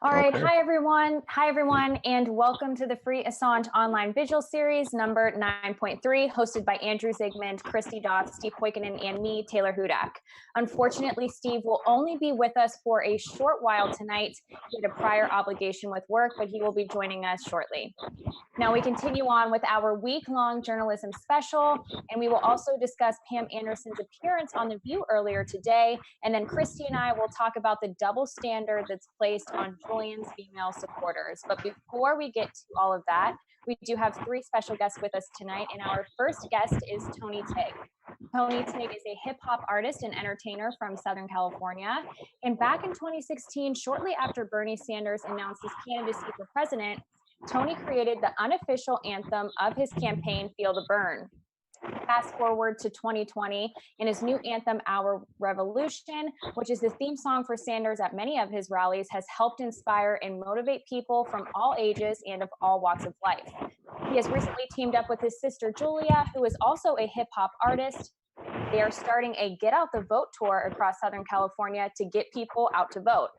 All right. Okay. Hi, everyone. Hi, everyone. And welcome to the free Assange online visual series number 9.3, hosted by Andrew Zygmunt, Christy Doth, Steve Poikonen, and me, Taylor Hudak. Unfortunately, Steve will only be with us for a short while tonight. He had a prior obligation with work, but he will be joining us shortly. Now, we continue on with our week-long journalism special, and we will also discuss Pam Anderson's appearance on The View earlier today. And then Christy and I will talk about the double standard that's placed on Julian's female supporters. But before we get to all of that, we do have three special guests with us tonight. And our first guest is Tony Tig. Tony Tig is a hip hop artist and entertainer from Southern California. And back in 2016, shortly after Bernie Sanders announced his candidacy for president, Tony created the unofficial anthem of his campaign, Feel the Burn. Fast forward to 2020, and his new anthem, Our Revolution, which is the theme song for Sanders at many of his rallies, has helped inspire and motivate people from all ages and of all walks of life. He has recently teamed up with his sister Julia, who is also a hip hop artist. They are starting a Get Out the Vote tour across Southern California to get people out to vote.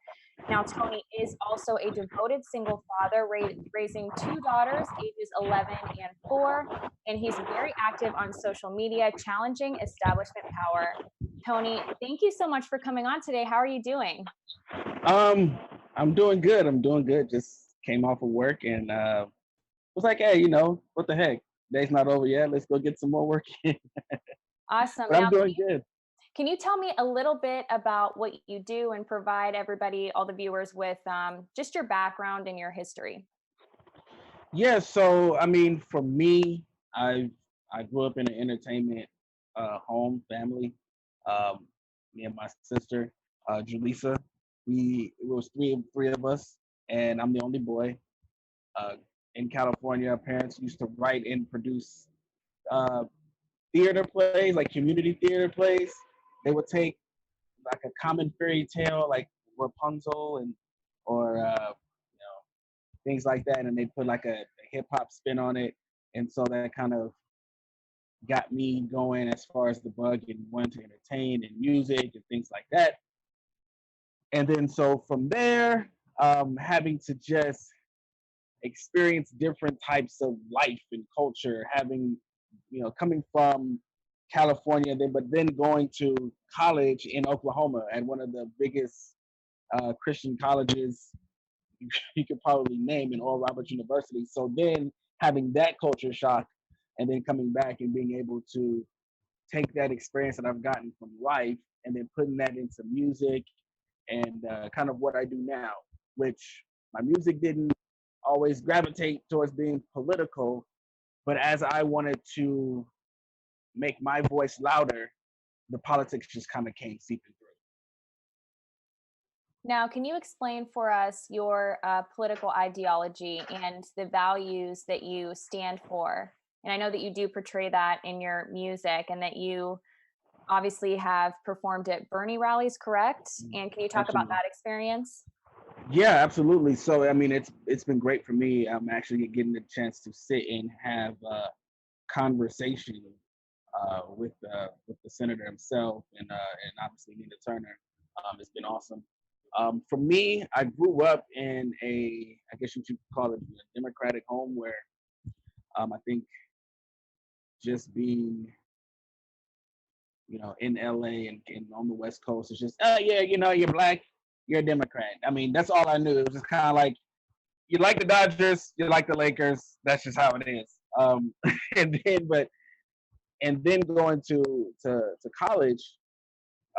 Now, Tony is also a devoted single father, raising two daughters, ages 11 and 4, and he's very active on social media, challenging establishment power. Tony, thank you so much for coming on today. How are you doing? Um, I'm doing good. I'm doing good. Just came off of work and was like, hey, what the heck? Day's not over yet. Let's go get some more work in. Awesome. But I'm Now, doing good. can you tell me a little bit about what you do and provide everybody, all the viewers, with just your background and your history? Yeah. So I mean, for me, I grew up in an entertainment home family. Um, Me and my sister, Julissa. It was three of us, and I'm the only boy. Uh, in California, our parents used to write and produce uh, theater plays, like community theater plays. They would take like a common fairy tale, like Rapunzel and or things like that, and they put like a hip hop spin on it, and so that kind of got me going as far as the bug and wanting to entertain and music and things like that. And then so from there, having to just experience different types of life and culture, having coming from California, then going to college in Oklahoma at one of the biggest Christian colleges you could probably name in Oral Roberts University. So then having that culture shock, and then coming back and being able to take that experience that I've gotten from life and then putting that into music and kind of what I do now, which my music didn't always gravitate towards being political, but as I wanted to make my voice louder, the politics just kind of came seeping through. Now, can you explain for us your political ideology and the values that you stand for? And I know that you do portray that in your music and that you obviously have performed at Bernie rallies, correct? And can you talk about Absolutely. that experience? Yeah, absolutely. So I mean, it's been great for me. I'm actually getting the chance to sit and have a conversation with the senator himself and obviously Nina Turner. It's been awesome. For me, I grew up in I guess you should call it a Democratic home where I think just being in LA and on the West Coast, it's just, oh yeah, you're black, you're a Democrat. I mean, that's all I knew. It was just kind of like, you like the Dodgers, you like the Lakers. That's just how it is. And then, going to college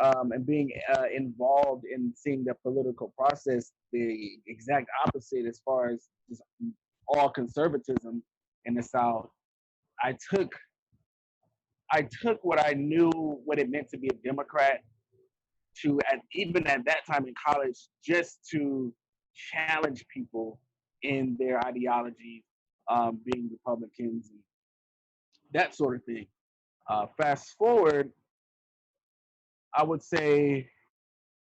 and being involved in seeing the political process, the exact opposite as far as just all conservatism in the South. I took what I knew what it meant to be a Democrat to even at that time in college, just to challenge people in their ideologies, being Republicans and that sort of thing. Fast forward, I would say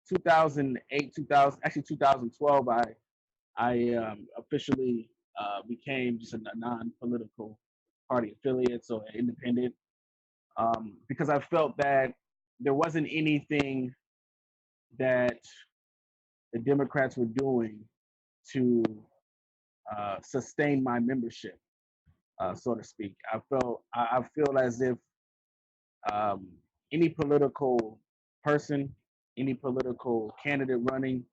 2008, 2000, actually 2012, I officially became just a non-political party affiliate, so independent, because I felt that there wasn't anything that the Democrats were doing to sustain my membership, so to speak. I feel as if um, any political person, any political candidate running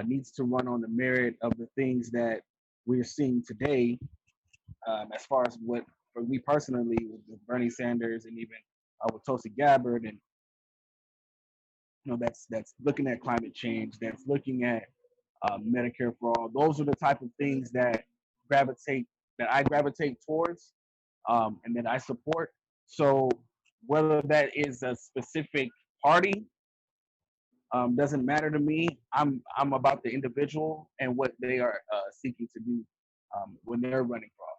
needs to run on the merit of the things that we're seeing today, as far as what, for me personally, with Bernie Sanders and even with Tulsi Gabbard, and that's looking at climate change, that's looking at Medicare for all. Those are the type of things that I gravitate towards, and that I support. So whether that is a specific party doesn't matter to me. I'm about the individual and what they are seeking to do when they're running for office.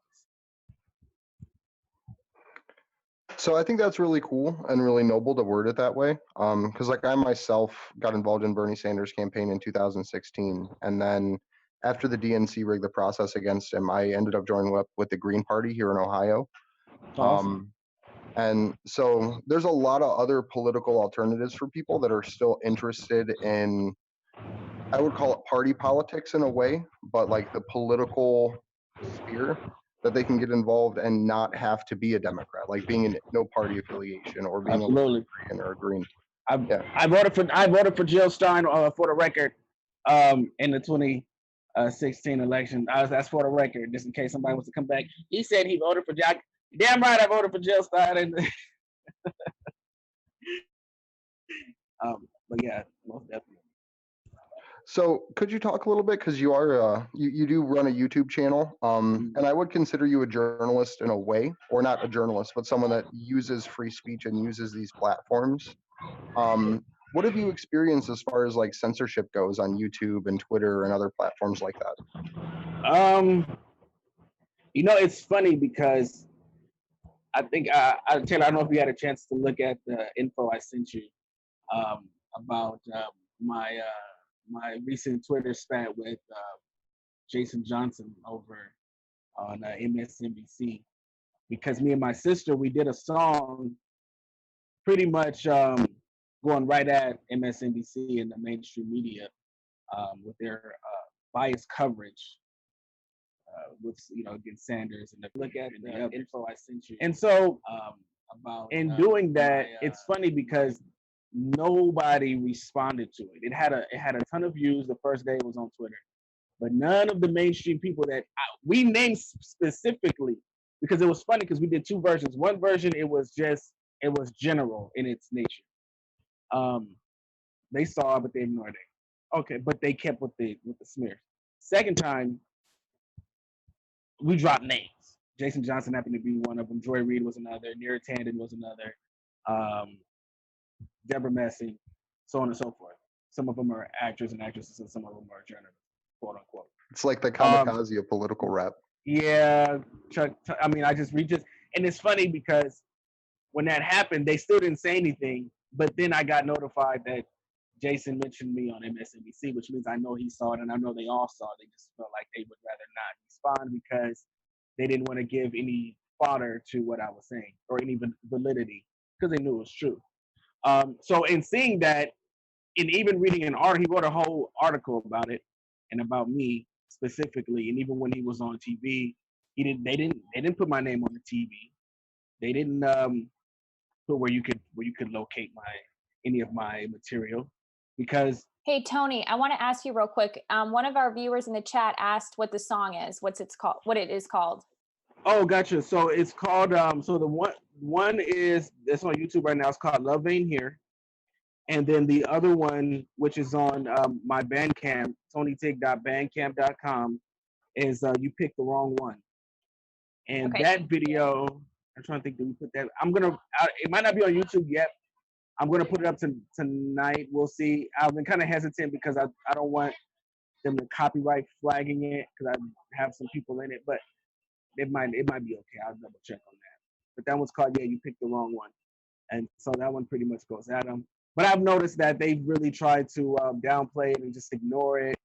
So I think that's really cool and really noble to word it that way. Because like I myself got involved in Bernie Sanders' campaign in 2016, and then after the DNC rigged the process against him, I ended up joining up with the Green Party here in Ohio. Awesome. And so there's a lot of other political alternatives for people that are still interested in, I would call it party politics in a way, but like the political sphere that they can get involved and not have to be a Democrat, like being in no party affiliation or being Absolutely. a Libertarian or a Green. I voted for Jill Stein for the record in the 2016 election. That's for the record, just in case somebody wants to come back. He said he voted for Jack. Damn right, I voted for Jill Stein. And but yeah, most definitely. So could you talk a little bit, because you are you do run a YouTube channel, and I would consider you a journalist in a way, or not a journalist, but someone that uses free speech and uses these platforms. What have you experienced as far as like censorship goes on YouTube and Twitter and other platforms like that? It's funny because I think Taylor, I don't know if you had a chance to look at the info I sent you about my recent Twitter spat with Jason Johnson over on MSNBC, because me and my sister, we did a song pretty much going right at MSNBC and the mainstream media with their biased coverage with against Sanders, and look at the info I sent you. And so in doing that, it's funny because nobody responded to it. It had a ton of views the first day it was on Twitter, but none of the mainstream people that we named specifically, because it was funny because we did two versions. One version, it was general in its nature. They saw it, but they ignored it. Okay, but they kept with the smears. Second time, we dropped names. Jason Johnson happened to be one of them. Joy Reid was another. Neera Tanden was another. Deborah Messing, so on and so forth. Some of them are actors and actresses, and some of them are journalists, quote unquote. It's like the kamikaze of political rap. Yeah, I just and it's funny because when that happened, they still didn't say anything. But then I got notified that Jason mentioned me on MSNBC, which means I know he saw it, and I know they all saw it. They just felt like they would rather not respond because they didn't want to give any fodder to what I was saying or any validity, because they knew it was true. So in seeing that, and even reading an article, he wrote a whole article about it and about me specifically. And even when he was on TV, they didn't put my name on the TV. They didn't put where you could locate any of my material, because. Hey Tony, I want to ask you real quick. One of our viewers in the chat asked what the song is. What it is called. Oh, gotcha. So it's called so the one is that's on YouTube right now. It's called Love Ain't Here. And then the other one, which is on my Bandcamp, tonytig.bandcamp.com, is You Picked the Wrong One. And okay. That video, I'm trying to think, did we put that? It might not be on YouTube yet. I'm gonna put it up tonight. We'll see. I've been kind of hesitant because I don't want them to copyright flagging it, because I have some people in it, but it might be okay. I'll double check on that. But that one's called You Picked the Wrong One. And so that one pretty much goes at him. But I've noticed that they've really tried to downplay it and just ignore it.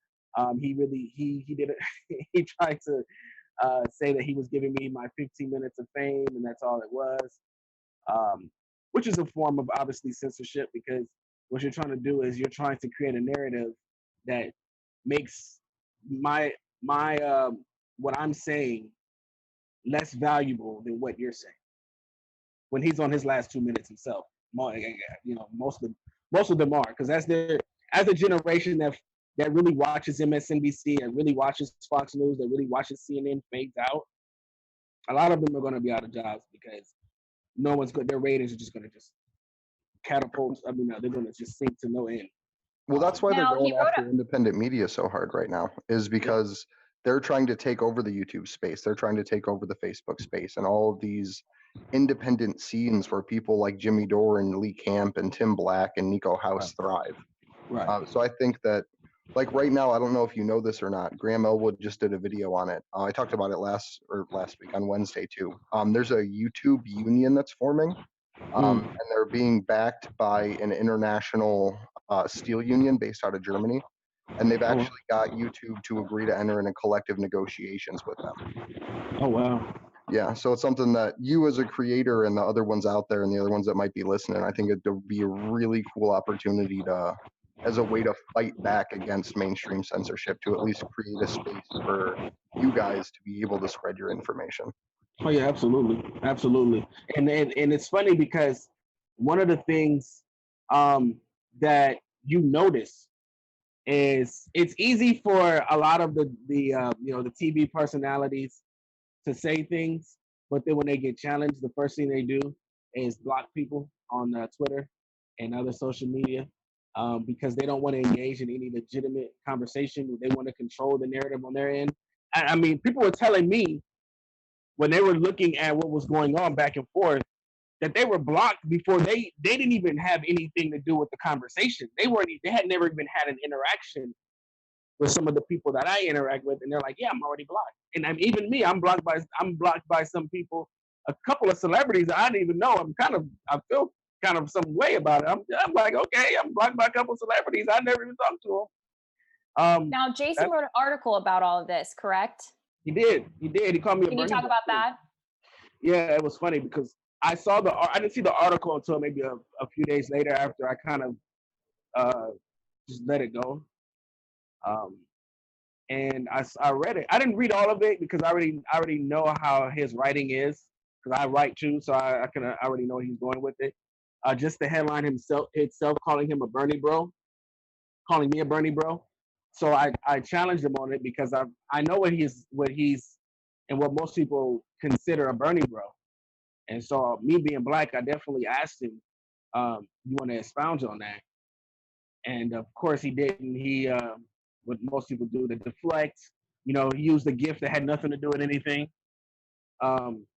He did it. He tried to say that he was giving me my 15 minutes of fame, and that's all it was, which is a form of obviously censorship, because what you're trying to do is you're trying to create a narrative that makes my what I'm saying less valuable than what you're saying when he's on his last 2 minutes himself. You know, most of them are, because as a generation that really watches MSNBC, that really watches Fox News, that really watches CNN fades out, a lot of them are going to be out of jobs because no one's good. Their ratings are just going to just catapult. I mean, they're going to just sink to no end. Well, that's why they're Now, he going wrote after independent media so hard right now, is because they're trying to take over the YouTube space. They're trying to take over the Facebook space and all of these independent scenes where people like Jimmy Dore and Lee Camp and Tim Black and Nico House thrive. Right. So I think that, like right now, I don't know if you know this or not, Graham Elwood just did a video on it. I talked about it last week on Wednesday too. There's a YouTube union that's forming, and they're being backed by an international steel union based out of Germany. And they've actually got YouTube to agree to enter into collective negotiations with them. Oh, wow. Yeah, so it's something that you as a creator and the other ones out there and the other ones that might be listening, I think it would be a really cool opportunity as a way to fight back against mainstream censorship, to at least create a space for you guys to be able to spread your information. Oh yeah, absolutely, absolutely. And it's funny because one of the things that you notice is it's easy for a lot of the TV personalities to say things, but then when they get challenged, the first thing they do is block people on Twitter and other social media because they don't want to engage in any legitimate conversation. They want to control the narrative on their end. I mean, people were telling me when they were looking at what was going on back and forth, that they were blocked before they didn't even have anything to do with the conversation. They had never even had an interaction with some of the people that I interact with, and they're like, "Yeah, I'm already blocked." And even me, I'm blocked by some people, a couple of celebrities I didn't even know. I feel kind of some way about it. I'm like, okay, I'm blocked by a couple of celebrities I never even talked to them. Now, Jason wrote an article about all of this, correct? He did. He called me. Can you talk about that? Yeah, it was funny because I didn't see the article until maybe a few days later after I kind of just let it go. And I read it. I didn't read all of it because I already know how his writing is, because I write too, so I already know where he's going with it. Just the headline itself calling me a Bernie bro. So I challenged him on it because I know what he's and what most people consider a Bernie bro. And so me being black, I definitely asked him, you want to expound on that? And of course he didn't. He what most people do, to deflect. He used a gift that had nothing to do with anything. And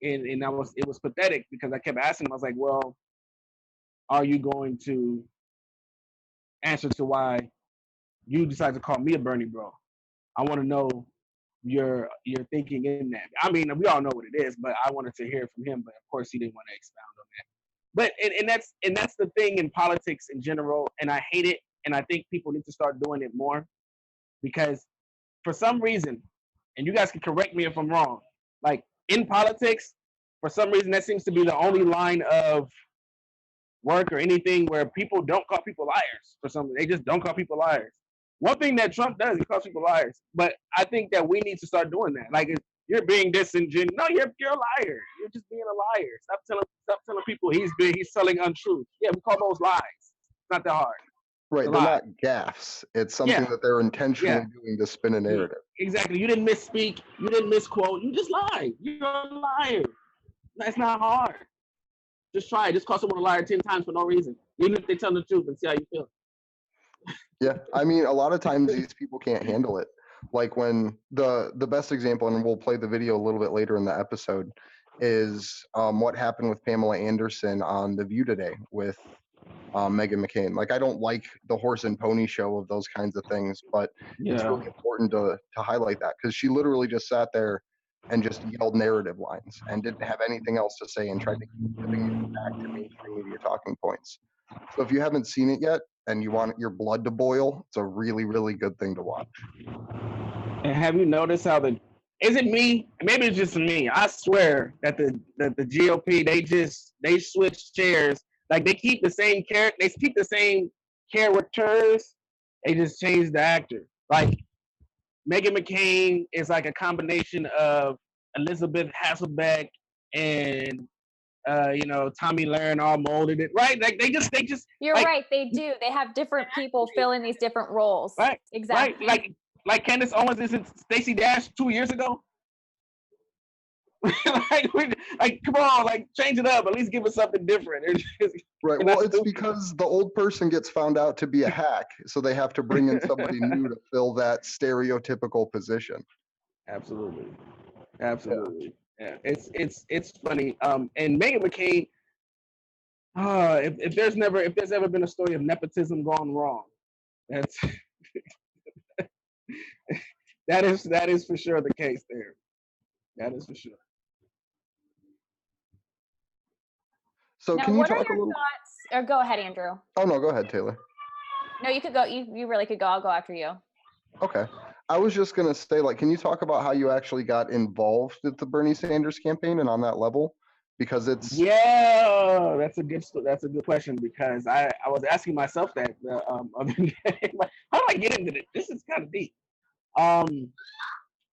it was pathetic because I kept asking him. I was like, well, are you going to answer to why you decided to call me a Bernie bro? I want to know your thinking in that. I mean, we all know what it is, but I wanted to hear from him. But of course, he didn't want to expound on that. But that's the thing in politics in general, and I hate it. And I think people need to start doing it more, because for some reason, and you guys can correct me if I'm wrong, like in politics, for some reason that seems to be the only line of work or anything where people don't call people liars. For some reason, they just don't call people liars. One thing that Trump does, he calls people liars. But I think that we need to start doing that. Like, you're being disingenuous. No, you're a liar. You're just being a liar. Stop telling people he's telling untruth. Yeah, we call those lies. It's not that hard. Right, they're not gaffes. It's something that they're intentionally doing to spin a narrative. Exactly. You didn't misspeak. You didn't misquote. You just lied. You're a liar. That's not hard. Just try it. Just call someone a liar 10 times for no reason. Even if they tell the truth, and see how you feel. Yeah, I mean, a lot of times these people can't handle it. Like when the best example, and we'll play the video a little bit later in the episode, is what happened with Pamela Anderson on The View today with Meghan McCain. Like, I don't like the horse and pony show of those kinds of things, but it's really important to highlight that, because she literally just sat there and just yelled narrative lines and didn't have anything else to say and tried to keep giving it back to mainstream media talking points. So if you haven't seen it yet and you want your blood to boil, it's a really, really good thing to watch. And have you noticed how is it me? Maybe it's just me. I swear that the GOP, they switch chairs. Like, they keep the same character. They keep the same characters. They just change the actor. Like, Meghan McCain is like a combination of Elizabeth Hasselbeck and Tommy Lahren all molded it, right? Like they just You're like, right, they do. They have different people fill in these different roles. right, Exactly. right, like Candace Owens isn't Stacey Dash 2 years ago. like come on, like change it up, at least give us something different. Right. Well, it's because the old person gets found out to be a hack, so they have to bring in somebody new to fill that stereotypical position. Absolutely. Yeah, it's funny. And Meghan McCain, if there's ever been a story of nepotism gone wrong, that's that is for sure the case there. That is for sure. So now, can you what are talk a your little? thoughts? Or go ahead, Andrew. Oh no, go ahead, Taylor. No, you could go. You really could go. I'll go after you. Okay. I was just gonna say, like, can you talk about how you actually got involved with the Bernie Sanders campaign and on that level? Because it's that's a good question, because I was asking myself that how do I get into this? This is kind of deep.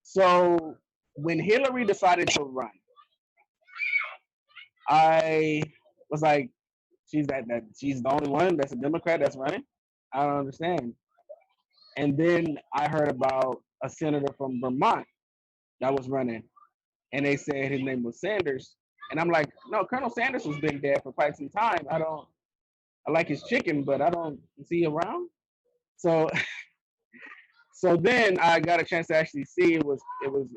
So when Hillary decided to run, I was like, she's the only one that's a Democrat that's running. I don't understand. And then I heard about a senator from Vermont that was running, and they said his name was Sanders. And I'm like, no, Colonel Sanders has been dead for quite some time. I like his chicken, but I don't see around. So then I got a chance to actually see it was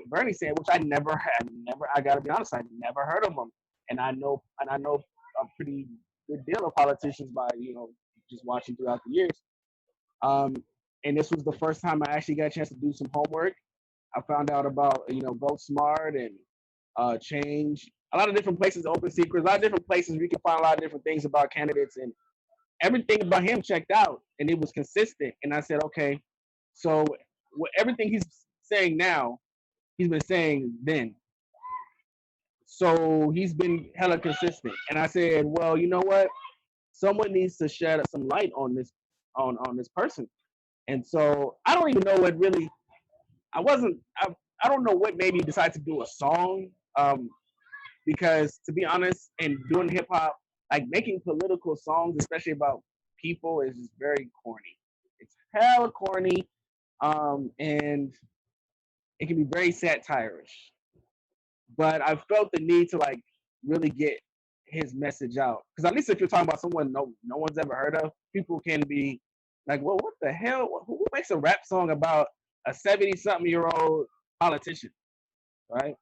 Bernie Sanders, which I gotta be honest, I never heard of him. And I know a pretty good deal of politicians by, just watching throughout the years. And this was the first time I actually got a chance to do some homework. I found out about, Vote Smart and Change, a lot of different places, Open Secrets, a lot of different places where you can find a lot of different things about candidates, and everything about him checked out, and it was consistent. And I said, okay, so everything he's saying now, he's been saying then. So he's been hella consistent. And I said, well, you know what? Someone needs to shed some light on this person. And so I don't even know what really I don't know what made me decide to do a song. Because to be honest, and doing hip hop, like making political songs, especially about people, is just very corny. It's hella corny. And it can be very satirish. But I felt the need to like really get his message out. Because at least if you're talking about someone no one's ever heard of, people can be like, well, what the hell? Who makes a rap song about a 70-something-year-old politician, right?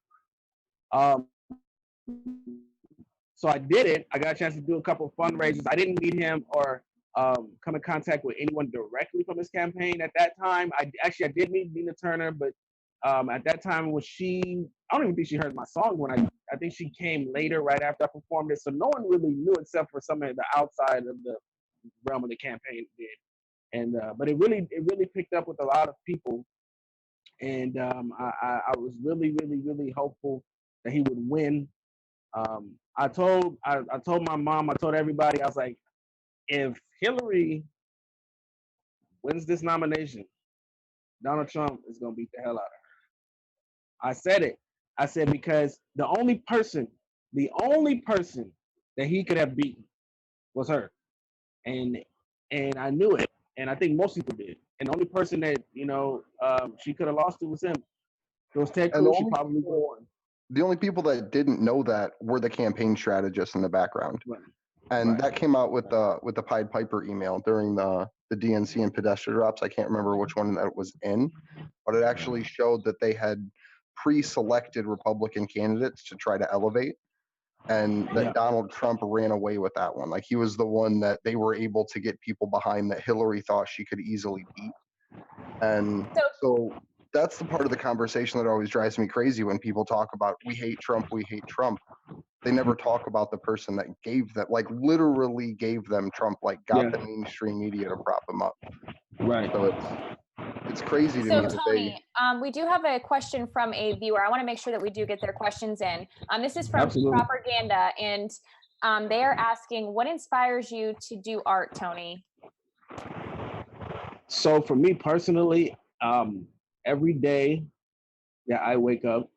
So I did it. I got a chance to do a couple of fundraisers. I didn't meet him or come in contact with anyone directly from his campaign at that time. I did meet Nina Turner, but at that time I don't even think she heard my song when I think she came later, right after I performed it. So no one really knew except for some of the outside of the realm of the campaign did. And but it really picked up with a lot of people. And I was really, really, really hopeful that he would win. I told my mom, I told everybody, I was like, if Hillary wins this nomination, Donald Trump is gonna beat the hell out of her. I said it. I said, because the only person that he could have beaten was her. And I knew it. And I think most people did. And the only person that, she could have lost to was him. If it was Ted Cruz, she probably would have won. The only people that didn't know that were the campaign strategists in the background. Right. And that came out with the Pied Piper email during the DNC and Podesta drops. I can't remember which one that was in, but it actually showed that they had pre-selected Republican candidates to try to elevate, and that Donald Trump ran away with that one. Like, he was the one that they were able to get people behind that Hillary thought she could easily beat. And so that's the part of the conversation that always drives me crazy when people talk about we hate Trump. They never talk about the person that gave them, like literally gave them Trump, like got the mainstream media to prop him up. Right. So it's crazy to me that Tony, we do have a question from a viewer. I want to make sure that we do get their questions in. This is from Propaganda, and they are asking, what inspires you to do art, Tony? So for me personally, every day that I wake up,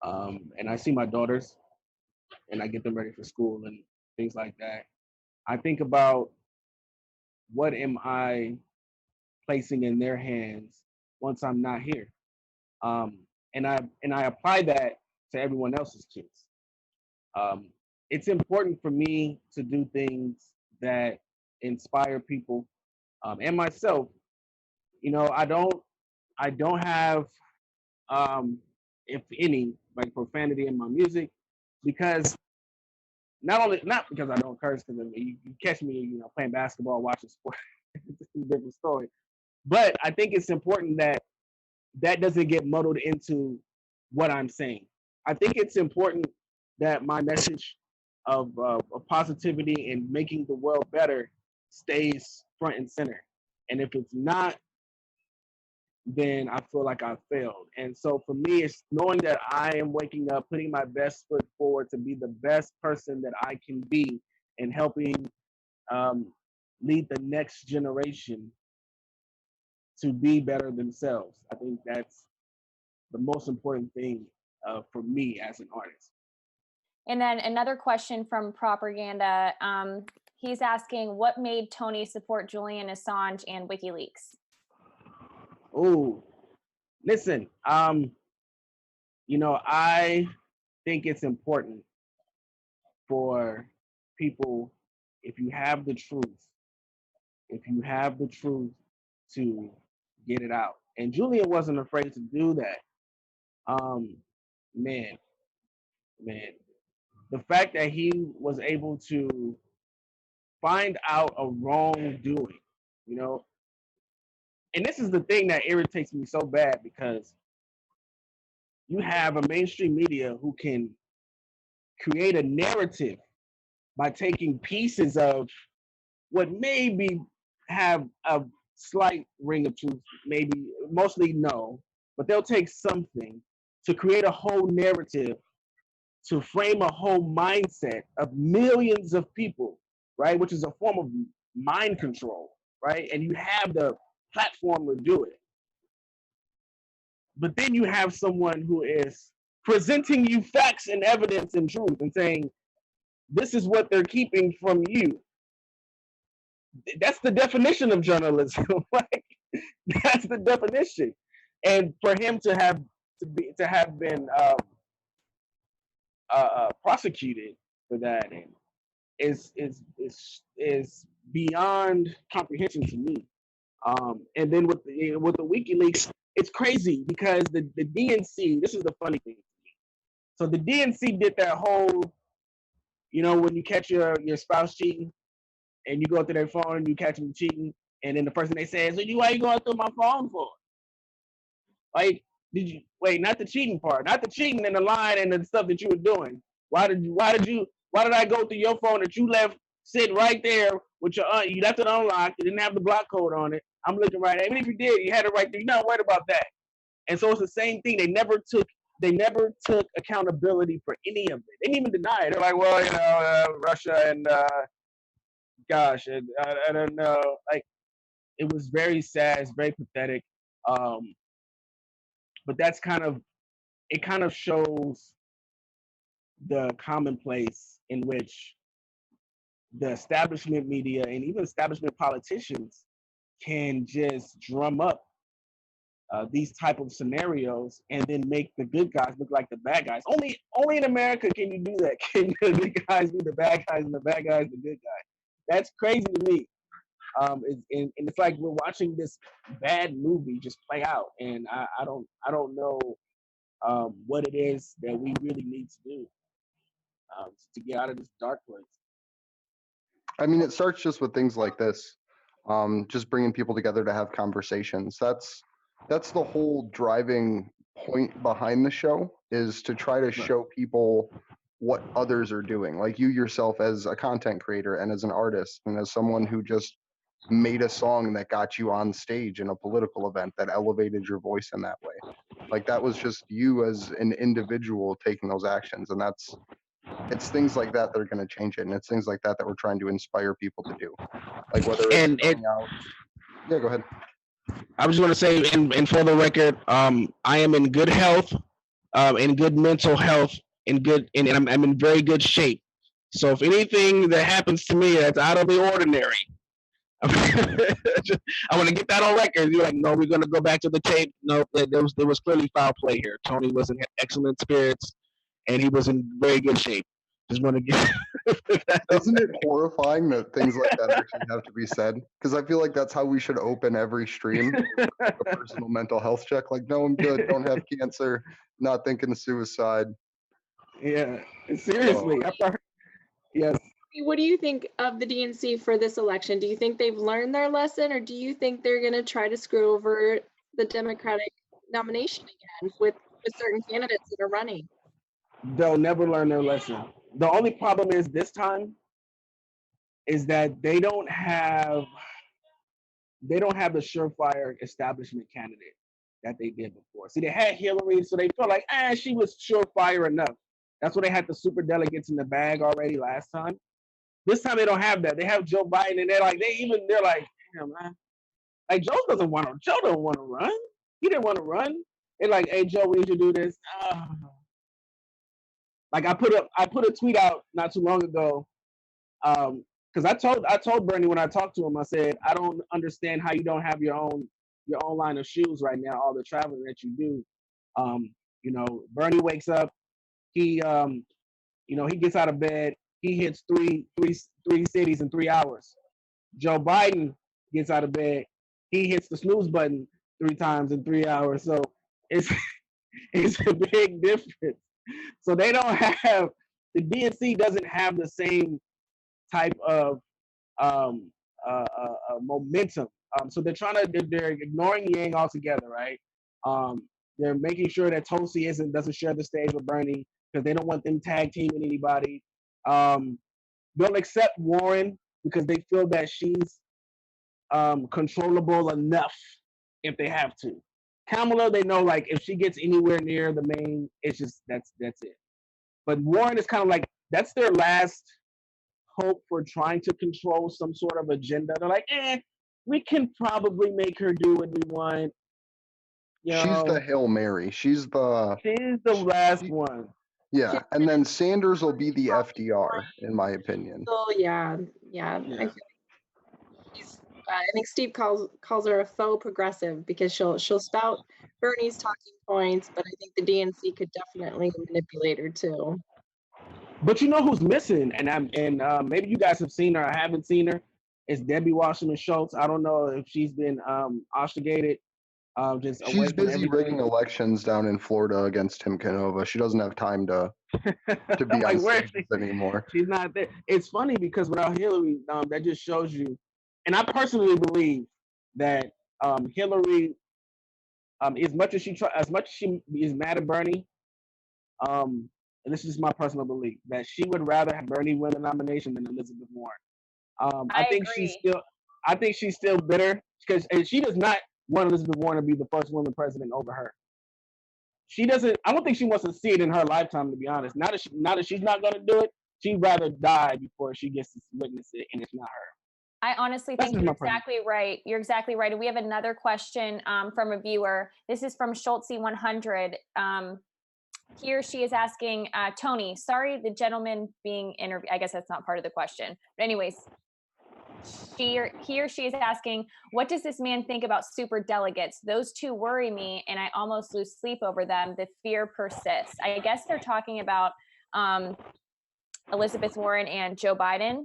and I see my daughters and I get them ready for school and things like that, I think about what am I placing in their hands once I'm not here. Um, and I apply that to everyone else's kids. Um, it's important for me to do things that inspire people, and myself. I don't have, um, if any, like profanity in my music, because not because I don't curse, because you catch me, playing basketball, watching sports, it's a different story. But I think it's important that that doesn't get muddled into what I'm saying. I think it's important that my message of positivity and making the world better stays front and center. And if it's not, then I feel like I've failed. And so for me, it's knowing that I am waking up, putting my best foot forward to be the best person that I can be, and helping um, lead the next generation to be better themselves. I think that's the most important thing for me as an artist. And then another question from Propaganda. He's asking, what made Tony support Julian Assange and WikiLeaks? Oh, listen, I think it's important for people, if you have the truth, to get it out. And Julian wasn't afraid to do that. Um, man, man, the fact that he was able to find out a wrongdoing, you know, and this is the thing that irritates me so bad, because you have a mainstream media who can create a narrative by taking pieces of what maybe have a slight ring of truth, maybe mostly no, but they'll take something to create a whole narrative, to frame a whole mindset of millions of people, right? Which is a form of mind control, right? And you have the platform to do it. But then you have someone who is presenting you facts and evidence and truth and saying, this is what they're keeping from you. That's the definition of journalism. Like, that's the definition. And for him to have been prosecuted for that, and is beyond comprehension to me. And then with the WikiLeaks, it's crazy because the DNC. This is the funny thing. So the DNC did that whole, when you catch your spouse cheating, and you go through their phone and you catch them cheating, and then the first thing they say is, "Why are you going through my phone for? Like, did you wait? Not the cheating part, not the cheating and the line and the stuff that you were doing. Why did I go through your phone that you left sitting right there with your you left it unlocked, you didn't have the block code on it. I'm looking right at it. Even if you did, you had it right there. You're not worried about that." And so it's the same thing. They never took accountability for any of it. They didn't even deny it. They're like, well, Russia and gosh, I don't know. Like, it was very sad. It's very pathetic. But that's kind of shows the commonplace in which the establishment media and even establishment politicians can just drum up these type of scenarios and then make the good guys look like the bad guys. Only in America can you do that. Can the good guys be the bad guys and the bad guys the good guys? That's crazy to me. And it's like we're watching this bad movie just play out, and I don't know what it is that we really need to do to get out of this dark place. I mean, it starts just with things like this, just bringing people together to have conversations. That's the whole driving point behind the show, is to try to show people what others are doing. Like you yourself as a content creator and as an artist and as someone who just made a song that got you on stage in a political event that elevated your voice in that way. Like that was just you as an individual taking those actions. And it's things like that that are going to change it. And it's things like that that we're trying to inspire people to do. Like whether it's And going out. Yeah, go ahead. I was going to say, and for the record, I am in good health, in good mental health, and I'm in very good shape. So if anything that happens to me that's out of the ordinary, I want to get that on record. You're like, no, we're going to go back to the tape. No, there was clearly foul play here. Tony was in excellent spirits, and he was in very good shape. Just want to get. Isn't it horrifying that things like that actually have to be said? Because I feel like that's how we should open every stream. Like a personal mental health check. Like, no, I'm good. Don't have cancer. Not thinking of suicide. Yeah, seriously. Yes. What do you think of the DNC for this election? Do you think they've learned their lesson, or do you think they're going to try to screw over the Democratic nomination again with certain candidates that are running? They'll never learn their lesson. The only problem is this time is that they don't have the surefire establishment candidate that they did before. See, they had Hillary, so they felt like, she was surefire enough. That's why they had the super delegates in the bag already last time. This time they don't have that. They have Joe Biden, and they're like, damn, man. Like Joe don't want to run. He didn't want to run. They're like, hey Joe, we need to do this. Like I put a tweet out not too long ago, because I told Bernie when I talked to him, I said, I don't understand how you don't have your own line of shoes right now, all the traveling that you do. Bernie wakes up, he gets out of bed, he hits three cities in 3 hours. Joe Biden gets out of bed, he hits the snooze button 3 times in 3 hours. So it's a big difference. So they don't have, the DNC doesn't have the same type of momentum. So they're ignoring Yang altogether, right? They're making sure that Tulsi doesn't share the stage with Bernie because they don't want them tag teaming anybody. They'll accept Warren because they feel that she's controllable enough if they have to. Kamala, they know like if she gets anywhere near the main, it's just that's it. But Warren is kind of like that's their last hope for trying to control some sort of agenda. They're like, we can probably make her do what we want. She's the Hail Mary. She's the last one. Yeah, and then Sanders will be the FDR, in my opinion. Oh yeah. I think Steve calls her a faux progressive because she'll spout Bernie's talking points, but I think the DNC could definitely manipulate her too. But you know who's missing, and maybe you guys have seen her. I haven't seen her. It's Debbie Wasserman Schultz. I don't know if she's been obligated. She's busy rigging elections down in Florida against Tim Canova. She doesn't have time to be like, on stage anymore. She's not there. It's funny because without Hillary, that just shows you. And I personally believe that Hillary, as much as she is mad at Bernie, and this is my personal belief, that she would rather have Bernie win the nomination than Elizabeth Warren. I think she's still bitter because she does not want Elizabeth Warren to be the first woman president over her. She doesn't. I don't think she wants to see it in her lifetime, to be honest. Now that she's not going to do it, she'd rather die before she gets to witness it, and it's not her. I honestly think you're exactly right. You're exactly right. And we have another question from a viewer. This is from Schultzy100. Here she is asking, Tony, sorry, the gentleman being interviewed. I guess that's not part of the question. But anyways, she is asking, what does this man think about super delegates? Those two worry me, and I almost lose sleep over them. The fear persists. I guess they're talking about Elizabeth Warren and Joe Biden.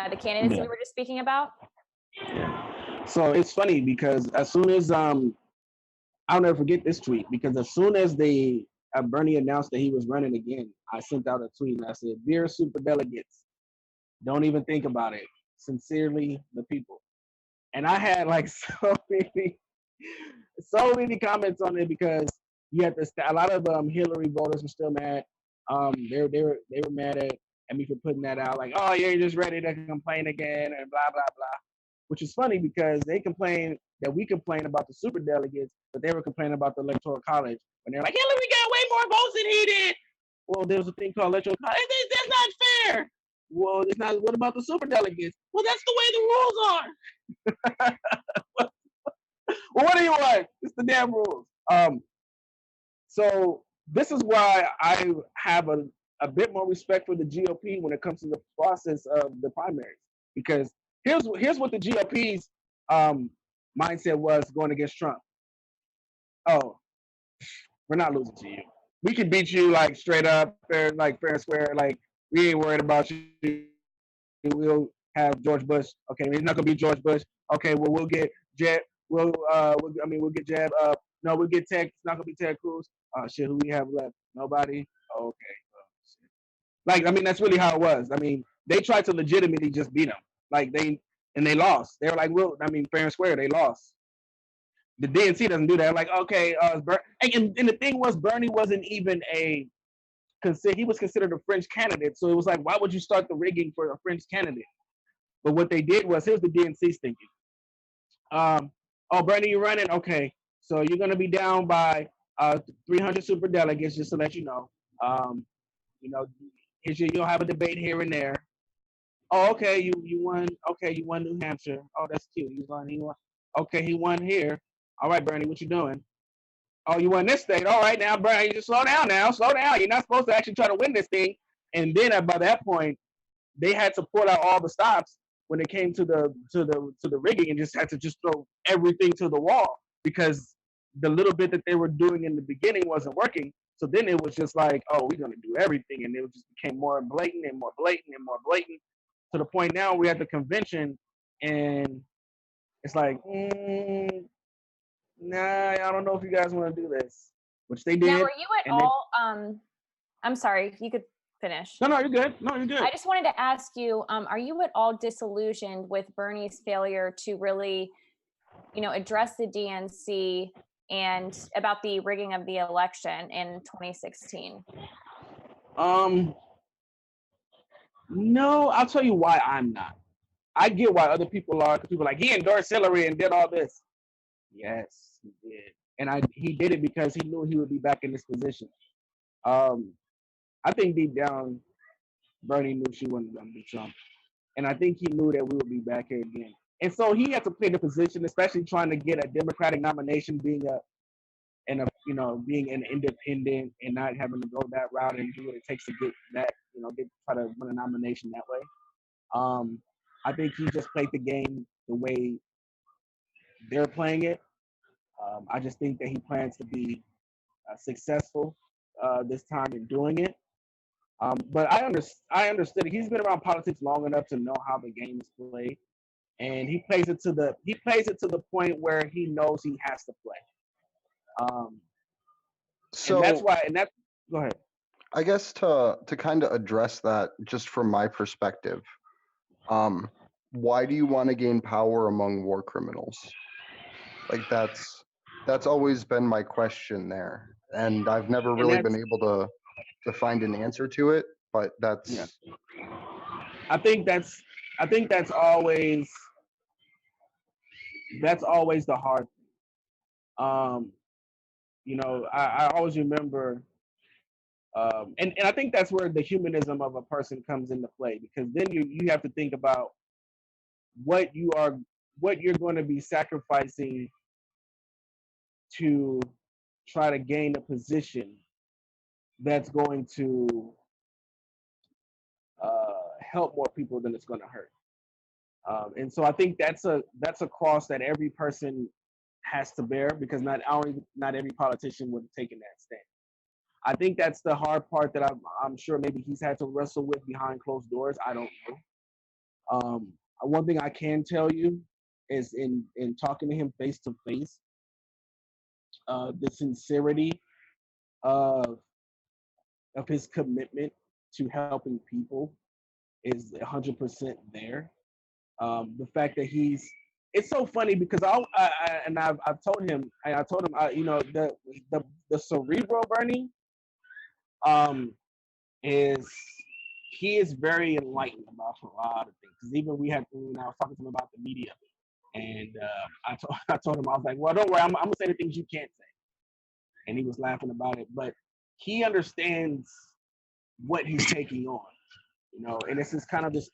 The candidates we were just speaking about. So it's funny because as soon as I'll never forget this tweet, because as soon as Bernie announced that he was running again, I sent out a tweet and I said, "Dear super delegates, don't even think about it. Sincerely, the people." And I had like so many comments on it because you had a lot of Hillary voters were still mad. They were mad at me for putting that out, like, oh, you're just ready to complain again and blah blah blah, which is funny because they complain that we complain about the super delegates, but they were complaining about the electoral college when they're like, Hillary got way more votes than he did. Well, there's a thing called electoral college. That's not fair. Well, it's not. What about the super delegates? Well, that's the way the rules are. Well, what do you want? It's the damn rules. So this is why I have a bit more respect for the GOP when it comes to the process of the primaries. Because here's what the GOP's mindset was going against Trump. Oh, we're not losing to you. We can beat you like straight up, fair and square. Like we ain't worried about you. We'll have George Bush. Okay, he's not gonna be George Bush. Okay, well we'll get Jeb. We'll get Jeb. No, we'll get Ted. It's not gonna be Ted Cruz. Oh shit, who we have left? Nobody. Okay. Shit. Like I mean, that's really how it was. I mean, they tried to legitimately just beat him. Like they lost. They were like, well, I mean, fair and square, they lost. The DNC doesn't do that. Like, okay, and the thing was, Bernie wasn't even he was considered a French candidate. So it was like, why would you start the rigging for a French candidate? But what they did was, here's the DNC's thinking. Oh, Bernie, you're running? Okay. So you're going to be down by 300 super delegates, just to let you know. You'll have a debate here and there. Oh, okay, you won. Okay, you won New Hampshire. Oh, that's cute. He won. Okay, he won here. All right, Bernie, what you doing? Oh, you won this state. All right, now, Bernie, you just slow down now. Slow down. You're not supposed to actually try to win this thing. And then by that point, they had to pull out all the stops when it came to the rigging, and just had to just throw everything to the wall because the little bit that they were doing in the beginning wasn't working. So then it was just like, oh, we're gonna do everything, and it just became more blatant and more blatant and more blatant to the point now we're at the convention, and it's like, nah, I don't know if you guys want to do this, which they did. Now, are you at all? I'm sorry, you could finish. No, you're good. No, you're good. I just wanted to ask you, are you at all disillusioned with Bernie's failure to really, address the DNC and about the rigging of the election in 2016? No, I'll tell you why I'm not. I get why other people are, because people are like, he endorsed Hillary and did all this. Yes, he did. And he did it because he knew he would be back in this position. I think deep down, Bernie knew she wasn't going to be Trump. And I think he knew that we would be back here again. And so he had to play the position, especially trying to get a Democratic nomination, being an independent and not having to go that route and do what it takes to get that, try to win a nomination that way. I think he just played the game the way they're playing it. I just think that he plans to be successful this time in doing it. But I understood it. He's been around politics long enough to know how the game is played, and he plays it to the point where he knows he has to play. So and that's why. Go ahead. I guess to kind of address that, just from my perspective, why do you want to gain power among war criminals? Like that's always been my question there, and I've never really been able to find an answer to it. But that's. Yeah. I think that's always the hard thing. I always remember. And I think that's where the humanism of a person comes into play, because then you have to think about what you're going to be sacrificing to try to gain a position that's going to help more people than it's going to hurt. And so I think that's a cost that every person has to bear, because not every politician would have taken that stand. I think that's the hard part that I'm sure maybe he's had to wrestle with behind closed doors. I don't know. One thing I can tell you is in talking to him face to face, the sincerity of his commitment to helping people is 100% there. The fact that it's so funny because I've told him the cerebral Bernie he is very enlightened about a lot of things. Because even when I was talking to him about the media, and I told him, I was like, well, don't worry, I'm gonna say the things you can't say, and he was laughing about it. But he understands what he's taking on, and it's just kind of this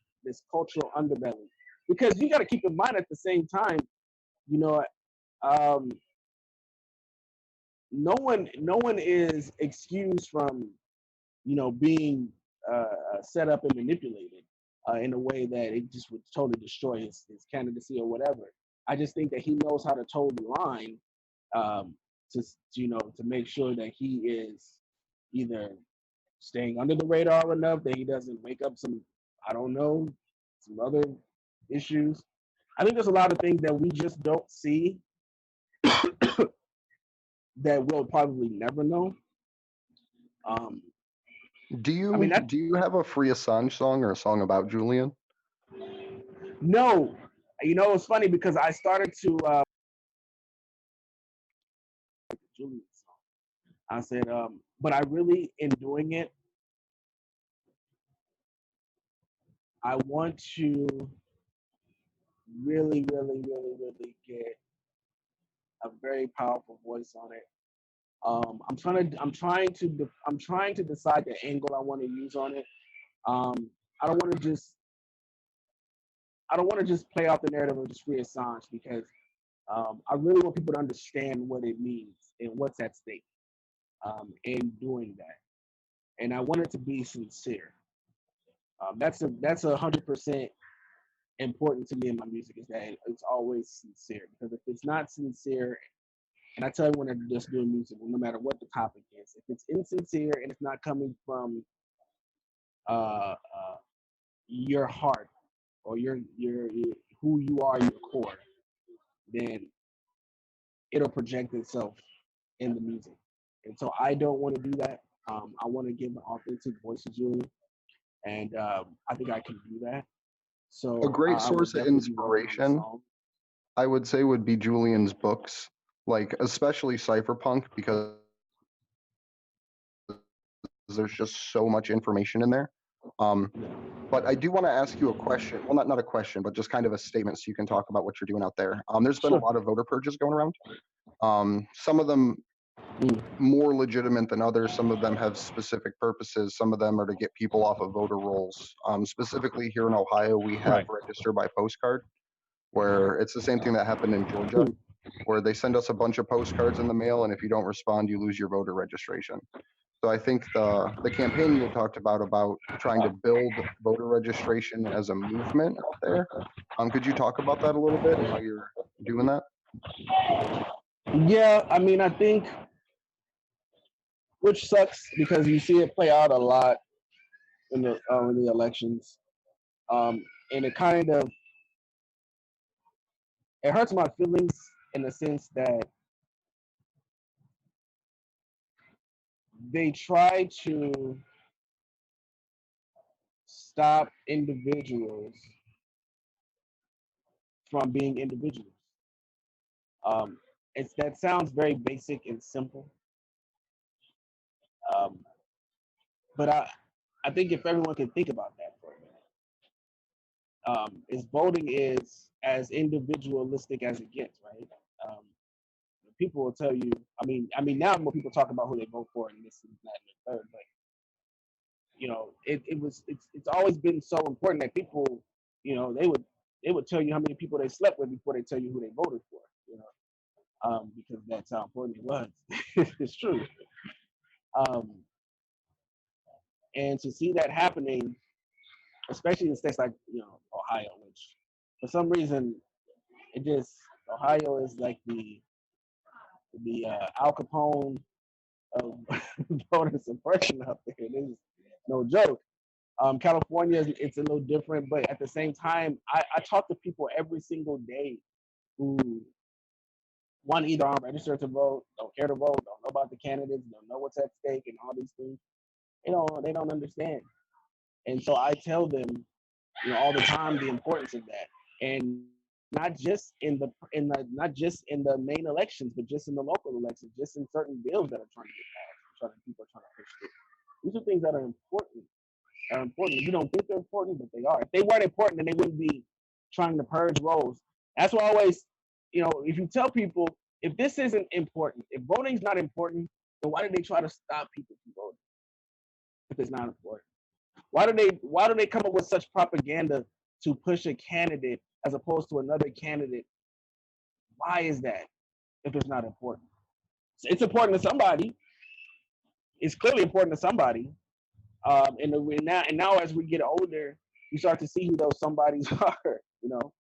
cultural underbelly. Because you got to keep in mind at the same time, no one is excused from being set up and manipulated in a way that it just would totally destroy his candidacy or whatever. I just think that he knows how to toe the line to make sure that he is either staying under the radar enough that he doesn't wake up some, I don't know, some other issues. I think there's a lot of things that we just don't see that we'll probably never know. Do you have a Free Assange song or a song about Julian? No, it's funny because I started to Julian song. I said, but I really, in doing it, I want to really, really, really, really get a very powerful voice on it. I'm trying to decide the angle I want to use on it. I don't want to just play out the narrative of just Free Assange because I really want people to understand what it means and what's at stake in doing that. And I want it to be sincere. That's 100% important to me in my music, is that it's always sincere. Because if it's not sincere, and I tell everyone that just doing music, no matter what the topic is, if it's insincere and it's not coming from your heart or your who you are, your core, then it'll project itself in the music. And so I don't want to do that. I want to give an authentic voice to Julian, and I think I can do that. So A great I would source of definitely be working on the inspiration, song. I would say, would be Julian's books, like especially cypherpunk, because there's just so much information in there. But I do want to ask you a question. Well, not a question, but just kind of a statement so you can talk about what you're doing out there. There's been a Sure. lot of voter purges going around. Some of them Mm. more legitimate than others. Some of them have specific purposes. Some of them are to get people off of voter rolls. Specifically here in Ohio, we have Right. register by postcard, where it's the same thing that happened in Georgia, Hmm. where they send us a bunch of postcards in the mail, and if you don't respond, you lose your voter registration. So I think the campaign you had talked about trying to build voter registration as a movement out there. Could you talk about that a little bit and how you're doing that? Yeah, I mean, I think, which sucks because you see it play out a lot in the elections, and it hurts my feelings in the sense that they try to stop individuals from being individuals. Um, that sounds very basic and simple, um, but I think if everyone could think about that for a minute, is voting is as individualistic as it gets, right? Um, People will tell you. Now more people talk about who they vote for and this and that and the third, but it's always been so important that people, they would tell you how many people they slept with before they tell you who they voted for, because that's how important it was. It's true. Um, and to see that happening, especially in states like Ohio, which for some reason Ohio is like the Al Capone of voter suppression up there. It is no joke. California, it's a little different, but at the same time, I talk to people every single day who, one, either aren't registered to vote, don't care to vote, don't know about the candidates, don't know what's at stake, and all these things. They don't understand. And so I tell them, all the time the importance of that, and not just in the main elections, but just in the local elections, just in certain bills that are trying to get passed, people are trying to push through. These are things that are important. You don't think they're important, but they are. If they weren't important, then they wouldn't be trying to purge rolls. That's why I always, if you tell people, if this isn't important, if voting's not important, then why do they try to stop people from voting if it's not important? Why do they come up with such propaganda to push a candidate as opposed to another candidate? Why is that? if it's not important? It's important to somebody. It's clearly important to somebody. And now as we get older, you start to see who those somebodies are, you know.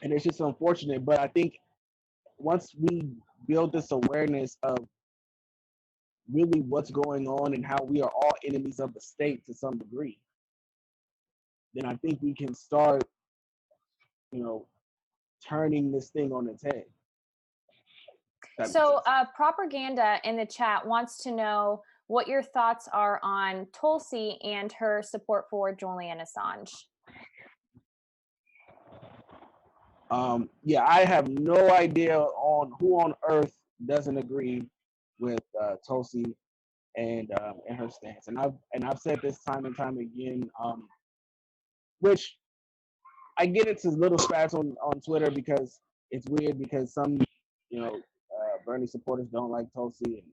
And it's just unfortunate. But I think once we build this awareness of really what's going on and how we are all enemies of the state to some degree, then I think we can start, you know, turning this thing on its head. So Propaganda in the chat wants to know what your thoughts are on Tulsi and her support for Julian Assange. Yeah, I have no idea on who on earth doesn't agree with Tulsi and her stance. And I've said this time and time again, which I get into little spats on Twitter because it's weird because some, you know, Bernie supporters don't like Tulsi and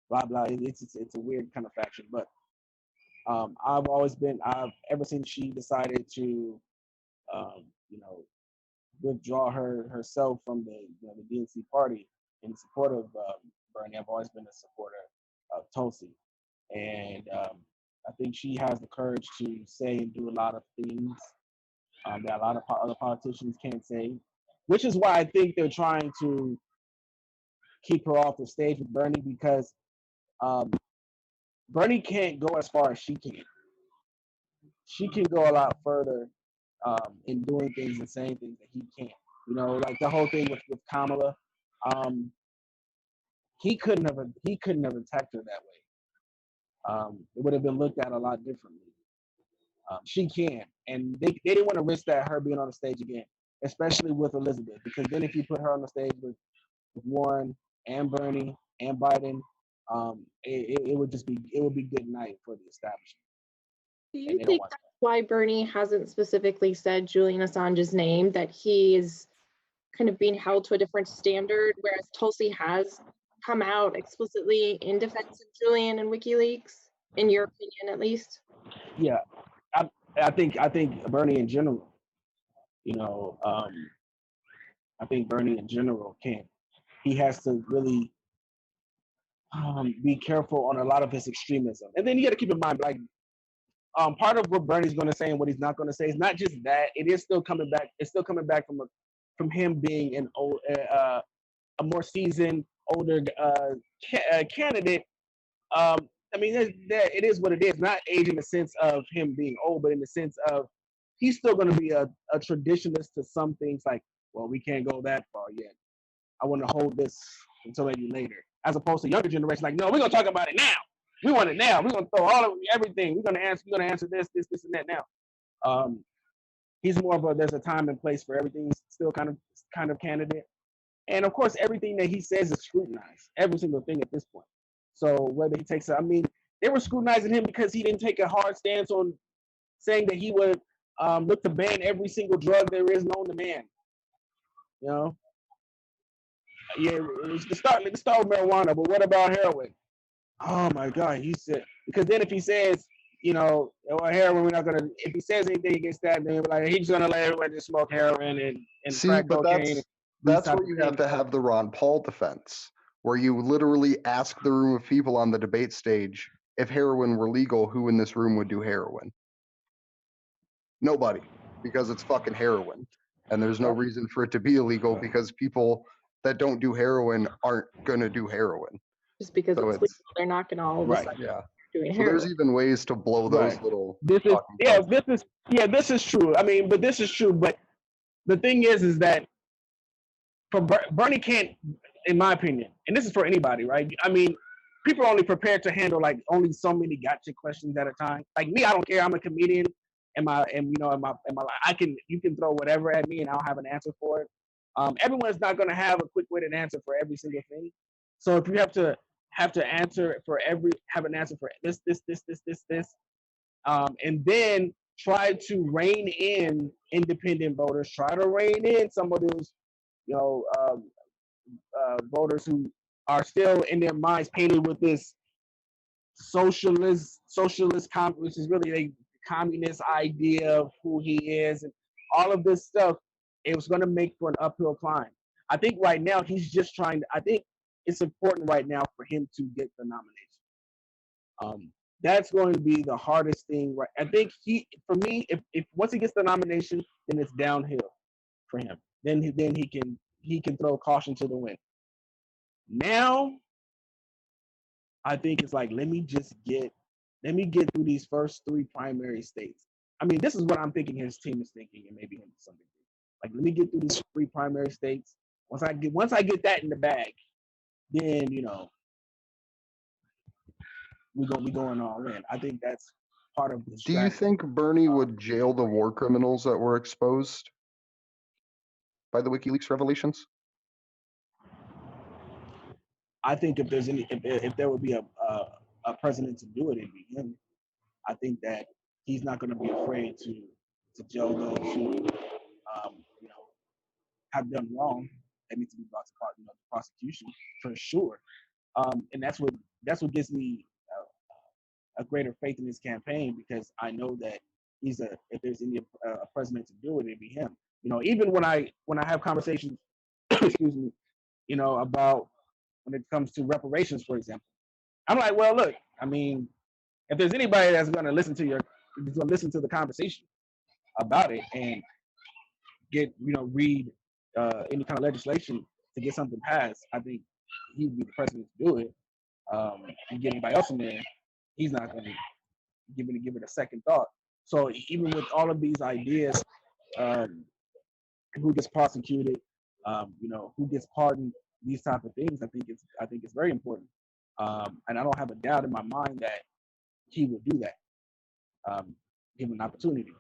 blah blah. It's a weird kind of faction. But I've ever since she decided to, you know, withdraw herself from the DNC party in support of Bernie, I've always been a supporter of Tulsi, and I think she has the courage to say and do a lot of things that a lot of other politicians can't say, which is why I think they're trying to keep her off the stage with Bernie, because Bernie can't go as far as she can. She can go a lot further in doing things and saying things that he can't. You know, like the whole thing with Kamala, he couldn't have attacked her that way. It would have been looked at a lot differently. She can, and they didn't want to risk that her being on the stage again, especially with Elizabeth, because then if you put her on the stage with Warren and Bernie and Biden, it would be good night for the establishment. Do you think that's why Bernie hasn't specifically said Julian Assange's name, that he is kind of being held to a different standard, whereas Tulsi has come out explicitly in defense of Julian and WikiLeaks, in your opinion, at least? Yeah, I think Bernie in general, you know, I think Bernie in general can't. He has to really be careful on a lot of his extremism, and then you got to keep in mind, like, part of what Bernie's going to say and what he's not going to say is not just that. It is still coming back. It's still coming back from him being an old, a more seasoned, older candidate. I mean, it is what it is. Not age in the sense of him being old, but in the sense of he's still going to be a traditionalist to some things. Like, well, we can't go that far yet. I want to hold this until maybe later. As opposed to younger generation, like, no, we're going to talk about it now. We want it now. We're going to throw everything. We're going to answer this, and that now. He's more of there's a time and place for everything. He's still kind of candidate. And of course, everything that he says is scrutinized. Every single thing at this point. So whether he takes, I mean, they were scrutinizing him because he didn't take a hard stance on saying that he would look to ban every single drug there is known to man. You know? Yeah, let's start with marijuana, but what about heroin? Oh my God, he said, because then if he says, you know, well, heroin, we're not gonna, if he says anything against that, then like he's gonna let everyone just smoke heroin and crack cocaine. That's where you have to have the Ron Paul defense, where you literally ask the room of people on the debate stage, if heroin were legal, who in this room would do heroin? Nobody, because it's fucking heroin. And there's no reason for it to be illegal because people that don't do heroin aren't gonna do heroin. Just because it's legal, they're not gonna all of a sudden doing heroin. So there's even ways to blow those little. This is true. I mean, but this is true. But the thing is that for Bernie can't, in my opinion, and this is for anybody, right? I mean, people are only prepared to handle like only so many gotcha questions at a time. Like me, I don't care. I'm a comedian, you can throw whatever at me and I'll have an answer for it. Everyone's not going to have a quick-witted answer for every single thing. So if you have to answer for have an answer for this, and then try to rein in independent voters, try to rein in some of those, you know, voters who are still in their minds painted with this socialist, which is really a communist idea of who he is, and all of this stuff. It was going to make for an uphill climb. I think right now he's just trying to. I think it's important right now for him to get the nomination. That's going to be the hardest thing. Right, I think for me, if once he gets the nomination, then it's downhill for him. Then he can throw caution to the wind. Now, I think it's like let me get through these first 3 primary states. I mean, this is what I'm thinking his team is thinking, and maybe him to some degree. Like, let me get through these 3 primary states. Once I get that in the bag, then we going all in. I think that's part of the Do you strategy. think Bernie would jail the war criminals that were exposed by the WikiLeaks revelations? I think if there's if there would be a president to do it, it'd be him. I think that he's not going to be afraid to jail those who have done wrong that need to be brought to prosecution for sure. And that's what gives me a greater faith in his campaign, because I know that if there's any a president to do it, it'd be him. Even when I have conversations, excuse me, about when it comes to reparations, for example, I'm like, well, look, I mean, if there's anybody that's going to listen to the conversation about it and read any kind of legislation to get something passed, I think he would be the president to do it. And get anybody else in there, he's not going to give it a second thought. So even with all of these ideas, who gets prosecuted, who gets pardoned, these type of things, I think it's very important. And I don't have a doubt in my mind that he would do that, given an opportunity.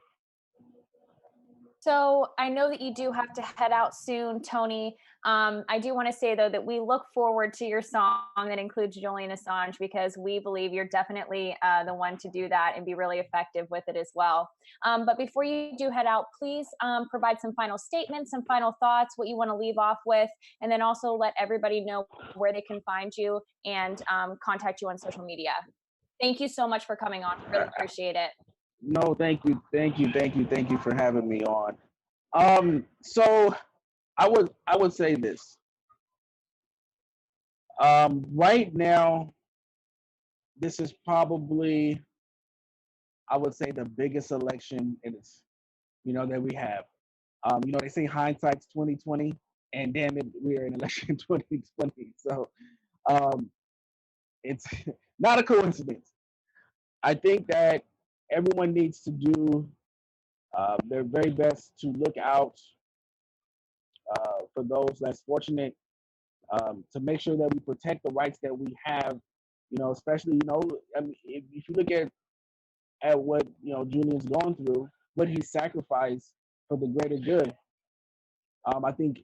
So I know that you do have to head out soon, Tony. I do want to say, though, that we look forward to your song that includes Julian Assange, because we believe you're definitely the one to do that and be really effective with it as well. But before you do head out, please provide some final statements, some final thoughts, what you want to leave off with, and then also let everybody know where they can find you and contact you on social media. Thank you so much for coming on. Really appreciate it. No, thank you for having me on. So I would say this. Right now, this is probably, I would say, the biggest election that we have. They say hindsight's 2020, and damn it, we are in election 2020. So it's not a coincidence. I think that everyone needs to do their very best to look out for those less fortunate, to make sure that we protect the rights that we have. Especially, I mean, if you look at what Julian's going through, what he sacrificed for the greater good. I think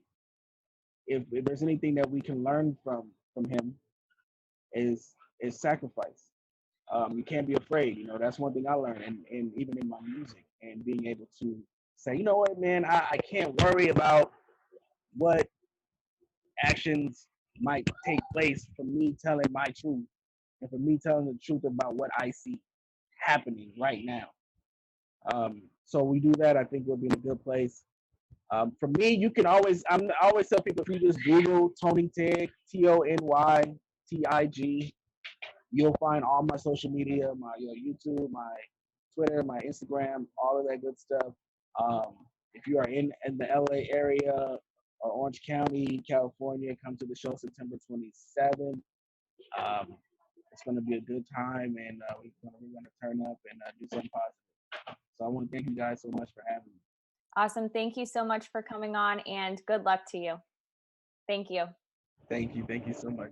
if there's anything that we can learn from him is sacrifice. You can't be afraid. That's one thing I learned, and even in my music, and being able to say, you know what, man, I can't worry about what actions might take place from me telling my truth, and for me telling the truth about what I see happening right now. So we do that, I think we'll be in a good place. For me, you can always, I always tell people, if you just Google Tony Tig, TonyTig, you'll find all my social media, my YouTube, my Twitter, my Instagram, all of that good stuff. If you are in the LA area or Orange County, California, come to the show September 27th. It's going to be a good time, and we're going to turn up and do something positive. So I want to thank you guys so much for having me. Awesome. Thank you so much for coming on, and good luck to you. Thank you. Thank you so much.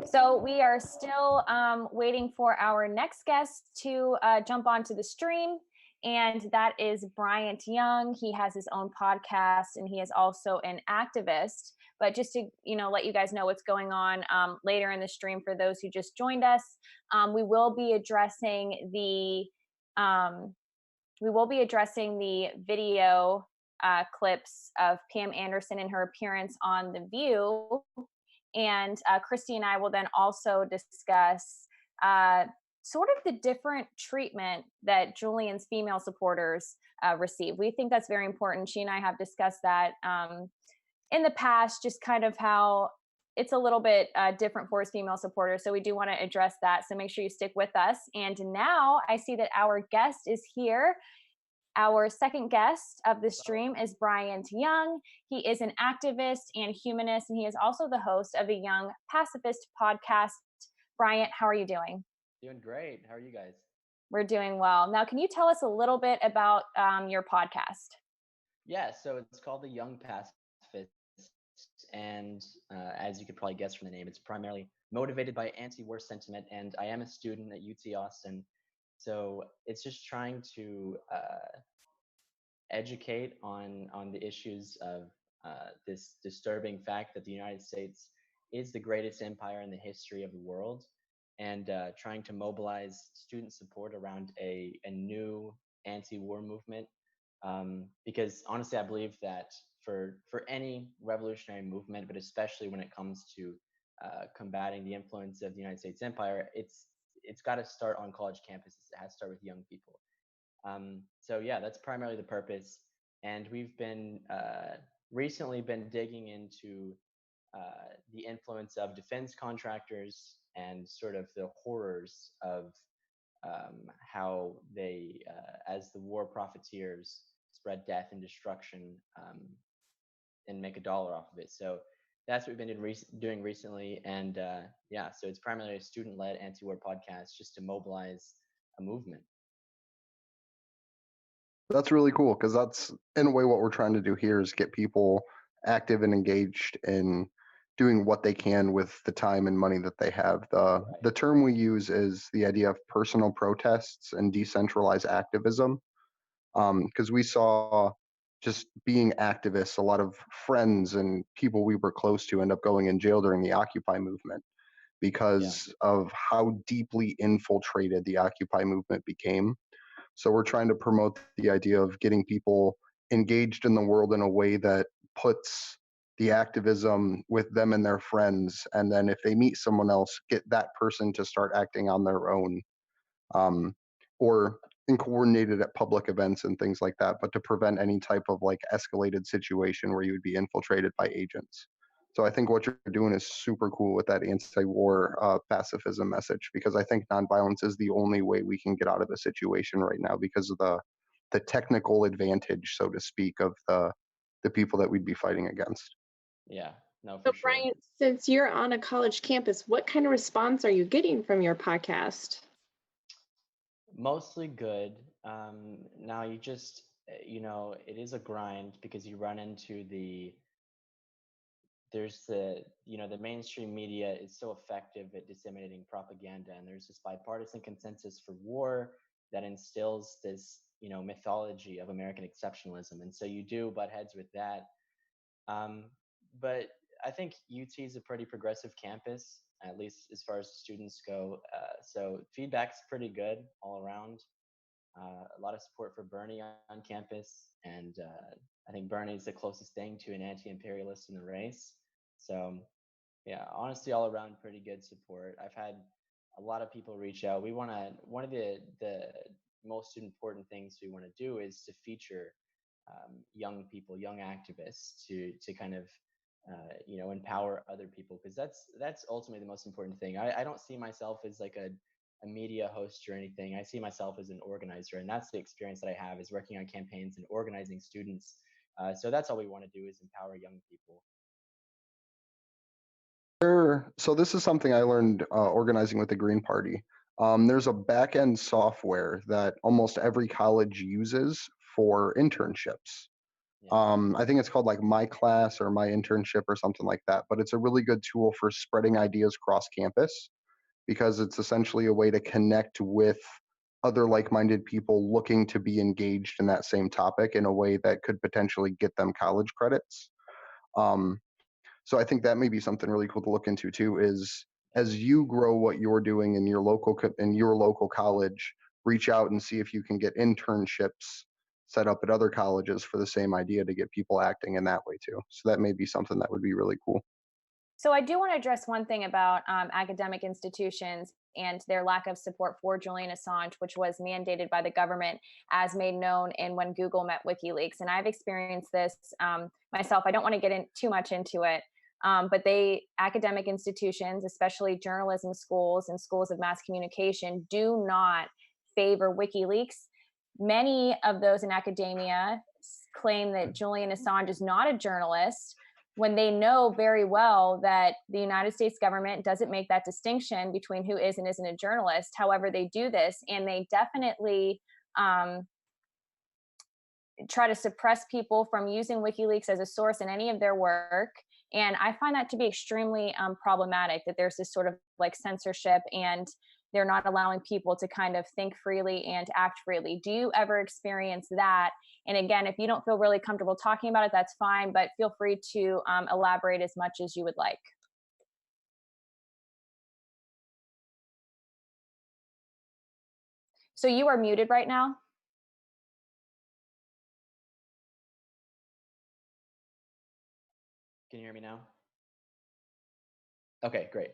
So we are still waiting for our next guest to jump onto the stream, and that is Bryant Young. He has his own podcast, and he is also an activist. But just to let you guys know what's going on later in the stream for those who just joined us, we will be addressing the video clips of Pam Anderson and her appearance on The View. And Christy and I will then also discuss sort of the different treatment that Julian's female supporters receive. We think that's very important. She and I have discussed that in the past, just kind of how it's a little bit different for us female supporters. So we do want to address that. So make sure you stick with us. And now I see that our guest is here. Our second guest of the stream is Bryant Young. He is an activist and humanist, and he is also the host of the Young Pacifist podcast. Bryant, how are you doing? Doing great. How are you guys? We're doing well. Now, can you tell us a little bit about your podcast? Yeah, so it's called the Young Pacifist, and as you could probably guess from the name, it's primarily motivated by anti-war sentiment. And I am a student at UT Austin, so it's just trying to educate on the issues of this disturbing fact that the United States is the greatest empire in the history of the world, and trying to mobilize student support around a new anti-war movement. Because honestly, I believe that for any revolutionary movement, but especially when it comes to combating the influence of the United States empire, it's got to start on college campuses. It has to start with young people. So yeah, that's primarily the purpose. And we've been recently been digging into the influence of defense contractors and sort of the horrors of how they, as the war profiteers, spread death and destruction and make a dollar off of it. So that's what we've been doing recently. And yeah, so it's primarily a student-led anti-war podcast just to mobilize a movement. That's really cool because that's in a way what we're trying to do here is get people active and engaged in doing what they can with the time and money that they have. The term we use is the idea of personal protests and decentralized activism. Because we saw just being activists, a lot of friends and people we were close to end up going in jail during the Occupy movement because of how deeply infiltrated the Occupy movement became. So we're trying to promote the idea of getting people engaged in the world in a way that puts the activism with them and their friends. And then if they meet someone else, get that person to start acting on their own, um, or in coordinated at public events and things like that, but to prevent any type of like escalated situation where you would be infiltrated by agents. So I think what you're doing is super cool with that anti-war pacifism message, because I think nonviolence is the only way we can get out of the situation right now because of the technical advantage, so to speak, of the people that we'd be fighting against. Yeah, no, So for sure. Brian, since you're on a college campus, what kind of response are you getting from your podcast? Mostly good. Now you just, it is a grind because you run into there's the mainstream media is so effective at disseminating propaganda, and there's this bipartisan consensus for war that instills this, mythology of American exceptionalism. And so you do butt heads with that. But I think UT is a pretty progressive campus, at least as far as the students go. So feedback's pretty good all around. A lot of support for Bernie on campus, and I think Bernie's the closest thing to an anti-imperialist in the race. So yeah, honestly, all around pretty good support. I've had a lot of people reach out. One of the most important things we want to do is to feature young people, young activists, to kind of empower other people, because that's ultimately the most important thing. I don't see myself as like a media host or anything. I see myself as an organizer, and that's the experience that I have, is working on campaigns and organizing students. So that's all we want to do, is empower young people. So this is something I learned organizing with the Green Party. There's a back-end software that almost every college uses for internships. Yeah. I think it's called like My Class or My Internship or something like that, but it's a really good tool for spreading ideas cross campus, because it's essentially a way to connect with other like-minded people looking to be engaged in that same topic in a way that could potentially get them college credits. Um, so I think that may be something really cool to look into too, is as you grow what you're doing in your local college, reach out and see if you can get internships set up at other colleges for the same idea, to get people acting in that way too. So that may be something that would be really cool. So I do want to address one thing about academic institutions and their lack of support for Julian Assange, which was mandated by the government, as made known in when Google met WikiLeaks. And I've experienced this myself. I don't want to get too much into it, but academic institutions, especially journalism schools and schools of mass communication, do not favor WikiLeaks. Many of those in academia claim that Julian Assange is not a journalist, when they know very well that the United States government doesn't make that distinction between who is and isn't a journalist. However, they do this, and they definitely try to suppress people from using WikiLeaks as a source in any of their work. And I find that to be extremely problematic, that there's this sort of like censorship, and they're not allowing people to kind of think freely and act freely. Do you ever experience that? And again, if you don't feel really comfortable talking about it, that's fine, but feel free to elaborate as much as you would like. So you are muted right now. Can you hear me now? Okay, great.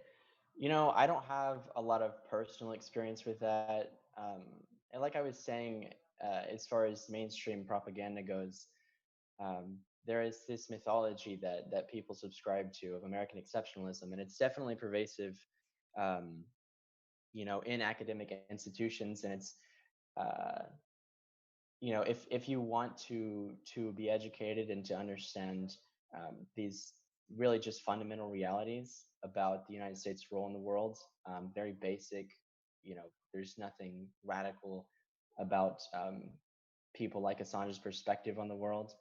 I don't have a lot of personal experience with that. And like I was saying, as far as mainstream propaganda goes, there is this mythology that people subscribe to of American exceptionalism, and it's definitely pervasive, um, in academic institutions. And it's, uh, if you want to be educated and to understand these really just fundamental realities about the United States' role in the world, very basic. There's nothing radical about people like Assange's perspective on the world.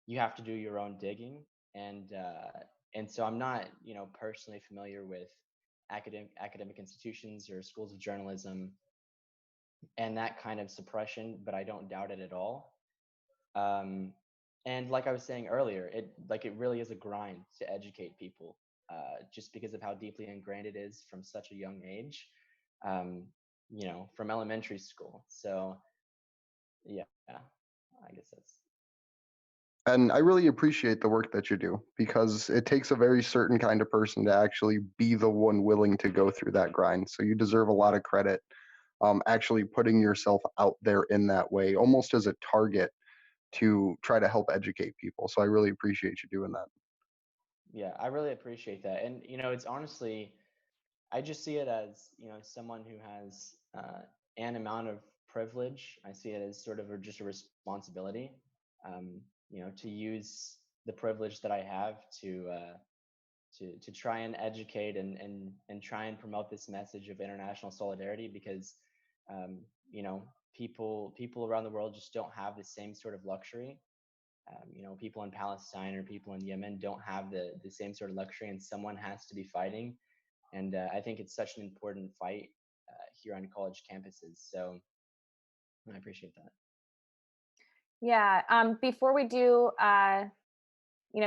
You have to do your own digging, and so I'm not, personally familiar with academic institutions or schools of journalism and that kind of suppression, but I don't doubt it at all. Um, and like I was saying earlier, it really is a grind to educate people, just because of how deeply ingrained it is from such a young age, from elementary school. So yeah, I guess that's. And I really appreciate the work that you do, because it takes a very certain kind of person to actually be the one willing to go through that grind. So you deserve a lot of credit, actually putting yourself out there in that way, almost as a target to try to help educate people. So I really appreciate you doing that. Yeah, I really appreciate that. And it's honestly, I just see it as, someone who has an amount of privilege. I see it as sort of just a responsibility, to use the privilege that I have to try and educate and try and promote this message of international solidarity, because um, you know people around the world just don't have the same sort of luxury. People in Palestine or people in Yemen don't have the same sort of luxury, and someone has to be fighting. And I think it's such an important fight here on college campuses. So I appreciate that. Yeah. Before we do,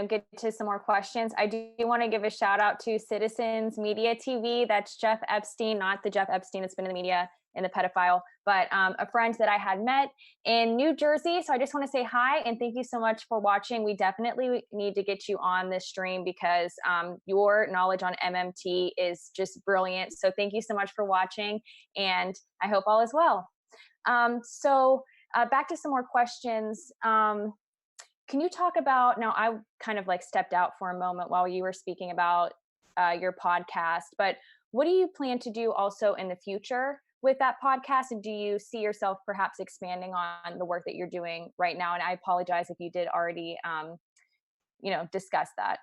get to some more questions, I do want to give a shout out to Citizens Media TV. That's Jeff Epstein, not the Jeff Epstein that's been in the media and the pedophile, but a friend that I had met in New Jersey. So I just want to say hi and thank you so much for watching. We definitely need to get you on this stream because your knowledge on MMT is just brilliant. So thank you so much for watching, and I hope all is well. Back to some more questions. Can you talk about, now I kind of like stepped out for a moment while you were speaking about your podcast, but what do you plan to do also in the future with that podcast? And do you see yourself perhaps expanding on the work that you're doing right now? And I apologize if you did already, discuss that.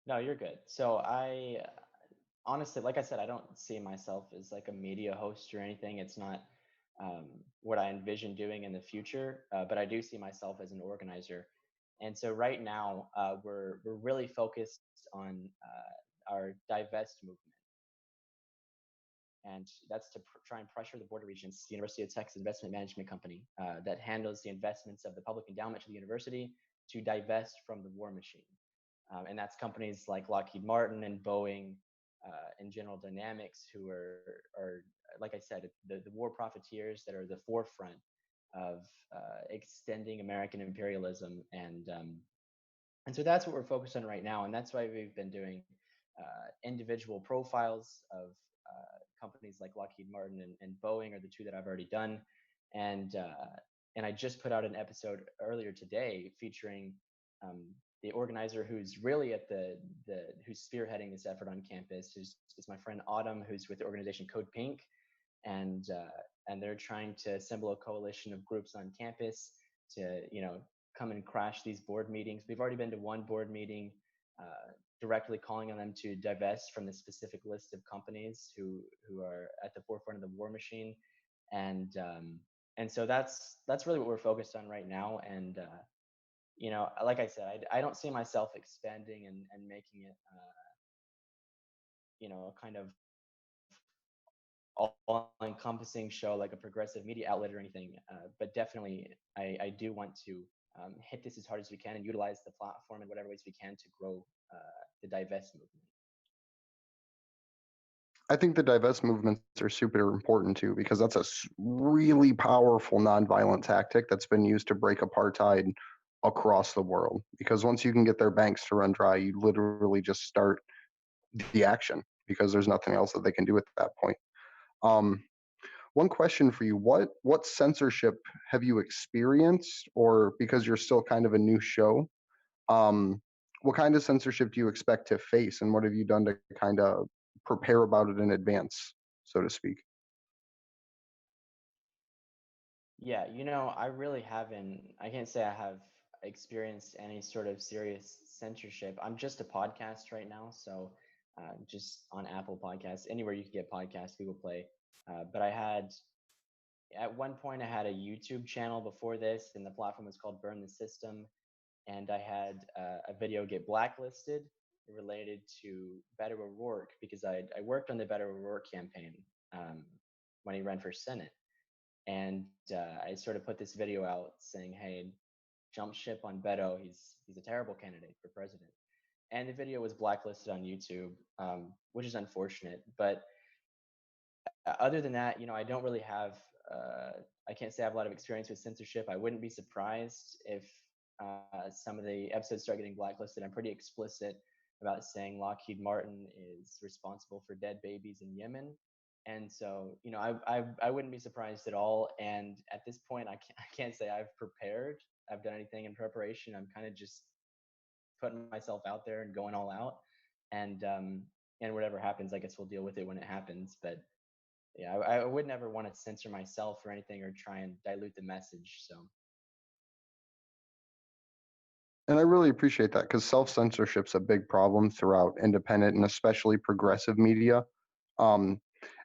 No, you're good. So I honestly, like I said, I don't see myself as like a media host or anything. It's not um, what I envision doing in the future, but I do see myself as an organizer. And so right now, we're really focused on our divest movement, and that's to try and pressure the Board of Regents, the University of Texas Investment Management Company, that handles the investments of the public endowment to the university, to divest from the war machine. And that's companies like Lockheed Martin and Boeing and General Dynamics, who are like I said, the war profiteers that are the forefront of extending American imperialism and And so that's what we're focused on right now, and that's why we've been doing individual profiles of companies like Lockheed Martin and Boeing are the two that I've already done, and I just put out an episode earlier today featuring um, the organizer who's really at the who's spearheading this effort on campus, who's is my friend Autumn, who's with the organization Code Pink, and they're trying to assemble a coalition of groups on campus to come and crash these board meetings. We've already been to one board meeting, directly calling on them to divest from the specific list of companies who are at the forefront of the war machine, and so that's really what we're focused on right now. And like I said, I don't see myself expanding and making it a kind of all-encompassing show like a progressive media outlet or anything, but definitely I do want to hit this as hard as we can and utilize the platform in whatever ways we can to grow the divest movement. I think the divest movements are super important too, because that's a really powerful nonviolent tactic that's been used to break apartheid across the world. Because once you can get their banks to run dry, you literally just start the action because there's nothing else that they can do at that point. Um, One question for you: what censorship have you experienced, or because you're still kind of a new show, um, what kind of censorship do you expect to face, and what have you done to kind of prepare about it in advance, so to speak? Yeah, I really haven't, I can't say I have experienced any sort of serious censorship. I'm just a podcast right now, so just on Apple Podcasts, anywhere you can get podcasts, Google Play. But at one point, I had a YouTube channel before this, and the platform was called Burn the System. And I had a video get blacklisted related to Beto O'Rourke because I worked on the Beto O'Rourke campaign um, when he ran for Senate. And I sort of put this video out saying, "Hey, jump ship on Beto. He's a terrible candidate for president." And the video was blacklisted on YouTube, which is unfortunate. But other than that, I don't really have. I can't say I have a lot of experience with censorship. I wouldn't be surprised if some of the episodes start getting blacklisted. I'm pretty explicit about saying Lockheed Martin is responsible for dead babies in Yemen, and so I wouldn't be surprised at all. And at this point, I can't say I've prepared. I've done anything in preparation. I'm kind of just putting myself out there and going all out, and whatever happens, I guess we'll deal with it when it happens. But yeah, I would never want to censor myself or anything or try and dilute the message. So And I really appreciate that, because self-censorship's a big problem throughout independent and especially progressive media. Um,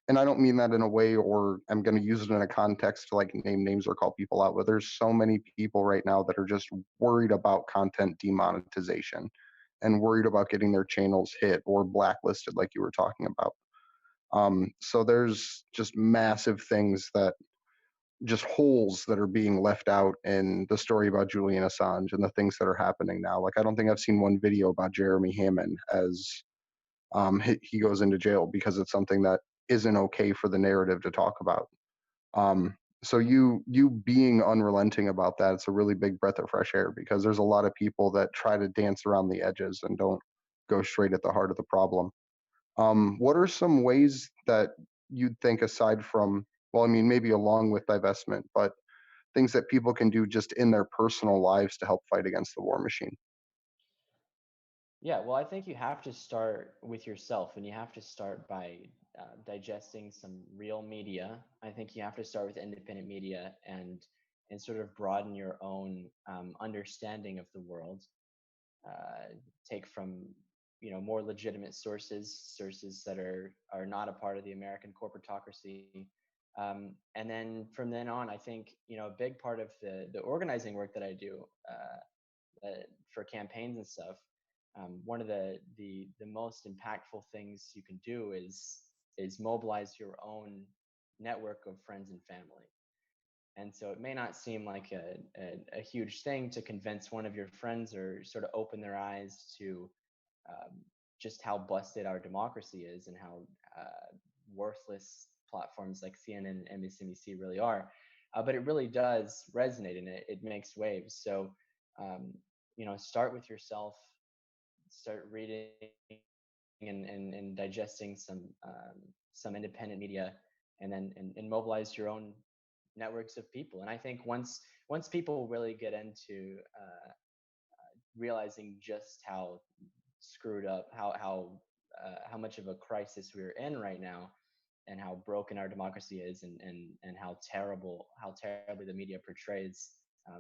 and I don't mean that in a way, or I'm going to use it in a context to like name names or call people out, but there's so many people right now that are just worried about content demonetization and worried about getting their channels hit or blacklisted, like you were talking about. So there's just massive things that just holes that are being left out in the story about Julian Assange and the things that are happening now. Like, I don't think I've seen one video about Jeremy Hammond as he goes into jail because it's something that isn't okay for the narrative to talk about. So you being unrelenting about that, it's a really big breath of fresh air, because there's a lot of people that try to dance around the edges and don't go straight at the heart of the problem. What are some ways that you'd think, aside from, well, I mean, maybe along with divestment, but things that people can do just in their personal lives to help fight against the war machine? yeah, well, I think you have to start with yourself, and you have to start by digesting some real media. I think you have to start with independent media and sort of broaden your own understanding of the world. Take from more legitimate sources that are not a part of the American corporatocracy. And then from then on, I think a big part of the organizing work that I do for campaigns and stuff. One of the most impactful things you can do is mobilize your own network of friends and family. And so it may not seem like a huge thing to convince one of your friends or sort of open their eyes to um, just how busted our democracy is and how worthless platforms like CNN and MSNBC really are. But it really does resonate, and it makes waves. So start with yourself, start reading and digesting some independent media, and then and mobilize your own networks of people. And I think once people really get into realizing just how screwed up, how much of a crisis we're in right now, and how broken our democracy is, and how terribly the media portrays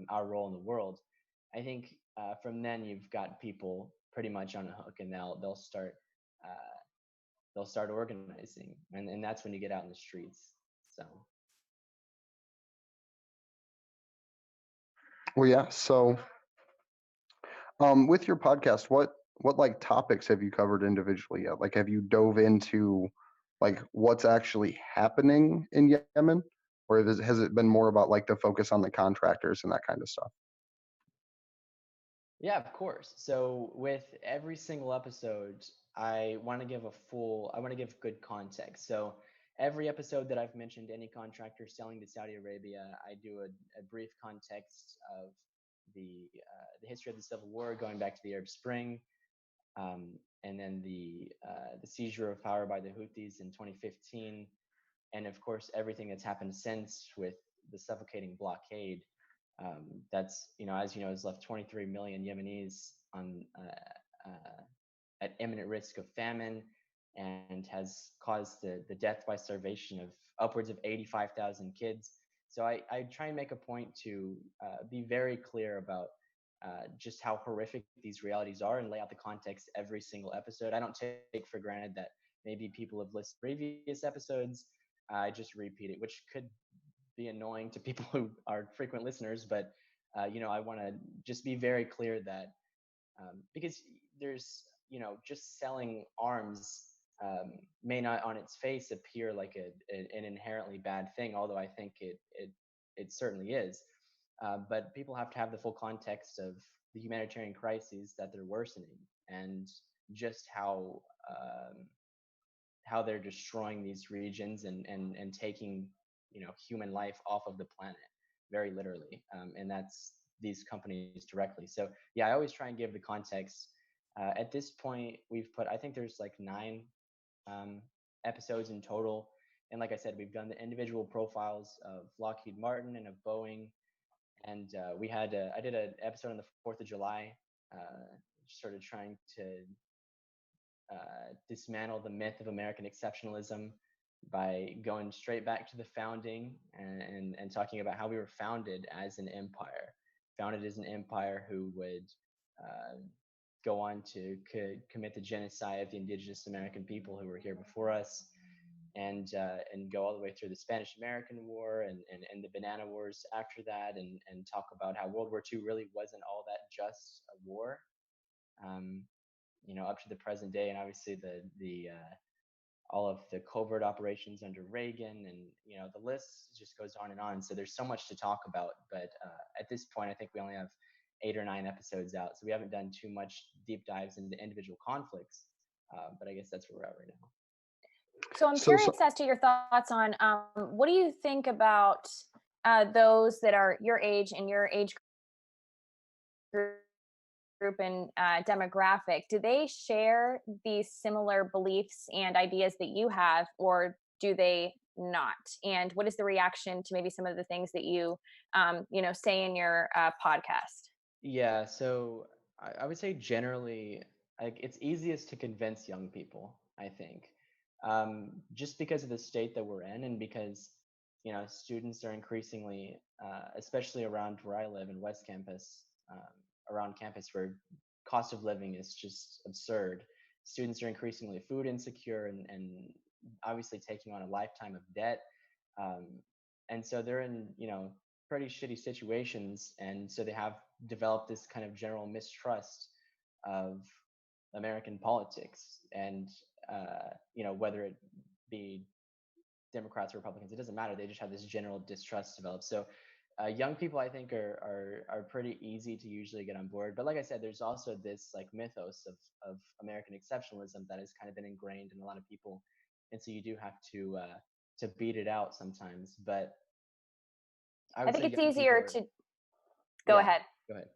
our role in the world. I think from then you've got people pretty much on a hook, and they'll start organizing, and that's when you get out in the streets. So Well, yeah. So, with your podcast, what like topics have you covered individually yet? Like, have you dove into like what's actually happening in Yemen, or has it been more about like the focus on the contractors and that kind of stuff? yeah, of course. So with every single episode, I want to give good context. So every episode that I've mentioned any contractor selling to Saudi Arabia, I do a brief context of the history of the civil war going back to the Arab Spring, and then the seizure of power by the Houthis in 2015, and of course everything that's happened since with the suffocating blockade. That's as you know, has left 23 million Yemenis on at imminent risk of famine, and has caused the death by starvation of upwards of 85,000 kids. So I try and make a point to be very clear about just how horrific these realities are, and lay out the context every single episode. I don't take for granted that maybe people have listened to previous episodes. I just repeat it, which could be annoying to people who are frequent listeners, but I want to just be very clear that because there's just selling arms may not on its face appear like an inherently bad thing, although I think it certainly is. But people have to have the full context of the humanitarian crises that they're worsening, and just how they're destroying these regions, and taking human life off of the planet, very literally, and that's these companies directly. So yeah, I always try and give the context. At this point, I think there's like 9 episodes in total, and like I said, we've done the individual profiles of Lockheed Martin and of Boeing, and I did an episode on the 4th of July, sort of trying to dismantle the myth of American exceptionalism by going straight back to the founding, and talking about how we were founded as an empire, who would uh, go on to commit the genocide of the indigenous American people who were here before us, and go all the way through the Spanish American War, and the Banana Wars after that, and talk about how World War II really wasn't all that just a war. Um, up to the present day, and obviously the all of the covert operations under Reagan, and the list just goes on and on. So there's so much to talk about, but at this point, I think we only have 8 or 9 episodes out, so we haven't done too much deep dives into individual conflicts. But I guess that's where we're at right now. So I'm So, curious as to your thoughts on what do you think about those that are your age and your age group and demographic? Do they share these similar beliefs and ideas that you have, or do they not? And what is the reaction to maybe some of the things that you say in your podcast? Yeah, so I would say generally, like, it's easiest to convince young people, I think, just because of the state that we're in, and because students are increasingly, especially around where I live in West Campus, around campus where cost of living is just absurd. Students are increasingly food insecure, and obviously taking on a lifetime of debt, um, and so they're in pretty shitty situations, and so they have developed this kind of general mistrust of American politics, and whether it be Democrats or Republicans, it doesn't matter. They just have this general distrust developed. So young people, I think, are pretty easy to usually get on board. But like I said, there's also this like mythos of American exceptionalism that has kind of been ingrained in a lot of people, and so you do have to beat it out sometimes. But I I would think say it's young people easier are, to go yeah, ahead. go ahead.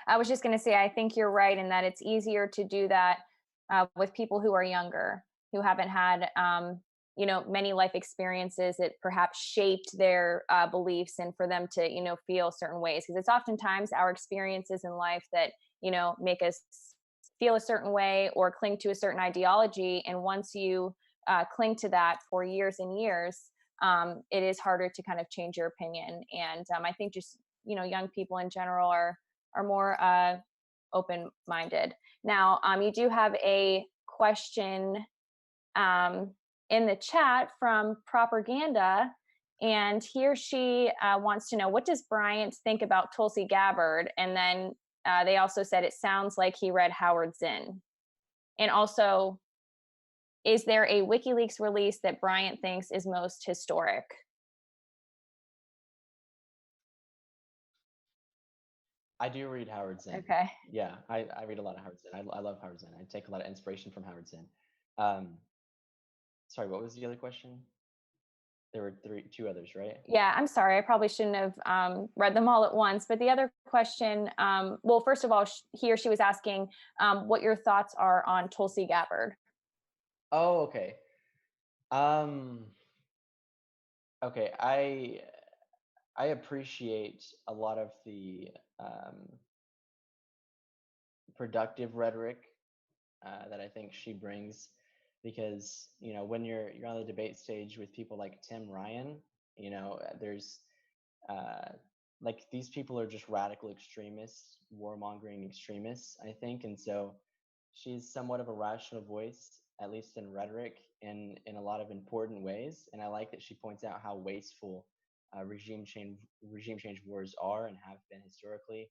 I was just going to say, I think you're right in that it's easier to do that with people who are younger, who haven't had, many life experiences that perhaps shaped their beliefs, and for them to, feel certain ways. Because it's oftentimes our experiences in life that, make us feel a certain way or cling to a certain ideology. And once you cling to that for years and years, it is harder to kind of change your opinion. And I think just, young people in general are more open-minded. Now, you do have a question in the chat from Propaganda, and he or she wants to know, what does Bryant think about Tulsi Gabbard? And then they also said it sounds like he read Howard Zinn. And also, is there a WikiLeaks release that Bryant thinks is most historic? I do read Howard Zinn. Okay. Yeah, I read a lot of Howard Zinn. I love Howard Zinn. I take a lot of inspiration from Howard Zinn. Sorry, what was the other question? There were two others, right? Yeah, I'm sorry. I probably shouldn't have read them all at once. But the other question, well, first of all, he or she was asking what your thoughts are on Tulsi Gabbard. Oh, okay. Okay, I appreciate a lot of the productive rhetoric that I think she brings, because when you're on the debate stage with people like Tim Ryan, there's like, these people are just radical extremists, warmongering extremists, I think, and so she's somewhat of a rational voice, at least in rhetoric, in a lot of important ways, and I like that she points out how wasteful regime change wars are and have been historically.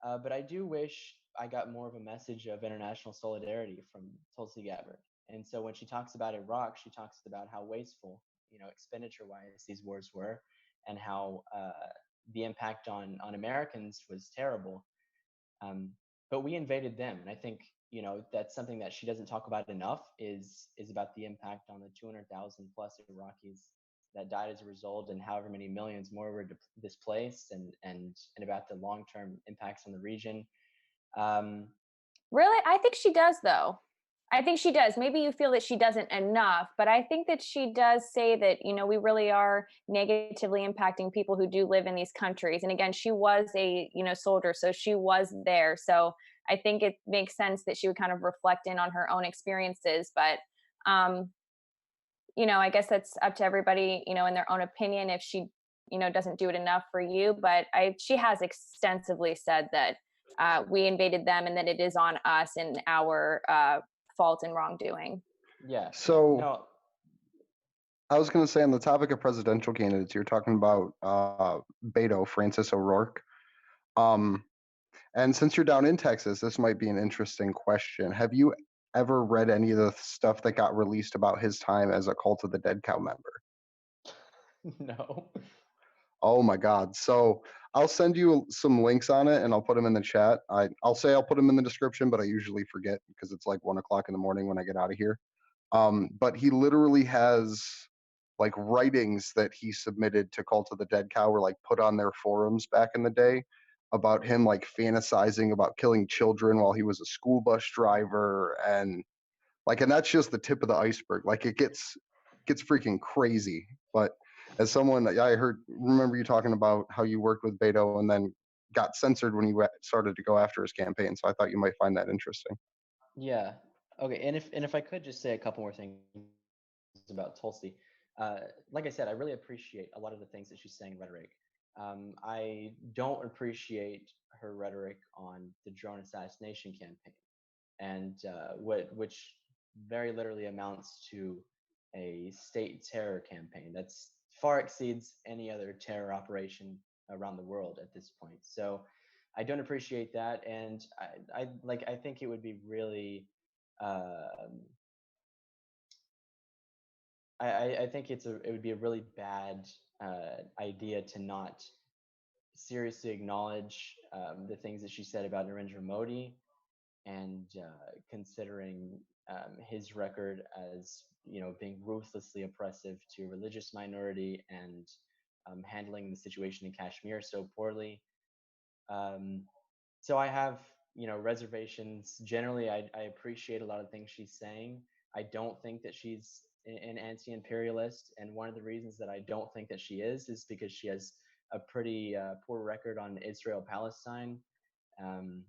But I do wish I got more of a message of international solidarity from Tulsi Gabbard. And so when she talks about Iraq, she talks about how wasteful, expenditure-wise, these wars were, and how the impact on Americans was terrible. But we invaded them, and I think that's something that she doesn't talk about enough, is about the impact on the 200,000 plus Iraqis that died as a result, and however many millions more were displaced, and about the long-term impacts on the region. Really? I think she does, though. I think she does. Maybe you feel that she doesn't enough, but I think that she does say that, we really are negatively impacting people who do live in these countries. And again, she was a, soldier, so she was there. So I think it makes sense that she would kind of reflect in on her own experiences. But, I guess that's up to everybody, in their own opinion, if she, doesn't do it enough for you. But she has extensively said that we invaded them, and that it is on us and our fault and wrongdoing. Yeah. So No. I was going to say, on the topic of presidential candidates, you're talking about Beto, Francis O'Rourke. And since you're down in Texas, this might be an interesting question. Have you ever read any of the stuff that got released about his time as a Cult of the Dead Cow member? No. Oh my God. So I'll send you some links on it, and I'll put them in the chat. I'll say I'll put them in the description, but I usually forget because it's like 1 o'clock in the morning when I get out of here. But he literally has like writings that he submitted to Cult of the Dead Cow, were like put on their forums back in the day, about him like fantasizing about killing children while he was a school bus driver, and that's just the tip of the iceberg. Like, it gets freaking crazy. But as someone that I remember you talking about how you worked with Beto and then got censored when you started to go after his campaign, so I thought you might find that interesting. Yeah. Okay. And if I could just say a couple more things about Tulsi. Like I said, I really appreciate a lot of the things that she's saying rhetoric. I don't appreciate her rhetoric on the drone assassination campaign, and which very literally amounts to a state terror campaign that's far exceeds any other terror operation around the world at this point. So I don't appreciate that, and I think it would be really I think it would be a really bad idea to not seriously acknowledge the things that she said about Narendra Modi, and considering his record as being ruthlessly oppressive to a religious minority, and handling the situation in Kashmir so poorly. So I have, reservations. Generally, I appreciate a lot of things she's saying. I don't think that she's an anti-imperialist, and one of the reasons that I don't think that she is because she has a pretty poor record on Israel-Palestine, um,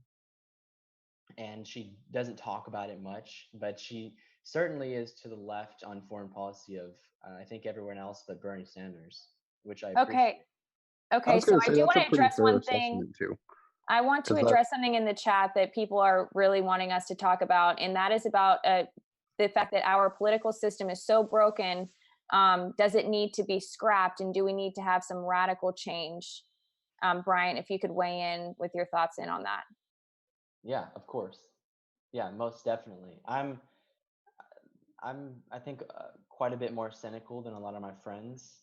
and she doesn't talk about it much. But she certainly is to the left on foreign policy of, I think, everyone else but Bernie Sanders, which I appreciate. Okay. I Okay. was So going to I say do that's want a to pretty address fair one thing. assessment too, I want to because that address something in the chat that people are really wanting us to talk about, and that is about the fact that our political system is so broken. Does it need to be scrapped, and do we need to have some radical change? Brian, if you could weigh in with your thoughts in on that. Yeah, of course. Yeah, most definitely. I think, quite a bit more cynical than a lot of my friends,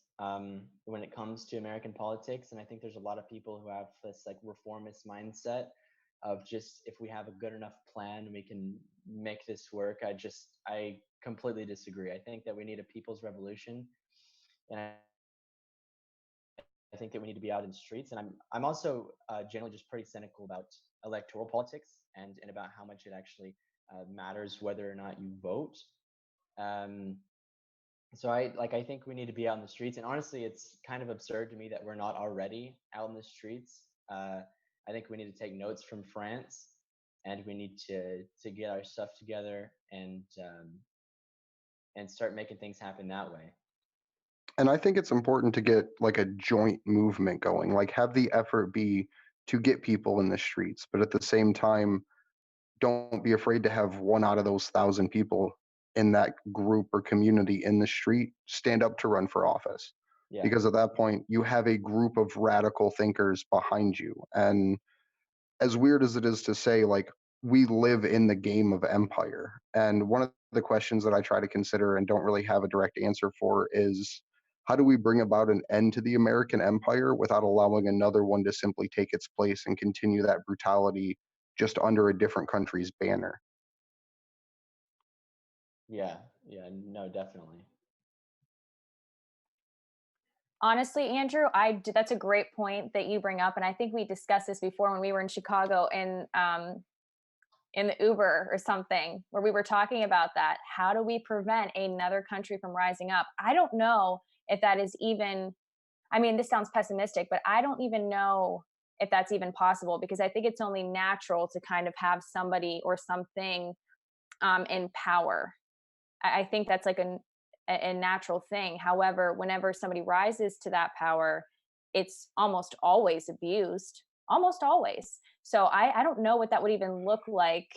when it comes to American politics, and I think there's a lot of people who have this like reformist mindset of just, if we have a good enough plan, we can make this work. I completely disagree. I think that we need a people's revolution, and I think that we need to be out in the streets. And I'm also generally just pretty cynical about electoral politics, and about how much it actually matters whether or not you vote. Um, so I think we need to be out in the streets. And honestly, it's kind of absurd to me that we're not already out in the streets. I think we need to take notes from France, and we need to get our stuff together, and start making things happen that way. and I think it's important to get like a joint movement going, like have the effort be to get people in the streets, but at the same time, don't be afraid to have one out of those 1,000 people in that group or community in the street stand up to run for office. Yeah. Because at that point, you have a group of radical thinkers behind you. And as weird as it is to say, like, we live in the game of empire. And one of the questions that I try to consider and don't really have a direct answer for is, how do we bring about an end to the American empire without allowing another one to simply take its place and continue that brutality just under a different country's banner? Yeah. Yeah. No, definitely. Honestly, Andrew, that's a great point that you bring up, and I think we discussed this before when we were in Chicago in the Uber or something, where we were talking about that. How do we prevent another country from rising up? I don't know if that is even, I mean, this sounds pessimistic, but I don't even know if that's even possible, because I think it's only natural to kind of have somebody or something in power. I think that's like a natural thing. However, whenever somebody rises to that power, it's almost always abused, almost always. So I don't know what that would even look like.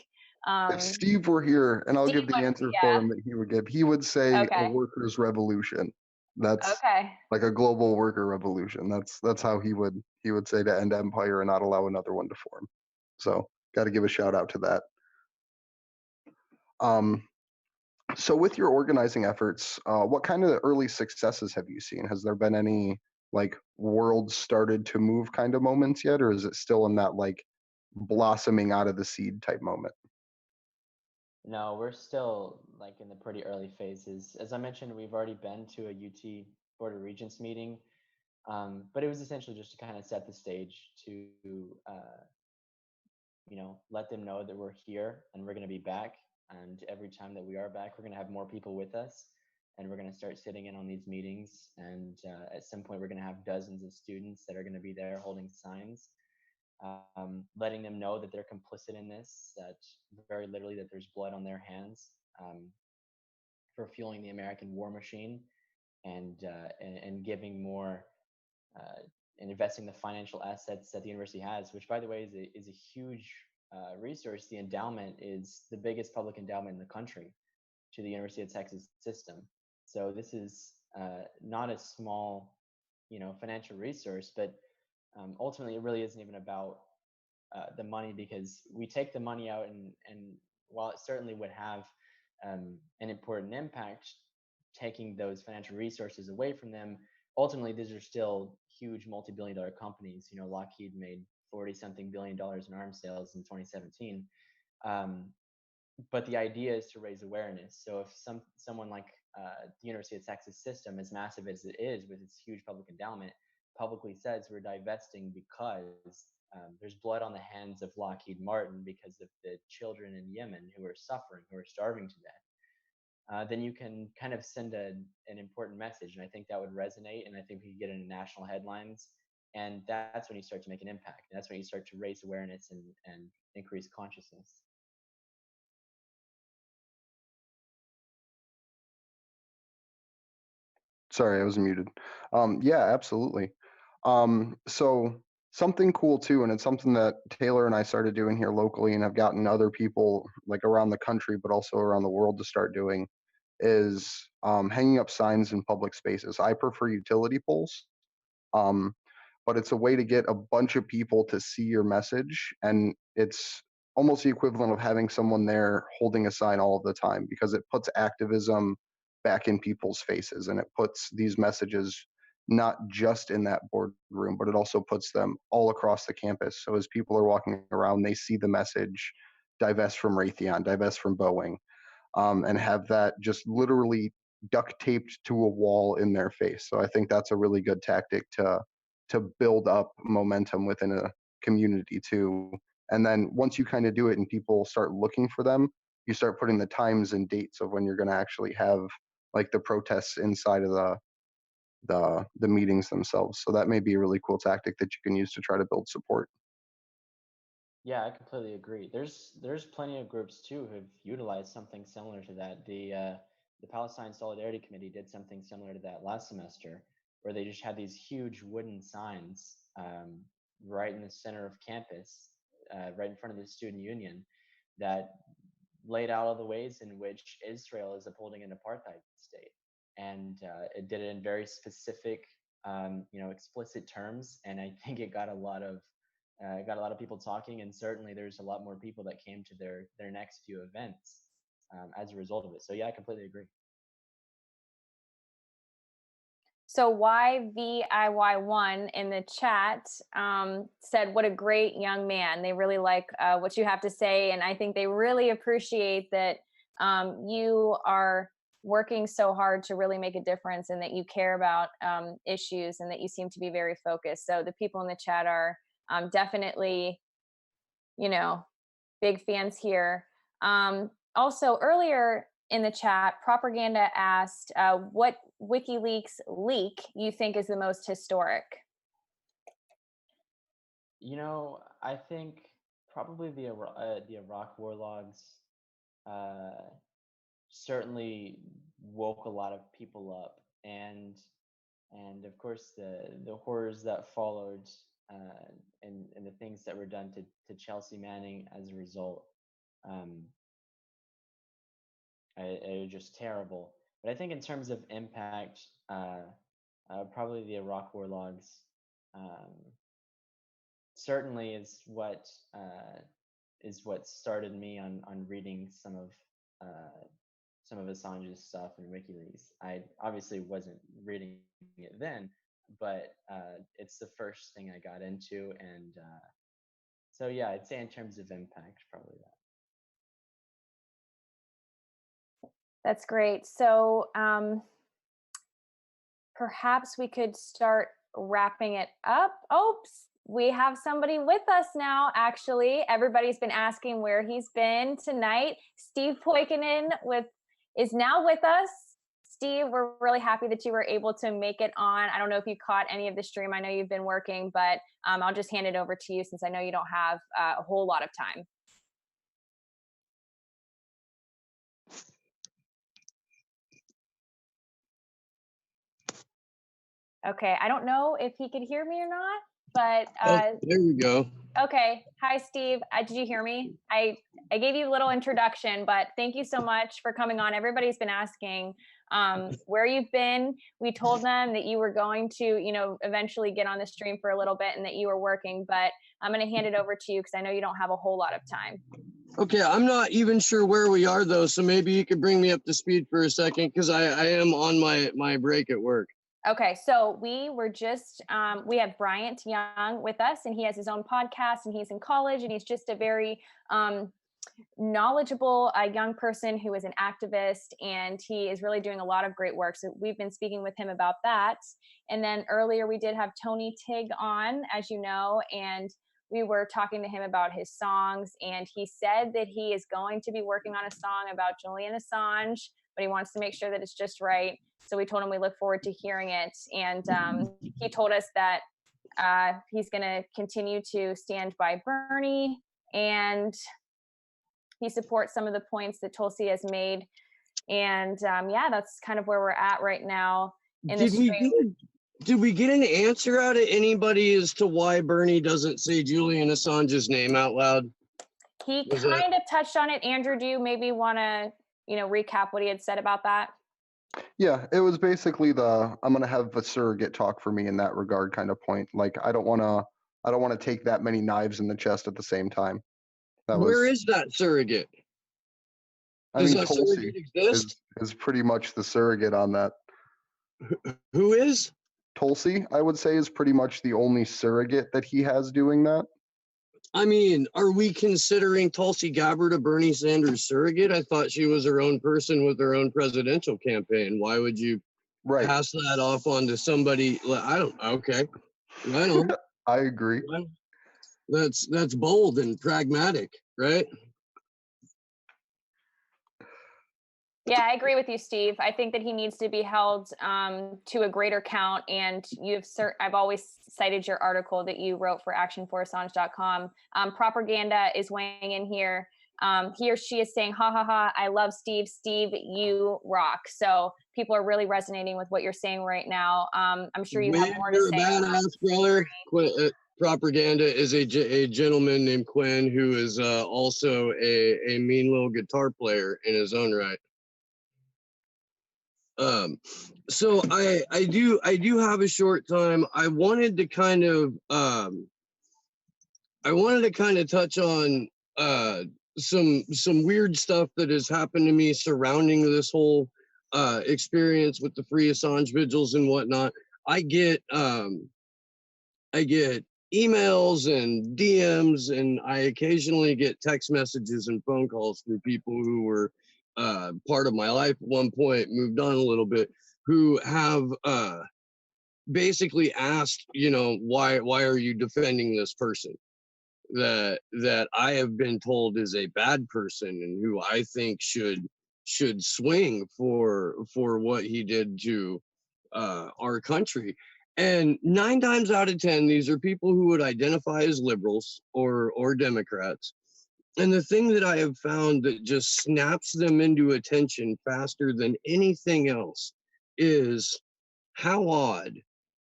If Steve were here, and I'll Steve give the would, answer for him that he would give, he would say a okay, workers' revolution. That's okay. like a global worker revolution. That's how he would say to end empire and not allow another one to form. So got to give a shout out to that. Um, so with your organizing efforts, what kind of early successes have you seen? Has there been any like world started to move kind of moments yet, or is it still in that like blossoming out of the seed type moment? No, we're still like in the pretty early phases. As I mentioned, we've already been to a UT Board of Regents meeting, but it was essentially just to kind of set the stage to, let them know that we're here and we're going to be back. And every time that we are back, we're going to have more people with us, and we're going to start sitting in on these meetings. And at some point, we're going to have dozens of students that are going to be there holding signs, letting them know that they're complicit in this, that very literally that there's blood on their hands, for fueling the American war machine, and giving more, and investing the financial assets that the university has, which by the way is a huge resource. The endowment is the biggest public endowment in the country to the University of Texas system. So this is not a small, financial resource, but ultimately it really isn't even about the money, because we take the money out, and while it certainly would have an important impact, taking those financial resources away from them, ultimately these are still huge multi-billion-dollar companies. Lockheed made 40-something billion dollars in arms sales in 2017. But the idea is to raise awareness. So if someone like the University of Texas system, as massive as it is with its huge public endowment, publicly says we're divesting because there's blood on the hands of Lockheed Martin because of the children in Yemen who are suffering, who are starving to death, then you can kind of send an important message. And I think that would resonate. And I think we could get into national headlines. And that's when you start to make an impact. And that's when you start to raise awareness and increase consciousness. Sorry, I was muted. Yeah, absolutely. So something cool too, and it's something that Taylor and I started doing here locally and have gotten other people like around the country, but also around the world to start doing, is hanging up signs in public spaces. I prefer utility poles. Um, but it's a way to get a bunch of people to see your message, and it's almost the equivalent of having someone there holding a sign all of the time, because it puts activism back in people's faces, and it puts these messages not just in that boardroom, but it also puts them all across the campus. So as people are walking around, they see the message: divest from Raytheon, divest from Boeing, and have that just literally duct taped to a wall in their face. So I think that's a really good tactic to build up momentum within a community too. And then once you kind of do it and people start looking for them, you start putting the times and dates of when you're going to actually have like the protests inside of the meetings themselves. So that may be a really cool tactic that you can use to try to build support. Yeah, I completely agree. There's plenty of groups too who've utilized something similar to that. The Palestine Solidarity Committee did something similar to that last semester, where they just had these huge wooden signs right in the center of campus, right in front of the student union, that laid out all the ways in which Israel is upholding an apartheid state, and it did it in very specific, explicit terms. And I think it got a lot of people talking, and certainly there's a lot more people that came to their next few events as a result of it. So yeah, I completely agree. So YVIY1 in the chat said, what a great young man. They really like what you have to say. And I think they really appreciate that you are working so hard to really make a difference, and that you care about issues, and that you seem to be very focused. So the people in the chat are definitely, big fans here. Also, earlier in the chat, Propaganda asked what WikiLeaks leak you think is the most historic. I think probably the Iraq war logs certainly woke a lot of people up, and of course the horrors that followed, and the things that were done to Chelsea Manning as a result, are just terrible. But I think in terms of impact, probably the Iraq war logs certainly is what started me on reading some of Assange's stuff in WikiLeaks. I obviously wasn't reading it then, but it's the first thing I got into, and so yeah, I'd say in terms of impact, probably that. That's great. So perhaps we could start wrapping it up. Oops, we have somebody with us now, actually. Everybody's been asking where he's been tonight. Steve Poikinen is now with us. Steve, we're really happy that you were able to make it on. I don't know if you caught any of the stream. I know you've been working, but I'll just hand it over to you, since I know you don't have a whole lot of time. Okay, I don't know if he could hear me or not, but there we go. Okay, hi Steve. Did you hear me? I gave you a little introduction, but thank you so much for coming on. Everybody's been asking where you've been. We told them that you were going to, eventually get on the stream for a little bit, and that you were working, but I'm going to hand it over to you because I know you don't have a whole lot of time. Okay, I'm not even sure where we are though, so maybe you could bring me up to speed for a second, because I am on my break at work. Okay, so we were just, we have Bryant Young with us, and he has his own podcast, and he's in college, and he's just a very knowledgeable young person who is an activist, and he is really doing a lot of great work. So we've been speaking with him about that. And then earlier we did have Tony Tig on, as you know, and we were talking to him about his songs, and he said that he is going to be working on a song about Julian Assange, but he wants to make sure that it's just right. So we told him we look forward to hearing it. And he told us that he's going to continue to stand by Bernie, and he supports some of the points that Tulsi has made. And yeah, that's kind of where we're at right now in the stream. Did we get an answer out of anybody as to why Bernie doesn't say Julian Assange's name out loud? He kind of touched on it. Andrew, do you maybe want to, recap what he had said about that? Yeah, it was basically I'm gonna have a surrogate talk for me in that regard kind of point. Like I don't wanna take that many knives in the chest at the same time. Where is that surrogate? Does that Tulsi surrogate exist? is pretty much the surrogate on that. Who is? Tulsi, I would say, is pretty much the only surrogate that he has doing that. I mean, are we considering Tulsi Gabbard a Bernie Sanders surrogate? I thought she was her own person with her own presidential campaign. Why would you pass that off onto somebody? Okay. I don't. I agree. That's bold and pragmatic, right? Yeah, I agree with you, Steve. I think that he needs to be held to a greater count. And I've always cited your article that you wrote for ActionForAssange.com. Propaganda is weighing in here. He or she is saying, ha ha ha, I love Steve. Steve, you rock. So people are really resonating with what you're saying right now. I'm sure you have more to say. You're a badass, brother. Propaganda is a gentleman named Quinn who is also a mean little guitar player in his own right. So I do have a short time. I wanted to kind of touch on some weird stuff that has happened to me surrounding this whole experience with the Free Assange vigils and whatnot. I get emails and DMs, and I occasionally get text messages and phone calls from people who were part of my life at one point, moved on a little bit, who have basically asked, why are you defending this person that I have been told is a bad person and who I think should swing for what he did to our country. And 9 times out of 10, these are people who would identify as liberals or Democrats. And the thing that I have found that just snaps them into attention faster than anything else is how odd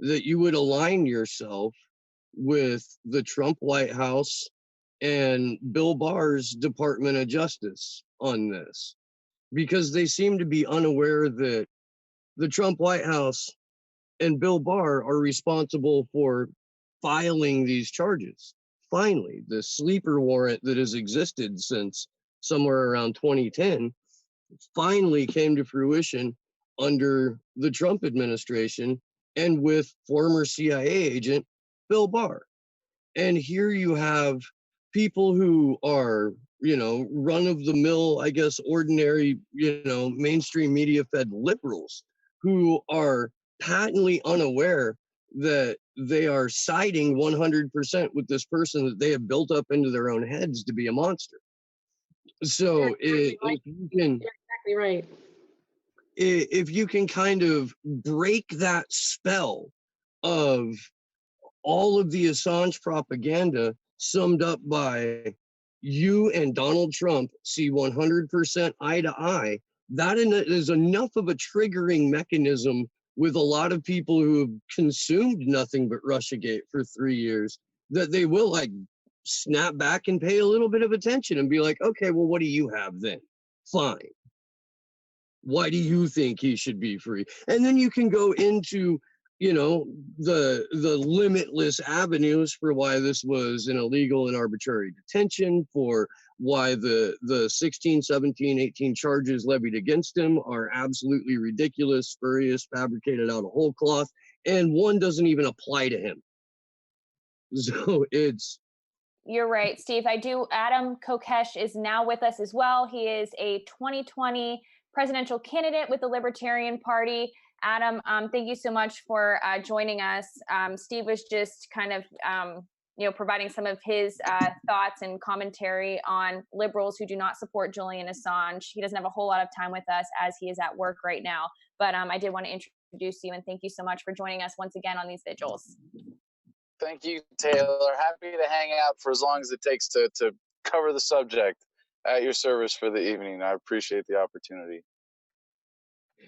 that you would align yourself with the Trump White House and Bill Barr's Department of Justice on this, because they seem to be unaware that the Trump White House and Bill Barr are responsible for filing these charges. Finally, the sleeper warrant that has existed since somewhere around 2010 finally came to fruition under the Trump administration and with former CIA agent Bill Barr. And here you have people who are, run of the mill, I guess, ordinary, mainstream media fed liberals who are patently unaware that they are siding 100% with this person that they have built up into their own heads to be a monster. So if you can, you're exactly right. If you can kind of break that spell of all of the Assange propaganda summed up by you and Donald Trump see 100% eye to eye, that is enough of a triggering mechanism with a lot of people who have consumed nothing but Russiagate for 3 years, that they will snap back and pay a little bit of attention and be like, okay, well, what do you have then? Fine. Why do you think he should be free? And then you can go into, the limitless avenues for why this was an illegal and arbitrary detention, for why the 16, 17, 18 charges levied against him are absolutely ridiculous, spurious, fabricated out of whole cloth, and one doesn't even apply to him. So You're right, Steve. Adam Kokesh is now with us as well. He is a 2020 presidential candidate with the Libertarian Party. Adam, thank you so much for joining us. Steve was just kind of providing some of his thoughts and commentary on liberals who do not support Julian Assange. He doesn't have a whole lot of time with us as he is at work right now, but I did want to introduce you and thank you so much for joining us once again on these vigils. Thank you, Taylor. Happy to hang out for as long as it takes to cover the subject at your service for the evening. I appreciate the opportunity.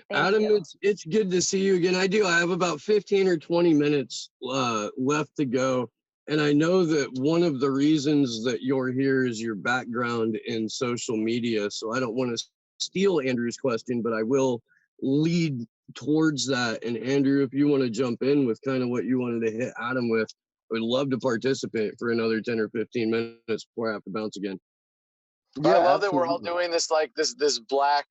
Thank Adam, you. it's good to see you again. I have about 15 or 20 minutes left to go. And I know that one of the reasons that you're here is your background in social media. So I don't want to steal Andrew's question, but I will lead towards that. And Andrew, if you want to jump in with kind of what you wanted to hit Adam with, I would love to participate for another 10 or 15 minutes before I have to bounce again. Yeah, I love that we're all absolutely. doing this like this black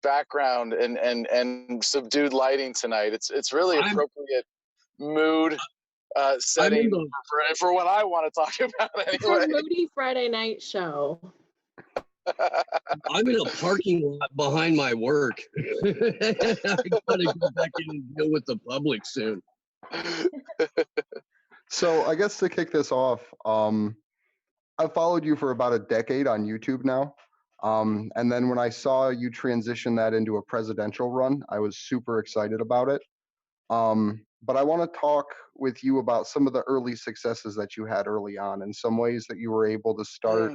background and subdued lighting tonight. It's really appropriate mood setting for what I want to talk about It's a anyway. moody Friday night show. I'm in a parking lot behind my work. I gotta go back in and deal with the public soon. So I guess to kick this off, I've followed you for about a decade on YouTube now. And then when I saw you transition that into a presidential run, I was super excited about it. But I want to talk with you about some of the early successes that you had early on and some ways that you were able to start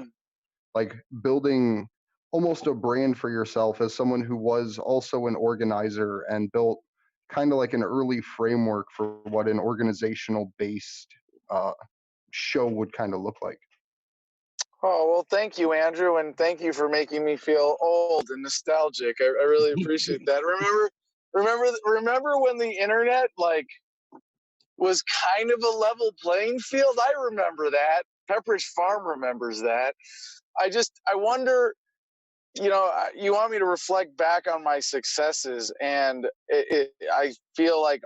like building almost a brand for yourself as someone who was also an organizer and built kind of like an early framework for what an organizational based show would kind of look like. Oh, well, thank you, Andrew, and thank you for making me feel old and nostalgic. I really appreciate that. Remember when the internet like was kind of a level playing field? I remember that. Pepperidge Farm remembers that. I wonder, you want me to reflect back on my successes, and I feel like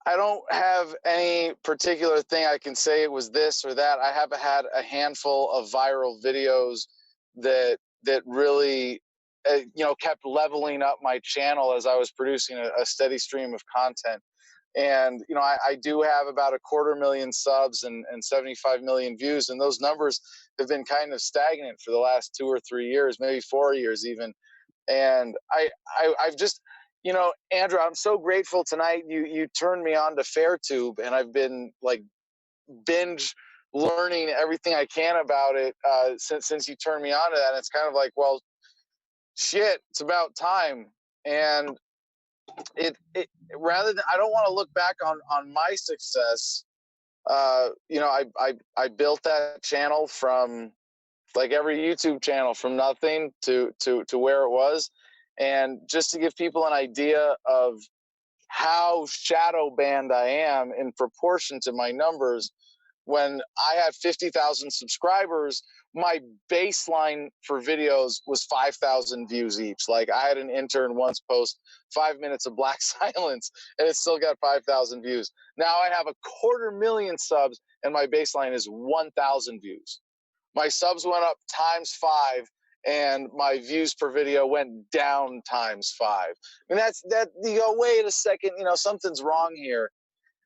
I don't have any particular thing I can say it was this or that. I have had a handful of viral videos that really, kept leveling up my channel as I was producing a steady stream of content. And, I do have about 250,000 subs and 75 million views. And those numbers have been kind of stagnant for the last 2 or 3 years, maybe 4 years even. And I've just, Andrew, I'm so grateful tonight. You turned me on to FairTube, and I've been like binge learning everything I can about it since you turned me on to that. And it's kind of like, well, shit, it's about time. And it rather than, I don't want to look back on my success. I built that channel from like every YouTube channel from nothing to where it was. And just to give people an idea of how shadow banned I am in proportion to my numbers, when I had 50,000 subscribers, my baseline for videos was 5,000 views each. Like I had an intern once post 5 minutes of black silence and it still got 5,000 views. Now I have 250,000 subs and my baseline is 1,000 views. My subs went up ×5 and my views per video went down ×5. And that you go, wait a second, something's wrong here.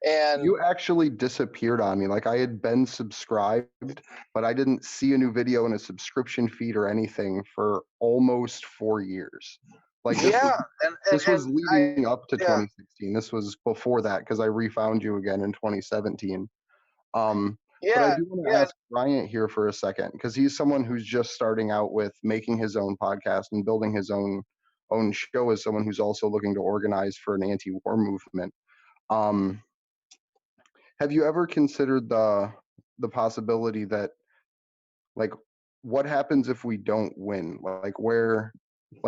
And you actually disappeared on me. Like I had been subscribed, but I didn't see a new video in a subscription feed or anything for almost 4 years. Like this was leading up to 2016. This was before that because I refound you again in 2017. But I do want to ask Bryant here for a second because he's someone who's just starting out with making his own podcast and building his own show as someone who's also looking to organize for an anti-war movement. Have you ever considered the possibility that, like, what happens if we don't win? Like,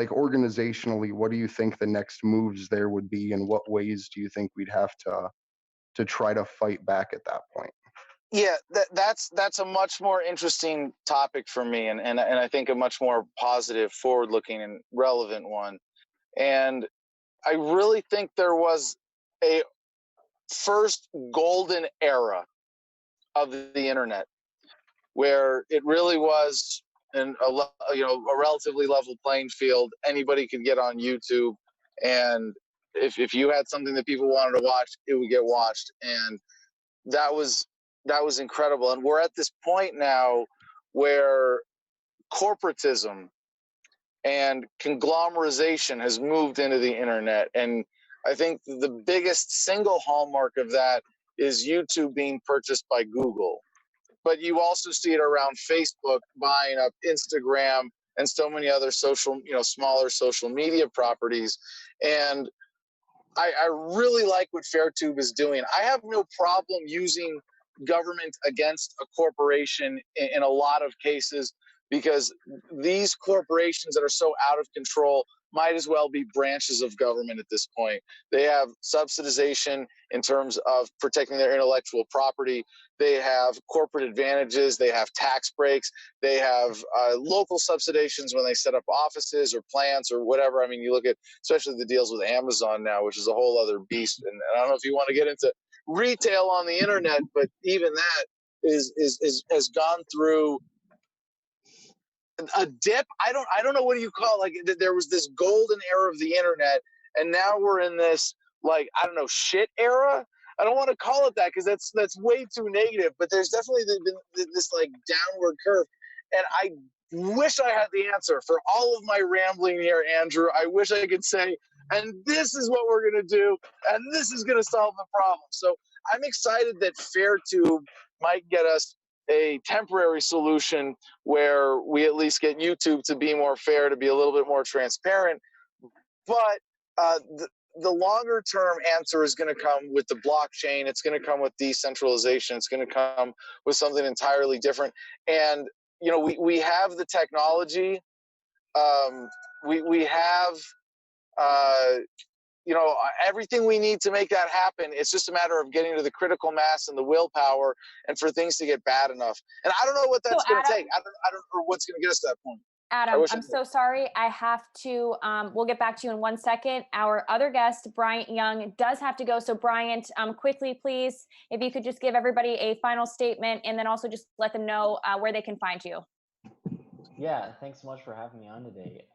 organizationally, what do you think the next moves there would be, and what ways do you think we'd have to try to fight back at that point? Yeah, that's a much more interesting topic for me, and I think a much more positive, forward-looking, and relevant one. And I really think there was a first golden era of the internet where it really was a relatively level playing field. Anybody could get on YouTube, and if you had something that people wanted to watch, it would get watched. And that was incredible. And we're at this point now where corporatism and conglomerization has moved into the internet. And I think the biggest single hallmark of that is YouTube being purchased by Google. But you also see it around Facebook buying up Instagram and so many other smaller social media properties. And I really like what FairTube is doing. I have no problem using government against a corporation in a lot of cases, because these corporations that are so out of control might as well be branches of government at this point. They have subsidization in terms of protecting their intellectual property. They have corporate advantages. They have tax breaks. They have local subsidizations when they set up offices or plants or whatever. I mean, you look at especially the deals with Amazon now, which is a whole other beast. And I don't know if you want to get into retail on the internet, but even that has gone through a dip. I don't know, what do you call it? Like, there was this golden era of the internet, and now we're in this, like, I don't know, shit era. I don't want to call it that because that's way too negative, but there's definitely been this like downward curve. And I wish I had the answer for all of my rambling here, Andrew. I wish I could say, and this is what we're going to do, and this is going to solve the problem. So I'm excited that FairTube might get us a temporary solution where we at least get YouTube to be more fair, to be a little bit more transparent. But the longer term answer is going to come with the blockchain. It's going to come with decentralization. It's going to come with something entirely different. And, we have the technology. We have, everything we need to make that happen. It's just a matter of getting to the critical mass and the willpower, and for things to get bad enough. And I don't know what that's going to take. I don't know what's going to get us to that point. Adam, I'm so sorry. I have to, we'll get back to you in 1 second. Our other guest, Bryant Young, does have to go. So Bryant, quickly, please, if you could just give everybody a final statement, and then also just let them know where they can find you. Yeah, thanks so much for having me on today.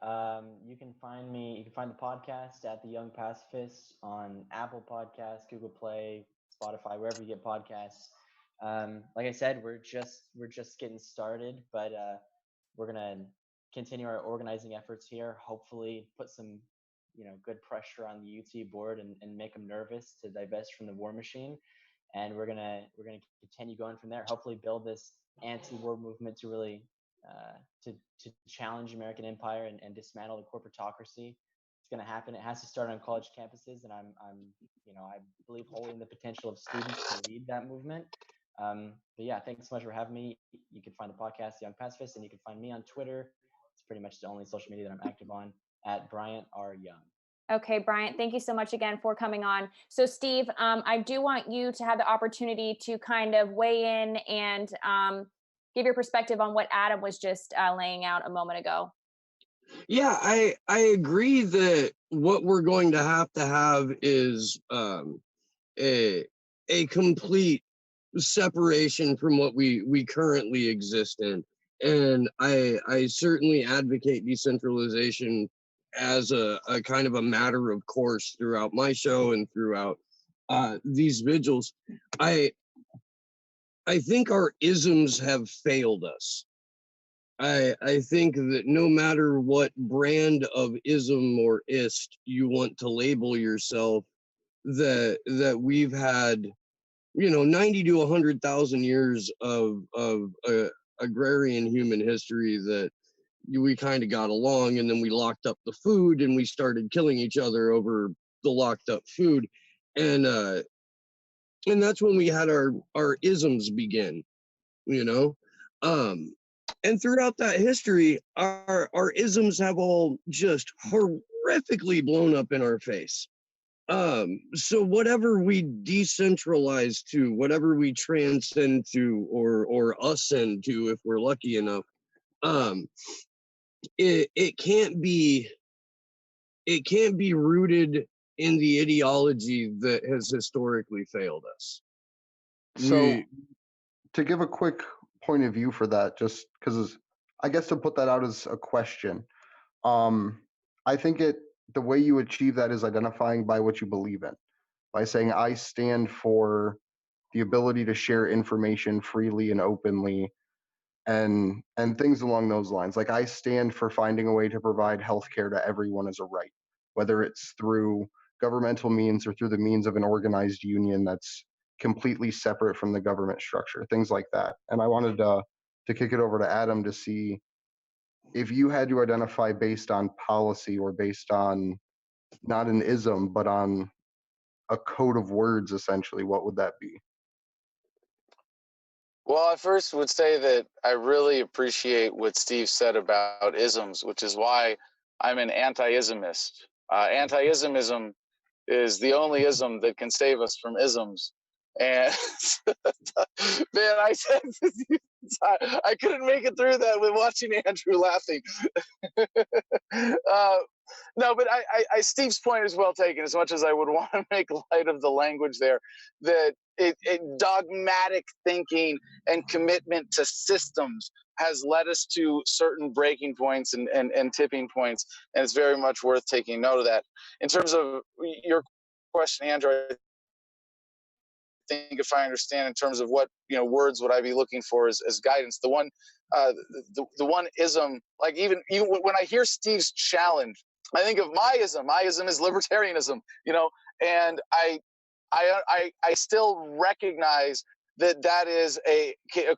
You can find the podcast at The Young Pacifist on Apple Podcasts, Google Play, Spotify, wherever you get podcasts. Like I said, we're just getting started, but we're gonna continue our organizing efforts here. Hopefully, put some good pressure on the UT board and make them nervous to divest from the war machine. And we're gonna continue going from there. Hopefully, build this anti-war movement to really to challenge American empire and dismantle the corporatocracy. It's going to happen. It has to start on college campuses, and I believe wholly in the potential of students to lead that movement. But yeah, thanks so much for having me. You can find the podcast The Young Pacifist, and you can find me on Twitter. It's pretty much the only social media that I'm active on, at Bryant R. Young. Okay, Bryant, thank you so much again for coming on. So Steve, I do want you to have the opportunity to kind of weigh in and give your perspective on what Adam was just laying out a moment ago. Yeah, I agree that what we're going to have is a complete separation from what we currently exist in. And I certainly advocate decentralization as a kind of a matter of course throughout my show and throughout these vigils. I think our isms have failed us. I think that no matter what brand of ism or ist you want to label yourself, that we've had 90 to 100,000 years of agrarian human history that we kind of got along, and then we locked up the food and we started killing each other over the locked up food, and that's when we had our isms begin, and throughout that history, our isms have all just horrifically blown up in our face. So whatever we decentralize to, whatever we transcend to, or ascend to, if we're lucky enough, it can't be rooted in the ideology that has historically failed us. So, to give a quick point of view for that, just because I guess to put that out as a question, I think the way you achieve that is identifying by what you believe in, by saying I stand for the ability to share information freely and openly, and things along those lines. Like, I stand for finding a way to provide healthcare to everyone as a right, whether it's through governmental means or through the means of an organized union that's completely separate from the government structure, things like that. And I wanted to kick it over to Adam to see if you had to identify based on policy or based on not an ism, but on a code of words, essentially, what would that be? Well, I first would say that I really appreciate what Steve said about isms, which is why I'm an anti-ismist. Anti-ismism is the only ism that can save us from isms. And man, I said I couldn't make it through that with watching Andrew laughing. No, but Steve's point is well taken. As much as I would want to make light of the language there, that dogmatic thinking and commitment to systems has led us to certain breaking points and tipping points, and it's very much worth taking note of that. In terms of your question, Andrew, I think if I understand in terms of what words would I be looking for as guidance, the one ism, like even when I hear Steve's challenge, I think of my ism. My ism is libertarianism, and I still recognize that is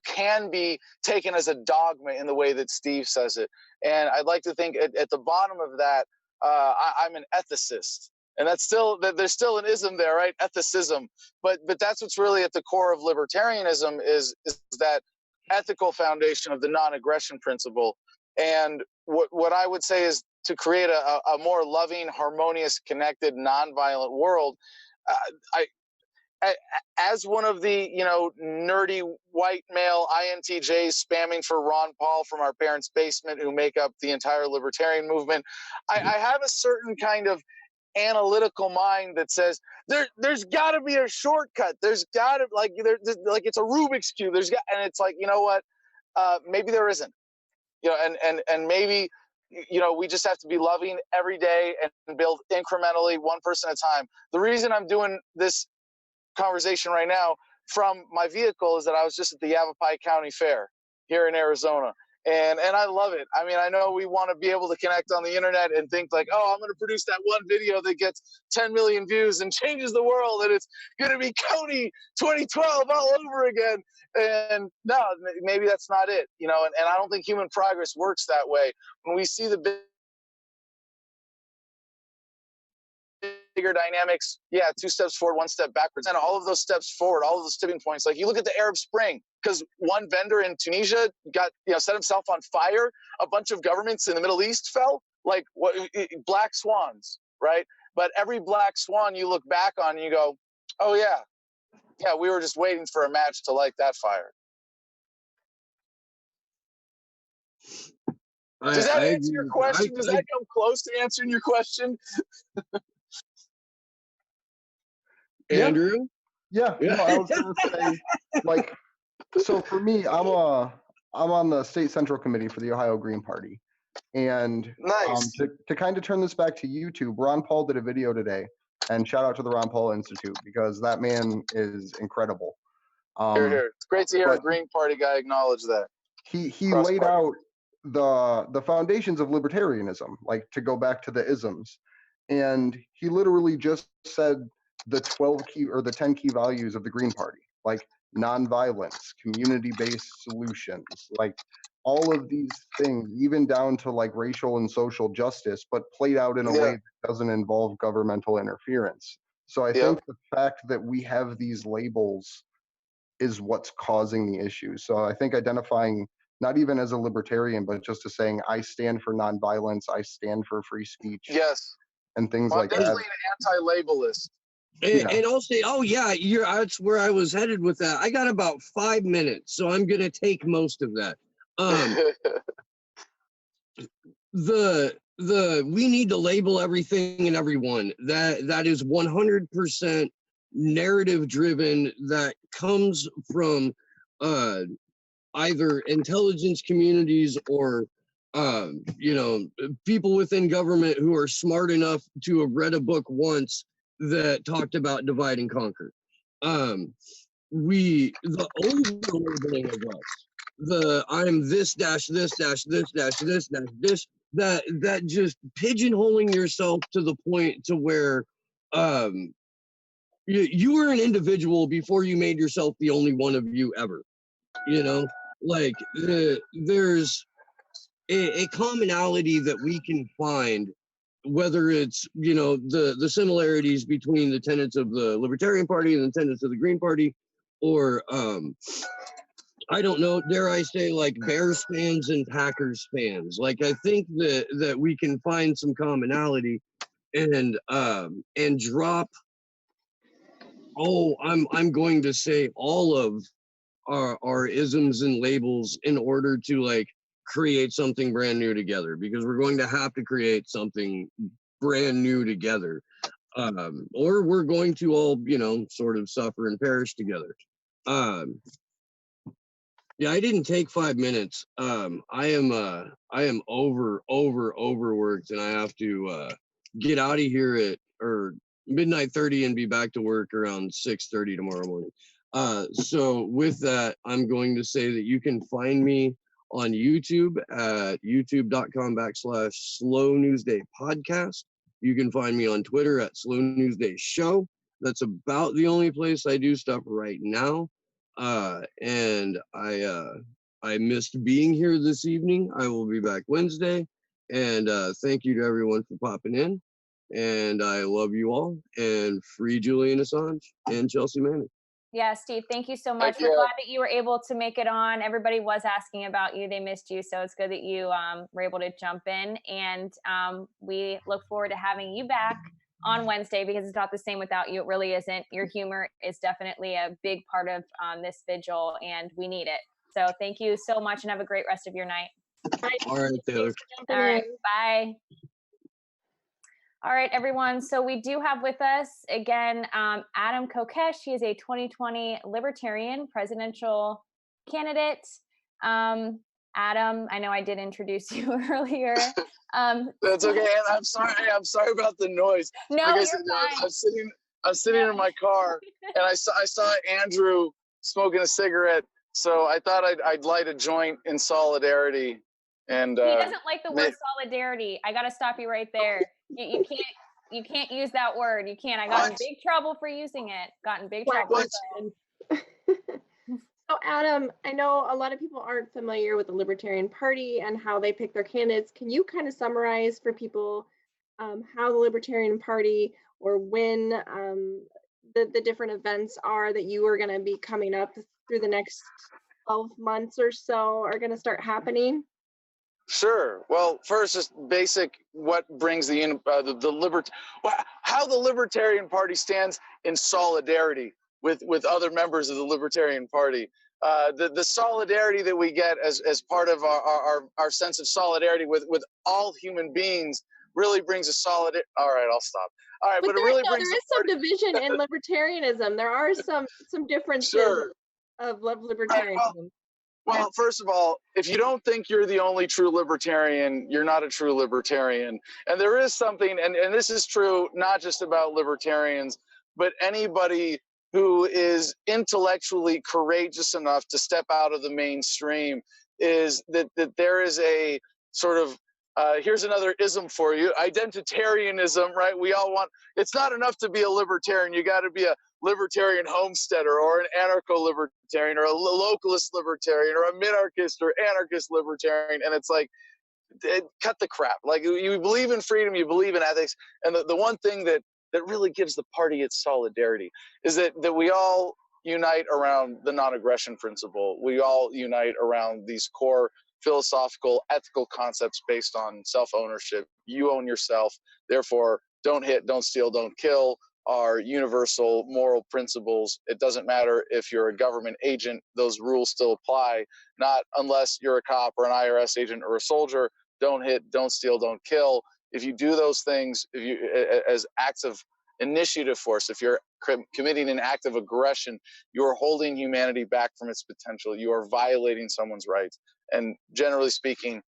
can be taken as a dogma in the way that Steve says it. And I'd like to think at the bottom of that, I'm an ethicist. And that's there's still an ism there, right? Ethicism. But that's what's really at the core of libertarianism is that ethical foundation of the non-aggression principle. And what I would say is to create a more loving, harmonious, connected, nonviolent world, as one of the nerdy white male INTJs spamming for Ron Paul from our parents' basement who make up the entire libertarian movement, I have a certain kind of analytical mind that says there's got to be a shortcut. There's got to like it's a Rubik's cube. And it's like, you know what? Maybe there isn't. And maybe we just have to be loving every day and build incrementally, one person at a time. The reason I'm doing this conversation right now from my vehicle is that I was just at the Yavapai County Fair here in Arizona. And I love it. I mean, I know we want to be able to connect on the internet and think like, oh, I'm going to produce that one video that gets 10 million views and changes the world, and it's going to be County 2012 all over again. And no, maybe that's not it, and I don't think human progress works that way. When we see the bigger dynamics, 2 steps forward, 1 step backwards, and all of those steps forward, all of those tipping points, like you look at the Arab Spring, because one vendor in Tunisia got set himself on fire, a bunch of governments in the Middle East fell, like black swans, right? But every black swan you look back on and you go, oh yeah, we were just waiting for a match to light that fire. Does that answer your question? Does that come close to answering your question? Andrew? Yeah. No, I was going to say, like, so for me, I'm on the state central committee for the Ohio Green Party. And nice. To kind of turn this back to YouTube, Ron Paul did a video today, and shout out to the Ron Paul Institute, because that man is incredible. Here. It's great to hear a Green Party guy acknowledge that. He laid out the foundations of libertarianism, like to go back to the isms. And he literally just said the 12 key or the 10 key values of the Green Party, like nonviolence, community-based solutions, like all of these things, even down to like racial and social justice, but played out in a way that doesn't involve governmental interference. So I think the fact that we have these labels is what's causing the issue. So I think identifying not even as a libertarian, but just to saying, I stand for nonviolence, I stand for free speech. Yes. And things like that. I'm definitely an anti-labelist. And I'll say, that's where I was headed with that. I got about 5 minutes, so I'm going to take most of that. We need to label everything and everyone. That is 100% narrative driven, that comes from either intelligence communities or people within government who are smart enough to have read a book once that talked about divide and conquer. the over-labeling of us, the I'm this dash this dash this dash this dash this, that just pigeonholing yourself to the point to where you were an individual before you made yourself the only one of you ever. You know, like there's a commonality that we can find, whether it's, you know, the similarities between the tenets of the Libertarian Party and the tenets of the Green Party, or I don't know, dare I say, like Bears fans and Packers fans. Like, I think that we can find some commonality and drop, I'm going to say all of our isms and labels in order to like create something brand new together, because we're going to have to create something brand new together, or we're going to all, you know, sort of suffer and perish together. Yeah, I didn't take 5 minutes. I am overworked, and I have to get out of here at midnight 30 and be back to work around 6:30 tomorrow morning. So with that, I'm going to say that you can find me on YouTube at youtube.com/Slow News Day Podcast. You can find me on Twitter at Slow News Day Show. That's about the only place I do stuff right now. And I missed being here this evening. I will be back Wednesday. And thank you to everyone for popping in. And I love you all. And free Julian Assange and Chelsea Manning. Yeah, Steve, thank you so much. We're glad that you were able to make it on. Everybody was asking about you. They missed you. So it's good that you were able to jump in. And we look forward to having you back on Wednesday, because it's not the same without you. It really isn't. Your humor is definitely a big part of this vigil, and we need it. So thank you so much, and have a great rest of your night. All right, Taylor. All right, bye. All right, everyone. So we do have with us again, Adam Kokesh. He is a 2020 Libertarian presidential candidate. Adam, I know I did introduce you earlier. That's okay. And I'm sorry about the noise. No, like I you're said, fine. I'm sitting in my car, and I saw Andrew smoking a cigarette, so I thought I'd light a joint in solidarity. And he doesn't like the word solidarity. I got to stop you right there. You can't use that word. You can't. I got in big trouble for using it. Got in big trouble. So Adam, I know a lot of people aren't familiar with the Libertarian Party and how they pick their candidates. Can you kind of summarize for people how the Libertarian Party, or when the different events are that you are going to be coming up through the next 12 months or so are going to start happening? Sure. Well, first, just basic, what brings how the Libertarian Party stands in solidarity with other members of the Libertarian Party. The solidarity that we get as part of our sense of solidarity with all human beings really brings a solid. All right, I'll stop. All right, but it really brings. There is some division in libertarianism. There are some differences of libertarianism. Well, first of all, if you don't think you're the only true libertarian, you're not a true libertarian. And there is something, and this is true not just about libertarians, but anybody who is intellectually courageous enough to step out of the mainstream, is that there is a sort of, here's another ism for you, identitarianism, right? We all want, it's not enough to be a libertarian. You got to be a libertarian homesteader, or an anarcho-libertarian, or a localist libertarian, or a minarchist or anarchist libertarian. And it's like, cut the crap. Like, you believe in freedom, you believe in ethics. And the one thing that really gives the party its solidarity is that we all unite around the non-aggression principle. We all unite around these core philosophical, ethical concepts based on self-ownership. You own yourself, therefore don't hit, don't steal, don't kill are universal moral principles. It doesn't matter if you're a government agent, those rules still apply, not unless you're a cop or an IRS agent or a soldier. Don't hit, don't steal, don't kill. If you do those things, if you, as acts of initiative force, if you're committing an act of aggression, you're holding humanity back from its potential. You are violating someone's rights. And generally speaking,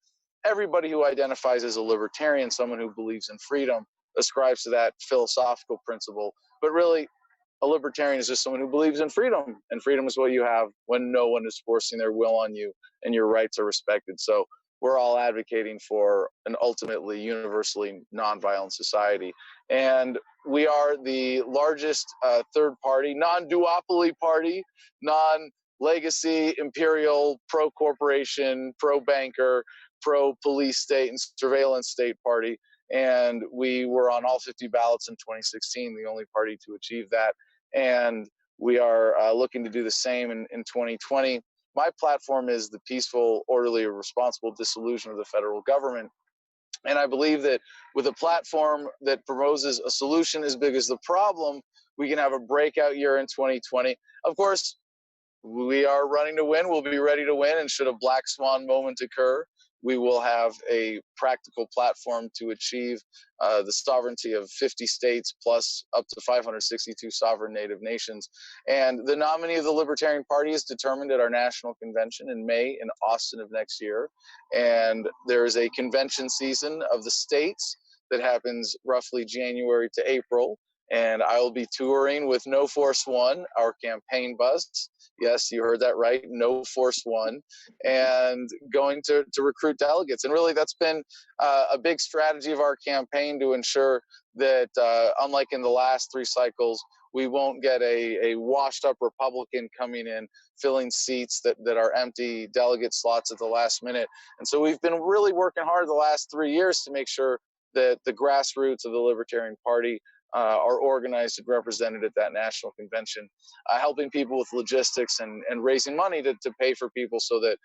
everybody who identifies as a libertarian, someone who believes in freedom, ascribes to that philosophical principle. But really, a libertarian is just someone who believes in freedom, and freedom is what you have when no one is forcing their will on you and your rights are respected. So we're all advocating for an ultimately universally nonviolent society. And we are the largest third party, non-duopoly party, non-legacy, imperial, pro-corporation, pro-banker, pro-police state and surveillance state party. And we were on all 50 ballots in 2016, the only party to achieve that. And we are looking to do the same in 2020. My platform is the peaceful, orderly, responsible dissolution of the federal government. And I believe that with a platform that proposes a solution as big as the problem, we can have a breakout year in 2020. Of course, we are running to win. We'll be ready to win. And should a black swan moment occur, we will have a practical platform to achieve the sovereignty of 50 states plus up to 562 sovereign native nations. And the nominee of the Libertarian Party is determined at our national convention in May in Austin of next year. And there is a convention season of the states that happens roughly January to April. And I will be touring with No Force One, our campaign bus. Yes, you heard that right, No Force One, and going to recruit delegates. And really, that's been a big strategy of our campaign to ensure that, unlike in the last 3 cycles, we won't get a washed-up Republican coming in, filling seats that are empty delegate slots at the last minute. And so we've been really working hard the last 3 years to make sure that the grassroots of the Libertarian Party are organized and represented at that national convention, helping people with logistics and raising money to pay for people so that,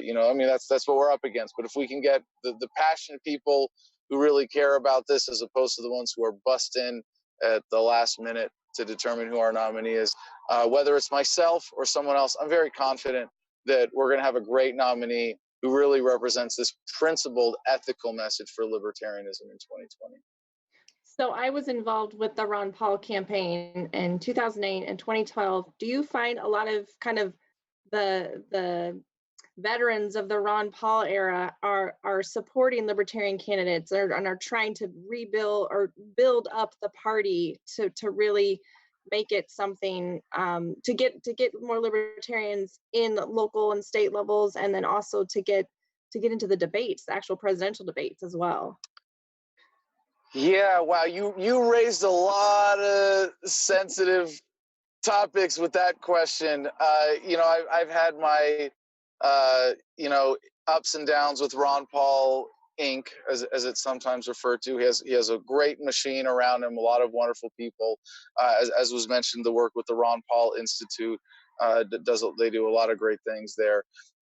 you know, I mean, that's what we're up against. But if we can get the passionate people who really care about this, as opposed to the ones who are bussed in at the last minute to determine who our nominee is, whether it's myself or someone else, I'm very confident that we're going to have a great nominee who really represents this principled, ethical message for libertarianism in 2020. So I was involved with the Ron Paul campaign in 2008 and 2012. Do you find a lot of kind of the veterans of the Ron Paul era are supporting libertarian candidates and are trying to rebuild or build up the party to really make it something to get more libertarians in local and state levels, and then also to get into the debates, the actual presidential debates as well? Yeah, wow, you raised a lot of sensitive topics with that question. You know, I've had my you know, ups and downs with Ron Paul Inc., as it's sometimes referred to. He has a great machine around him, a lot of wonderful people. As was mentioned, the work with the Ron Paul Institute they do a lot of great things there.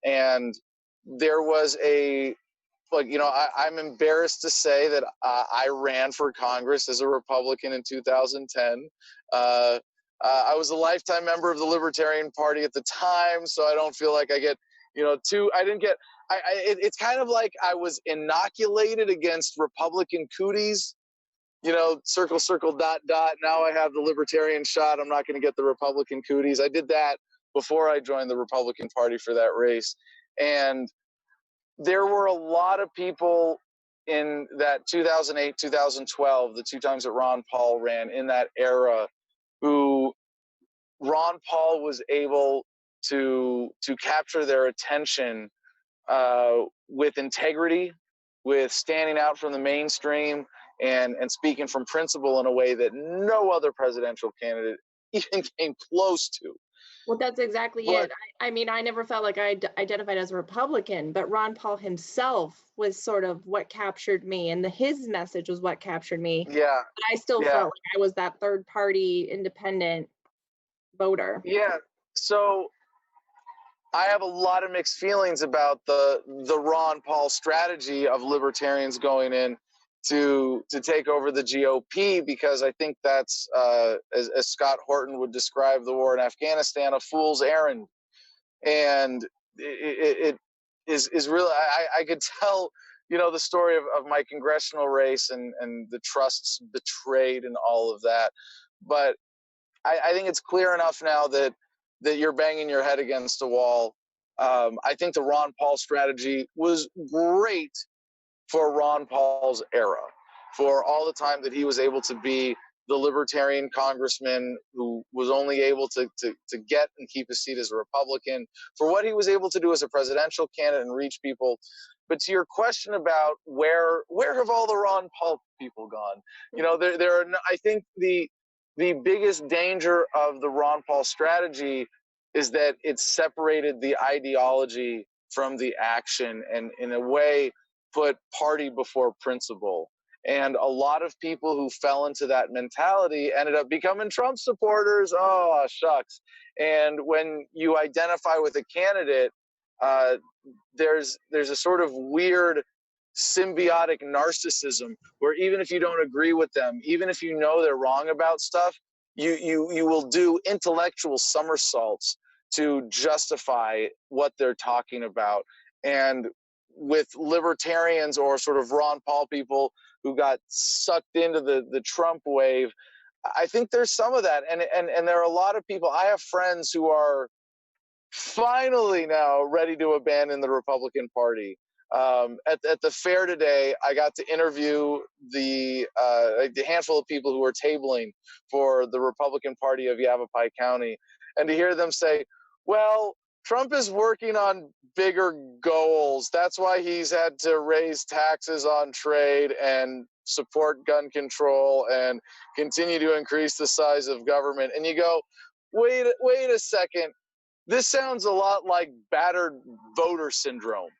And there was you know, I'm embarrassed to say that I ran for Congress as a Republican in 2010. I was a lifetime member of the Libertarian Party at the time, so I don't feel like I get, you know, it's kind of like I was inoculated against Republican cooties, you know, circle, circle, dot, dot. Now I have the Libertarian shot. I'm not going to get the Republican cooties. I did that before I joined the Republican Party for that race. And there were a lot of people in that 2008, 2012, the 2 times that Ron Paul ran in that era, who Ron Paul was able to capture their attention with integrity, with standing out from the mainstream, and speaking from principle in a way that no other presidential candidate even came close to. Well, that's exactly it. I mean, I never felt like I identified as a Republican, but Ron Paul himself was sort of what captured me, and his message was what captured me. Yeah. But I still felt like I was that third party independent voter. Yeah. So I have a lot of mixed feelings about the Ron Paul strategy of libertarians going in to take over the GOP, because I think that's, as Scott Horton would describe the war in Afghanistan, a fool's errand. And it is really, I could tell, you know, the story of my congressional race and the trusts betrayed and all of that. But I think it's clear enough now that you're banging your head against a wall. I think the Ron Paul strategy was great for Ron Paul's era, for all the time that he was able to be the libertarian congressman who was only able to get and keep his seat as a Republican, for what he was able to do as a presidential candidate and reach people. But to your question about where have all the Ron Paul people gone? You know, there are. I think the biggest danger of the Ron Paul strategy is that it's separated the ideology from the action, and in a way put party before principle. And a lot of people who fell into that mentality ended up becoming Trump supporters. Oh, shucks. And when you identify with a candidate, there's a sort of weird symbiotic narcissism where even if you don't agree with them, even if you know they're wrong about stuff, you will do intellectual somersaults to justify what they're talking about. And with libertarians or sort of Ron Paul people who got sucked into the Trump wave, I think there's some of that. And there are a lot of people, I have friends who are finally now ready to abandon the Republican Party. At the fair today, I got to interview the handful of people who were tabling for the Republican Party of Yavapai County, and to hear them say, well, Trump is working on bigger goals. That's why he's had to raise taxes on trade and support gun control and continue to increase the size of government. And you go, wait a second. This sounds a lot like battered voter syndrome.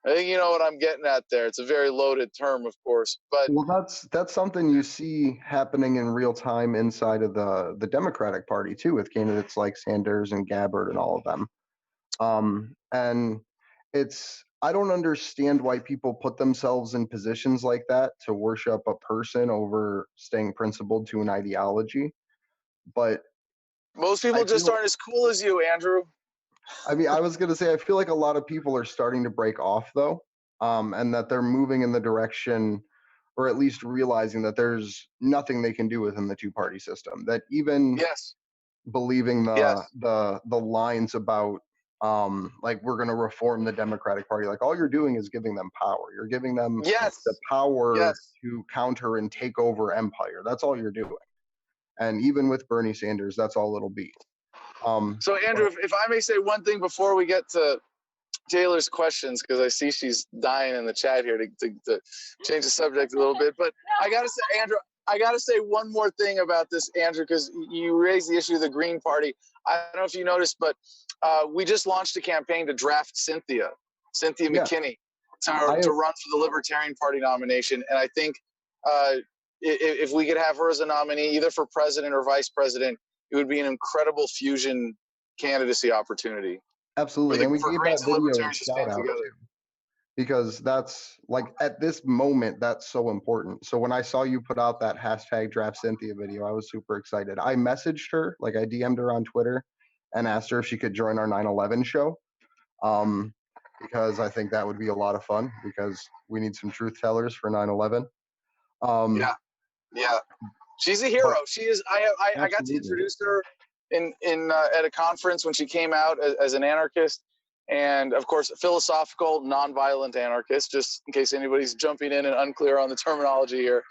I think you know what I'm getting at there. It's a very loaded term, of course, but Well, that's something you see happening in real time inside of the Democratic Party too, with candidates like Sanders and Gabbard and all of them. And I don't understand why people put themselves in positions like that to worship a person over staying principled to an ideology. But most people just aren't as cool as you, Andrew. I mean, I was going to say, I feel like a lot of people are starting to break off though, and that they're moving in the direction, or at least realizing that there's nothing they can do within the two-party system. That even Yes. believing Yes. the lines about like we're going to reform the Democratic Party, like all you're doing is giving them power. You're giving them Yes. the power Yes. to counter and take over empire. That's all you're doing. And even with Bernie Sanders, that's all it'll be. So, Andrew, if I may say one thing before we get to Taylor's questions, because I see she's dying in the chat here to change the subject a little bit. But I got to say, Andrew, I got to say one more thing about this, Andrew, because you raised the issue of the Green Party. I don't know if you noticed, but we just launched a campaign to draft Cynthia McKinney to run for the Libertarian Party nomination. And I think if we could have her as a nominee, either for president or vice president, it would be an incredible fusion candidacy opportunity. Absolutely, and we gave that video a shout out too, because that's like at this moment that's so important. So when I saw you put out that hashtag Draft Cynthia video, I was super excited. I messaged her, like I DM'd her on Twitter, and asked her if she could join our 9/11 show, because I think that would be a lot of fun because we need some truth tellers for 9/11. Yeah, she's a hero. She is. I got to introduce her in at a conference when she came out as an anarchist, and of course, philosophical, nonviolent anarchist. Just in case anybody's jumping in and unclear on the terminology here,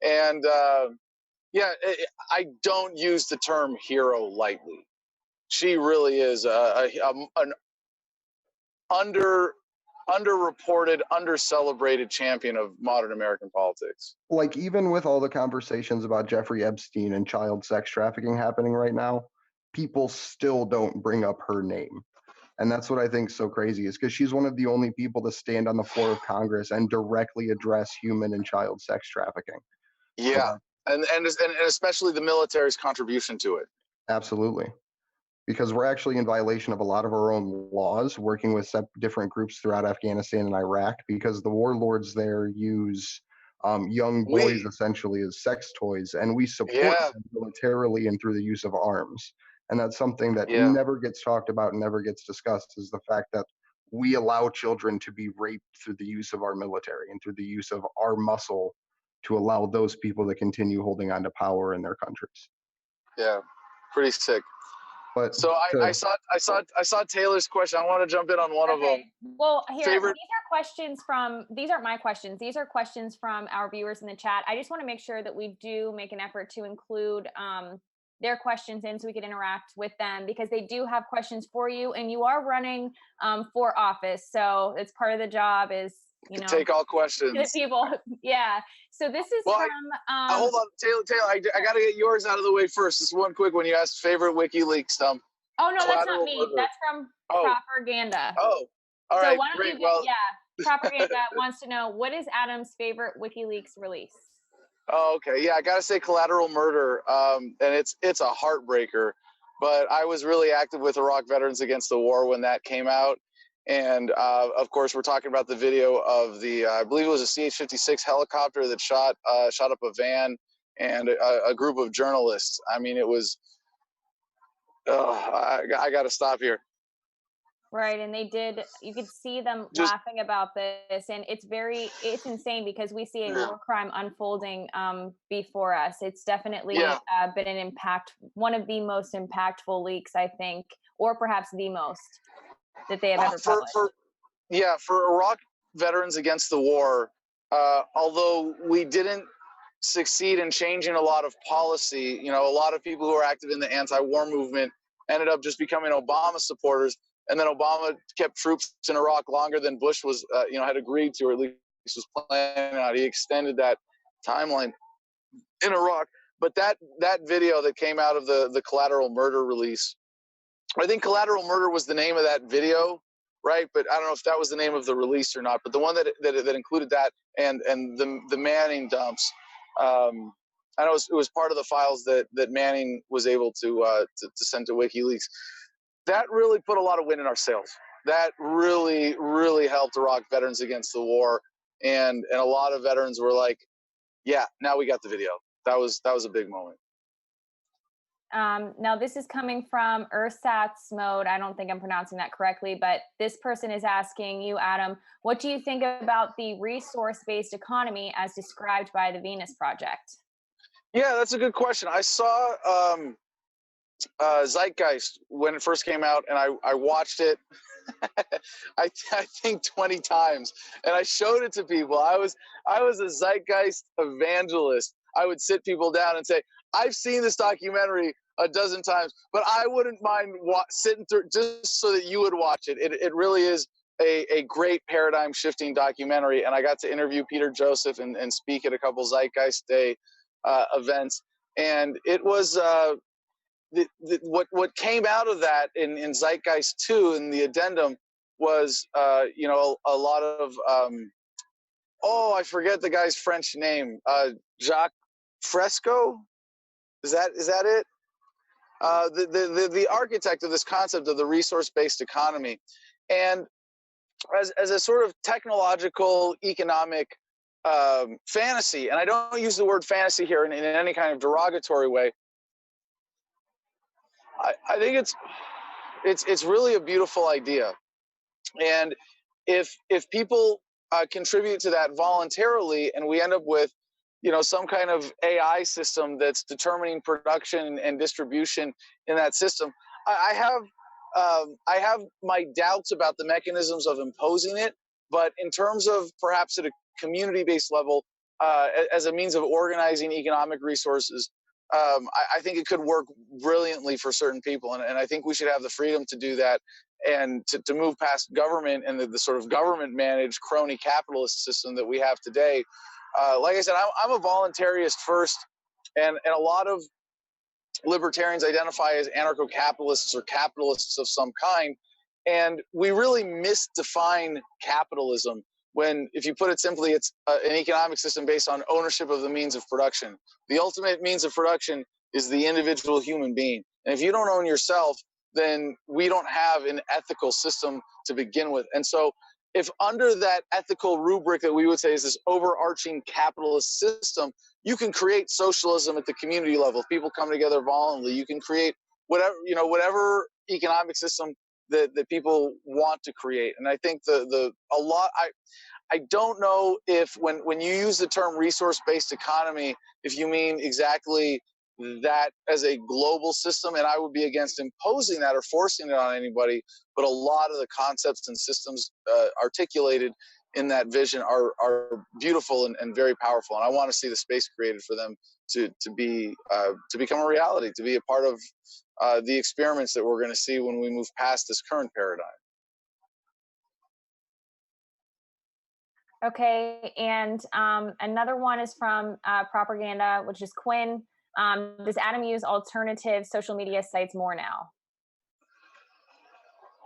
and I don't use the term hero lightly. She really is an underreported, undercelebrated champion of modern American politics. Like even with all the conversations about Jeffrey Epstein and child sex trafficking happening right now, people still don't bring up her name. And that's what I think is so crazy, is because she's one of the only people to stand on the floor of Congress and directly address human and child sex trafficking. Yeah, and especially the military's contribution to it. Absolutely. Because we're actually in violation of a lot of our own laws, working with different groups throughout Afghanistan and Iraq, because the warlords there use young boys essentially as sex toys, and we support them militarily and through the use of arms. And that's something that never gets talked about and never gets discussed, is the fact that we allow children to be raped through the use of our military and through the use of our muscle to allow those people to continue holding on to power in their countries. Yeah, pretty sick. But So I saw Taylor's question. I want to jump in on one of them. Well, here, Favorite- these are questions from, these aren't my questions. These are questions from our viewers in the chat. I just want to make sure that we do make an effort to include their questions in so we can interact with them, because they do have questions for you, and you are running for office. So it's part of the job is, you know, take all questions. people. Yeah. So this is Well, from hold on, Taylor. I got to get yours out of the way first. Just one quick one. You asked favorite WikiLeaks. Oh no, that's not collateral me. murder. That's from Oh. Propaganda. Oh, all So right, why don't great. you get, Well, yeah, Propaganda wants to know, what is Adam's favorite WikiLeaks release? oh, okay. Yeah, I gotta say collateral murder. And it's a heartbreaker. But I was really active with Iraq Veterans Against the War when that came out. And of course, we're talking about the video of the, I believe it was a CH-56 helicopter that shot up a van and a group of journalists. I mean, it was, I got to stop here. Right, and they did, you could see them Just- laughing about this, and it's insane because we see a war crime unfolding before us. It's definitely been one of the most impactful leaks, I think, or perhaps the most that they have ever published. For Iraq Veterans Against the War, although we didn't succeed in changing a lot of policy, you know, a lot of people who are active in the anti-war movement ended up just becoming Obama supporters. And then Obama kept troops in Iraq longer than Bush was, had agreed to, or at least was planning on. He extended that timeline in Iraq. But that video that came out of the collateral murder release, I think collateral murder was the name of that video, right? But I don't know if that was the name of the release or not. But the one that included that and the Manning dumps, I know it was part of the files that Manning was able to send to WikiLeaks. That really put a lot of wind in our sails. That really, really helped Iraq Veterans Against the War, and a lot of veterans were like, "Yeah, now we got the video." That was a big moment. Now this is coming from Ursats Mode. I don't think I'm pronouncing that correctly, but this person is asking you, Adam, what do you think about the resource-based economy as described by the Venus Project? Yeah, that's a good question. I saw Zeitgeist when it first came out, and I watched it I think 20 times, and I showed it to people. I was a Zeitgeist evangelist. I would sit people down and say, I've seen this documentary a dozen times, but I wouldn't mind sitting through just so that you would watch it. It really is a great paradigm shifting documentary, and I got to interview Peter Joseph and speak at a couple Zeitgeist Day events, and it was what came out of that in Zeitgeist 2 in the addendum was a lot of I forget the guy's French name, Jacques Fresco, is that it? The architect of this concept of the resource-based economy, and as a sort of technological economic fantasy, and I don't use the word fantasy here in any kind of derogatory way. I think it's really a beautiful idea, and if people contribute to that voluntarily, and we end up with some kind of AI system that's determining production and distribution in that system, I have my doubts about the mechanisms of imposing it. But in terms of perhaps at a community-based level, as a means of organizing economic resources, I think it could work brilliantly for certain people, and I think we should have the freedom to do that, and to move past government and the sort of government-managed crony capitalist system that we have today. Like I said, I'm a voluntarist first, and a lot of libertarians identify as anarcho-capitalists or capitalists of some kind, and we really misdefine capitalism when, if you put it simply, it's an economic system based on ownership of the means of production. The ultimate means of production is the individual human being. And if you don't own yourself, then we don't have an ethical system to begin with. And so if under that ethical rubric that we would say is this overarching capitalist system, you can create socialism at the community level. If people come together voluntarily, you can create whatever economic system that people want to create. And I think I don't know if when you use the term resource-based economy, if you mean exactly that as a global system, and I would be against imposing that or forcing it on anybody. But a lot of the concepts and systems articulated in that vision are beautiful and very powerful. And I want to see the space created for them to become a reality, to be a part of the experiments that we're going to see when we move past this current paradigm. Okay, and another one is from Propaganda, which is Quinn. Does Adam use alternative social media sites more now?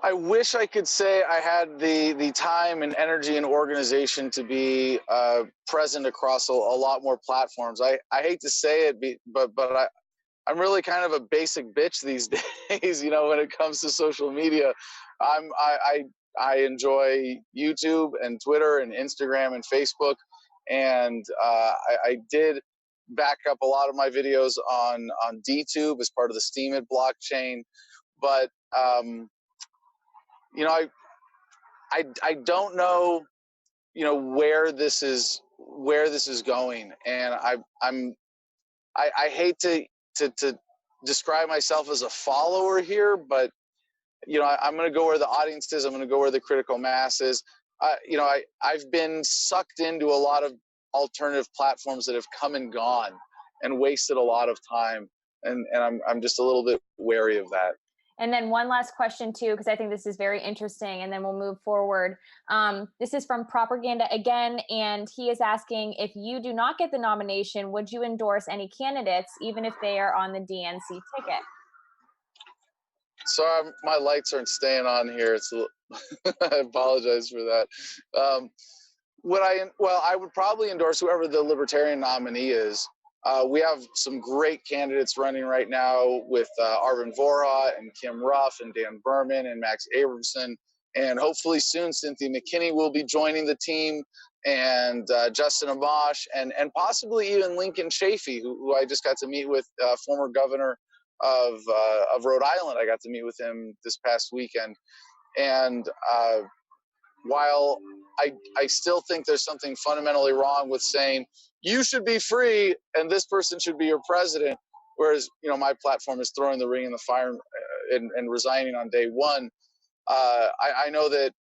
I wish I could say I had the time and energy and organization to be present across a lot more platforms. I hate to say it, but I'm really kind of a basic bitch these days. You know, when it comes to social media, I enjoy YouTube and Twitter and Instagram and Facebook, and I did back up a lot of my videos on DTube as part of the Steemit blockchain, but you know, I don't know, you know, where this is going, and I hate to describe myself as a follower here, but you know, I'm going to go where the audience is. I'm going to go where the critical mass is. You know, I've been sucked into a lot of alternative platforms that have come and gone and wasted a lot of time, and I'm just a little bit wary of that. And then one last question too, because I think this is very interesting, and then we'll move forward. This is from Propaganda again, and he is asking, if you do not get the nomination, would you endorse any candidates, even if they are on the DNC ticket? Sorry, my lights aren't staying on here. It's I apologize for that. I would probably endorse whoever the Libertarian nominee is. We have some great candidates running right now with Arvin Vohra and Kim Ruff and Dan Berman and Max Abramson. And hopefully soon, Cynthia McKinney will be joining the team, and Justin Amash, and possibly even Lincoln Chafee, who I just got to meet with, former governor of Rhode Island. I got to meet with him this past weekend. And while I still think there's something fundamentally wrong with saying you should be free and this person should be your president, whereas, you know, my platform is throwing the ring in the fire and resigning on day one, I know that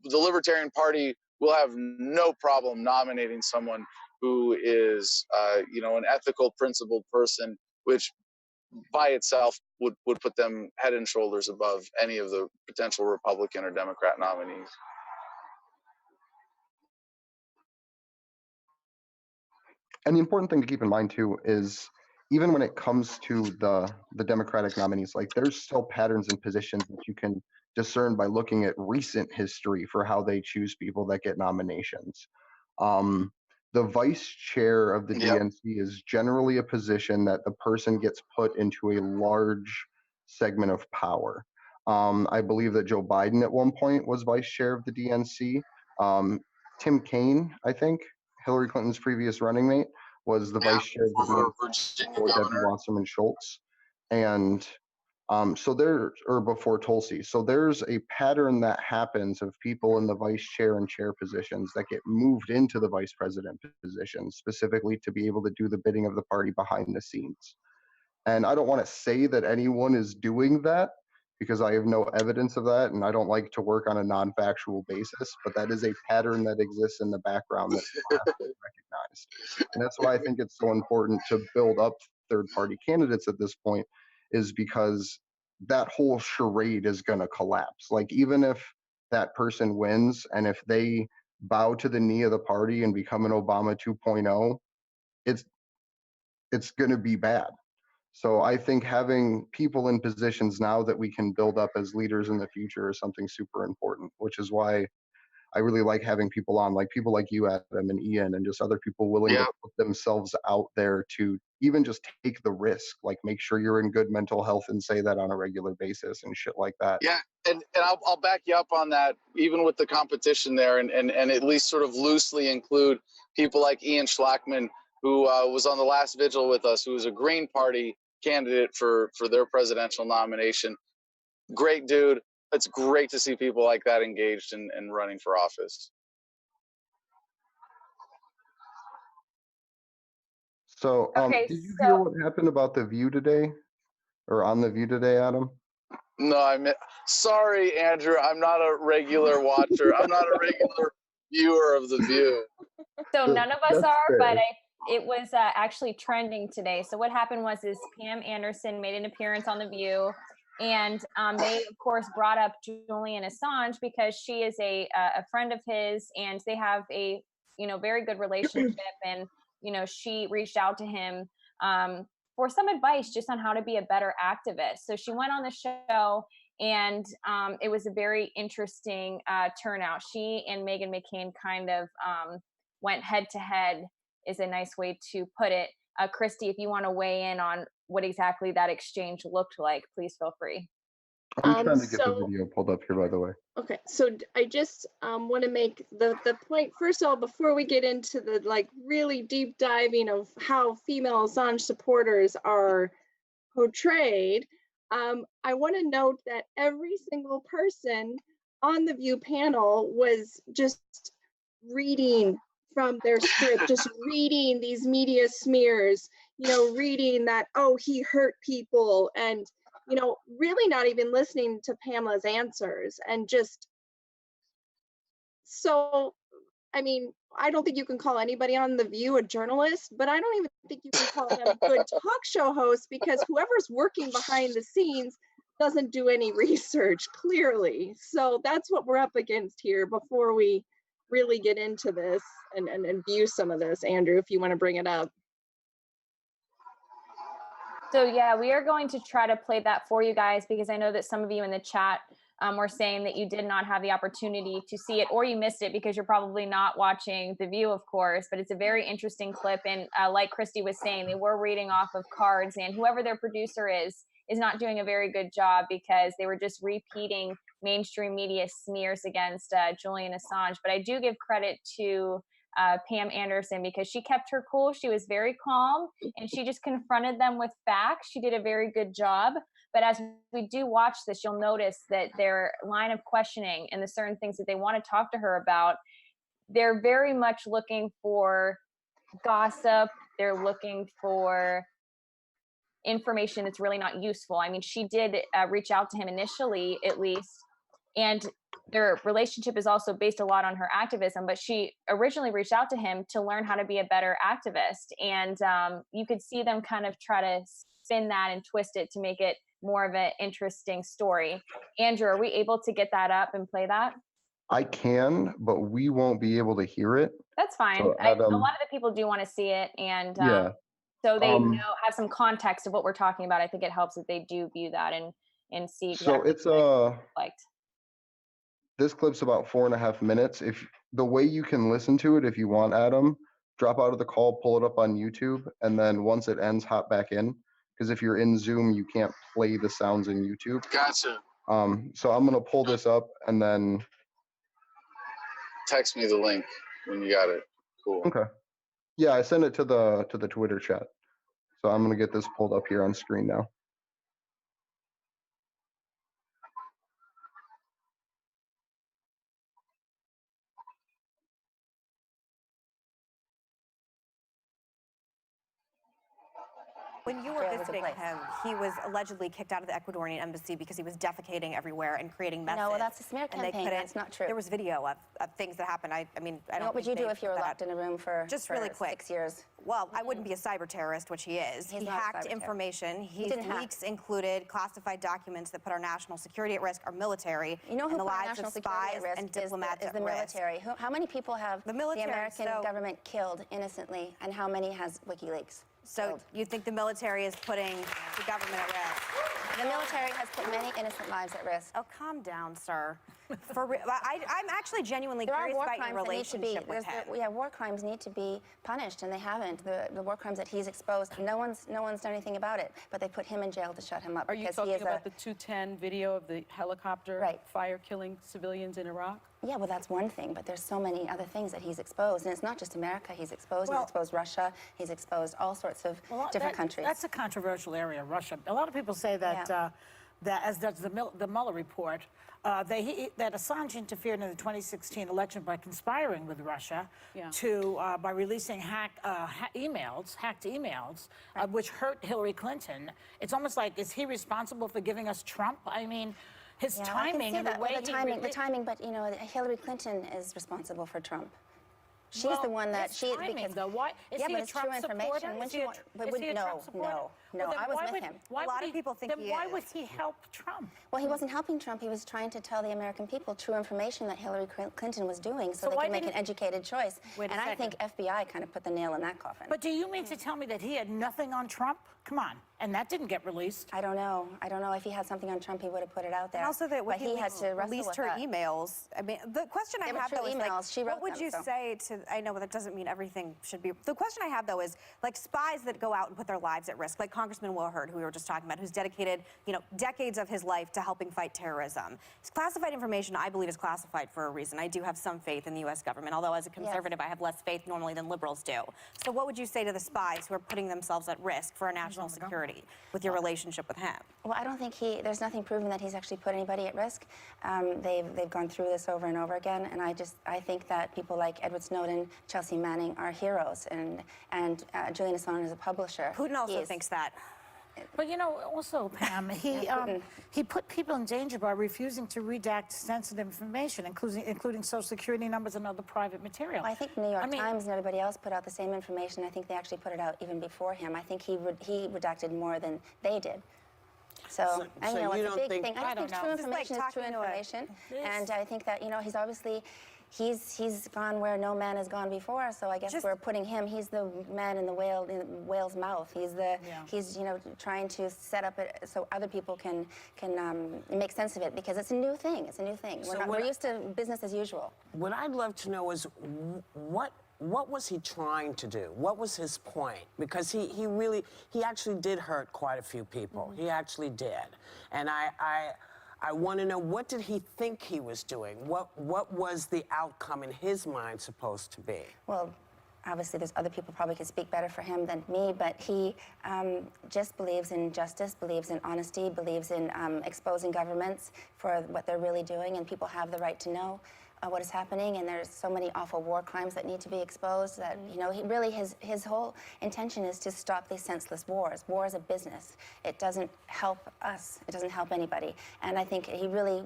the Libertarian Party will have no problem nominating someone who is, you know, an ethical, principled person, which by itself would put them head and shoulders above any of the potential Republican or Democrat nominees. And the important thing to keep in mind too is, even when it comes to the Democratic nominees, like, there's still patterns and positions that you can discern by looking at recent history for how they choose people that get nominations. The vice chair of the Yep. DNC is generally a position that the person gets put into a large segment of power. I believe that Joe Biden at one point was vice chair of the DNC. Tim Kaine, I think, Hillary Clinton's previous running mate, was the vice chair of the Former DNC Virginia before Debbie governor. Wasserman Schultz. And or before Tulsi. So there's a pattern that happens of people in the vice chair and chair positions that get moved into the vice president position, specifically to be able to do the bidding of the party behind the scenes. And I don't want to say that anyone is doing that, because I have no evidence of that, and I don't like to work on a non-factual basis, but that is a pattern that exists in the background that still has to be recognized. And that's why I think it's so important to build up third-party candidates at this point, is because that whole charade is going to collapse. Like, even if that person wins, and if they bow to the knee of the party and become an Obama 2.0, it's going to be bad. So I think having people in positions now that we can build up as leaders in the future is something super important, which is why I really like having people on, like people like you, Adam, and Ian, and just other people willing to put themselves out there to even just take the risk, like make sure you're in good mental health and say that on a regular basis and shit like that. Yeah, and I'll back you up on that, even with the competition there, and at least sort of loosely include people like Ian Schlackman, who was on the last vigil with us, who was a Green Party candidate for their presidential nomination. Great dude. It's great to see people like that engaged and running for office. So, Okay, did you hear so what happened about The View today, or on The View today, Adam? No, sorry, Andrew. I'm not a regular watcher. I'm not a regular viewer of The View. none of us That's are, but fair. it was actually trending today. So what happened was Pam Anderson made an appearance on The View, and they of course brought up Julian Assange because she is a friend of his, and they have a very good relationship. And she reached out to him for some advice just on how to be a better activist. So she went on the show, and it was a very interesting turnout. She and Meghan McCain kind of went head to head, is a nice way to put it. Christy, if you want to weigh in on what exactly that exchange looked like, please feel free. I'm trying to get the So, video pulled up here, by the way. okay, so I just want to make the point, first of all, before we get into the really deep diving of how female Assange supporters are portrayed, I want to note that every single person on the View panel was just reading from their script, just reading these media smears, reading that, oh, he hurt people, and really not even listening to Pamela's answers. And just so, I mean, I don't think you can call anybody on The View a journalist, but I don't even think you can call them good talk show hosts, because whoever's working behind the scenes doesn't do any research, clearly. So that's what we're up against here before we really get into this and view some of this. Andrew, if you want to bring it up. So yeah, we are going to try to play that for you guys, because I know that some of you in the chat were saying that you did not have the opportunity to see it, or you missed it because you're probably not watching The View, of course. But it's a very interesting clip, and like Christy was saying, they were reading off of cards, and whoever their producer is not doing a very good job, because they were just repeating mainstream media smears against Julian Assange. But I do give credit to Pam Anderson, because she kept her cool. She was very calm, and she just confronted them with facts. She did a very good job. But as we do watch this, you'll notice that their line of questioning and the certain things that they want to talk to her about, they're very much looking for gossip. They're looking for information that's really not useful. I mean, she did reach out to him initially, at least, and their relationship is also based a lot on her activism, but she originally reached out to him to learn how to be a better activist. And you could see them kind of try to spin that and twist it to make it more of an interesting story. Andrew, are we able to get that up and play that? I can, but we won't be able to hear it. That's fine. So, A Adam, lot of the people do want to see it, and yeah. so they have some context of what we're talking about. I think it helps that they do view that and see exactly So it's liked. This clip's about 4.5 minutes. If the way you can listen to it, if you want, Adam, drop out of the call, pull it up on YouTube, and then once it ends, hop back in. Because if you're in Zoom, you can't play the sounds in YouTube. Gotcha. So I'm gonna pull this up and then Text me the link when you got it. Cool. okay. Yeah, I sent it to the Twitter chat. So I'm gonna get this pulled up here on screen now. When you were visiting him, he was allegedly kicked out of the Ecuadorian embassy because he was defecating everywhere and creating messes. No, well, that's a smear campaign. That's not true. There was video of things that happened. I mean, I don't. What would you do if you were locked in a room for just really quick 6 years? Well, I wouldn't be a cyber terrorist, which he is. He hacked information. His leaks included classified documents that put our national security at risk, our military, you know who and the put our lives national of security spies at risk and diplomats is the military. How many people have the American government killed innocently, and how many has WikiLeaks? So you think the military is putting the government at risk? The military has put many innocent lives at risk. Oh, calm down, sir. I'm actually genuinely curious about your relationship with him. Yeah, war crimes need to be punished, and they haven't. The war crimes that he's exposed, no one's done anything about it, but they put him in jail to shut him up. Are you talking about the 210 video of the helicopter fire killing civilians in Iraq? Yeah, well, that's one thing, but there's so many other things that he's exposed, and it's not just America he's exposed. He's exposed Russia. He's exposed all sorts of different countries. That's a controversial area, Russia. A lot of people say that that, as does the Mueller report, that Assange interfered in the 2016 election by conspiring with Russia by releasing hacked emails, which hurt Hillary Clinton. It's almost like, is he responsible for giving us Trump? I mean, his timing and the way the timing, but you know, Hillary Clinton is responsible for Trump. She's the one that she timing, though. Why is he a Trump supporter? No, I was with him. A lot of people think then why would he help Trump? Well, he wasn't helping Trump. He was trying to tell the American people true information that Hillary Clinton was doing, so they could make an educated choice. And I think FBI kind of put the nail in that coffin. But do you mean to tell me that he had nothing on Trump? Come on. And that didn't get released. I don't know. I don't know if he had something on Trump, he would have put it out there. And also that when he had to released her emails. I mean, the question I have though is like, what would you say to? I know, but that doesn't mean everything should be. The question I have though is like spies that go out and put their lives at risk, like Congressman Will Hurd, who we were just talking about, who's dedicated, you know, decades of his life to helping fight terrorism. It's classified information, I believe, is classified for a reason. I do have some faith in the U.S. government, although as a conservative, I have less faith normally than liberals do. So what would you say to the spies who are putting themselves at risk for our national security with your relationship with him? Well, I don't think there's nothing proven that he's actually put anybody at risk. They've gone through this over and over again, and I think that people like Edward Snowden, Chelsea Manning are heroes, and Julian Assange is a publisher. Putin also thinks that. But you know, also, Pam, he put people in danger by refusing to redact sensitive information, including Social Security numbers and other private material. Well, I think New York Times and everybody else put out the same information. I think they actually put it out even before him. I think he redacted more than they did. So you know, it's a big thing. I think true information is true information, and I think that, you know, he's obviously. He's gone where no man has gone before, so I guess we're putting him. He's the man in the whale's mouth. He's you know, trying to set up it so other people can make sense of it, because it's a new thing. It's a new thing. We're used to business as usual. What I'd love to know is what was he trying to do? What was his point? Because he actually did hurt quite a few people. He actually did, and I want to know, what did he think he was doing? What was the outcome in his mind supposed to be? Well, obviously there's other people probably could speak better for him than me, but he just believes in justice, believes in honesty, believes in exposing governments for what they're really doing, and people have the right to know what is happening, and there's so many awful war crimes that need to be exposed that, you know, his whole intention is to stop these senseless wars. War is a business. It doesn't help us. It doesn't help anybody. And I think he really,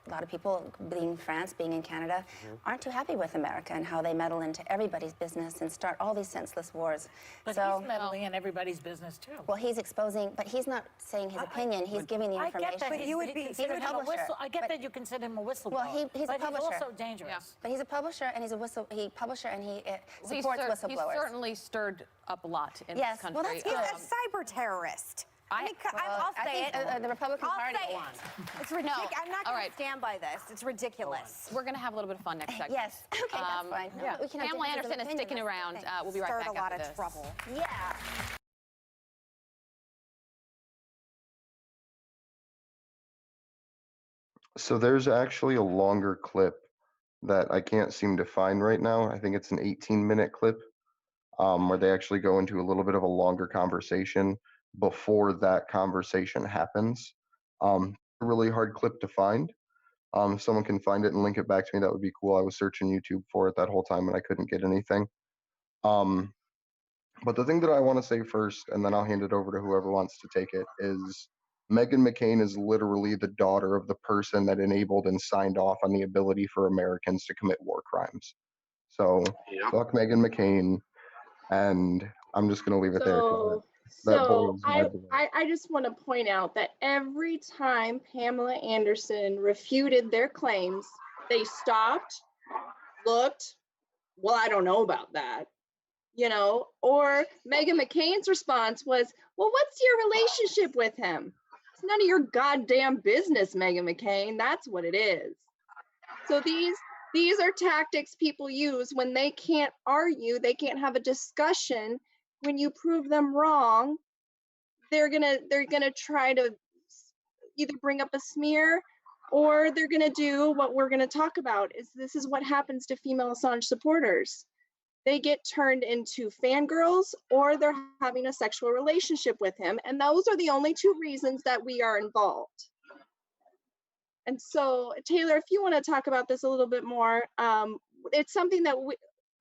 a lot of people, being in France, being in Canada, aren't too happy with America and how they meddle into everybody's business and start all these senseless wars. But he's meddling in everybody's business too. Well, he's exposing, but he's not saying his opinion. He's giving the information. I get that. But you would be considered a whistle. I get that you consider him a whistleblower. Well, he's a publisher. He's also dangerous. Yeah. But he's a publisher, and he's a publisher, and he supports whistleblowers. He's certainly stirred up a lot in this country. Well, that's he's a cyber terrorist. I'll say it. The Republican Party won. It's ridiculous. I'm not going to stand by this. It's ridiculous. We're going to have a little bit of fun next segment. Yes. Okay, that's fine. Yeah. Pamela Anderson is sticking around. We'll be right back after this. Stirred a lot of trouble. Yeah. So there's actually a longer clip that I can't seem to find right now. I think it's an 18-minute clip where they actually go into a little bit of a longer conversation before that conversation happens. A really hard clip to find. If someone can find it and link it back to me, that would be cool. I was searching YouTube for it that whole time and I couldn't get anything. But the thing that I want to say first, and then I'll hand it over to whoever wants to take it, is Meghan McCain is literally the daughter of the person that enabled and signed off on the ability for Americans to commit war crimes. So fuck Meghan McCain, and I'm just going to leave it there. So I just want to point out that every time Pamela Anderson refuted their claims, they stopped, looked, well, I don't know about that, you know, or Meghan McCain's response was, well, what's your relationship with him? It's none of your goddamn business, Meghan McCain. That's what it is. So these are tactics people use when they can't argue, they can't have a discussion. When you prove them wrong, they're gonna try to either bring up a smear, or they're gonna do what we're gonna talk about. This is what happens to female Assange supporters. they get turned into fangirls or they're having a sexual relationship with him. And those are the only two reasons that we are involved. And so, Taylor, if you want to talk about this a little bit more, it's something that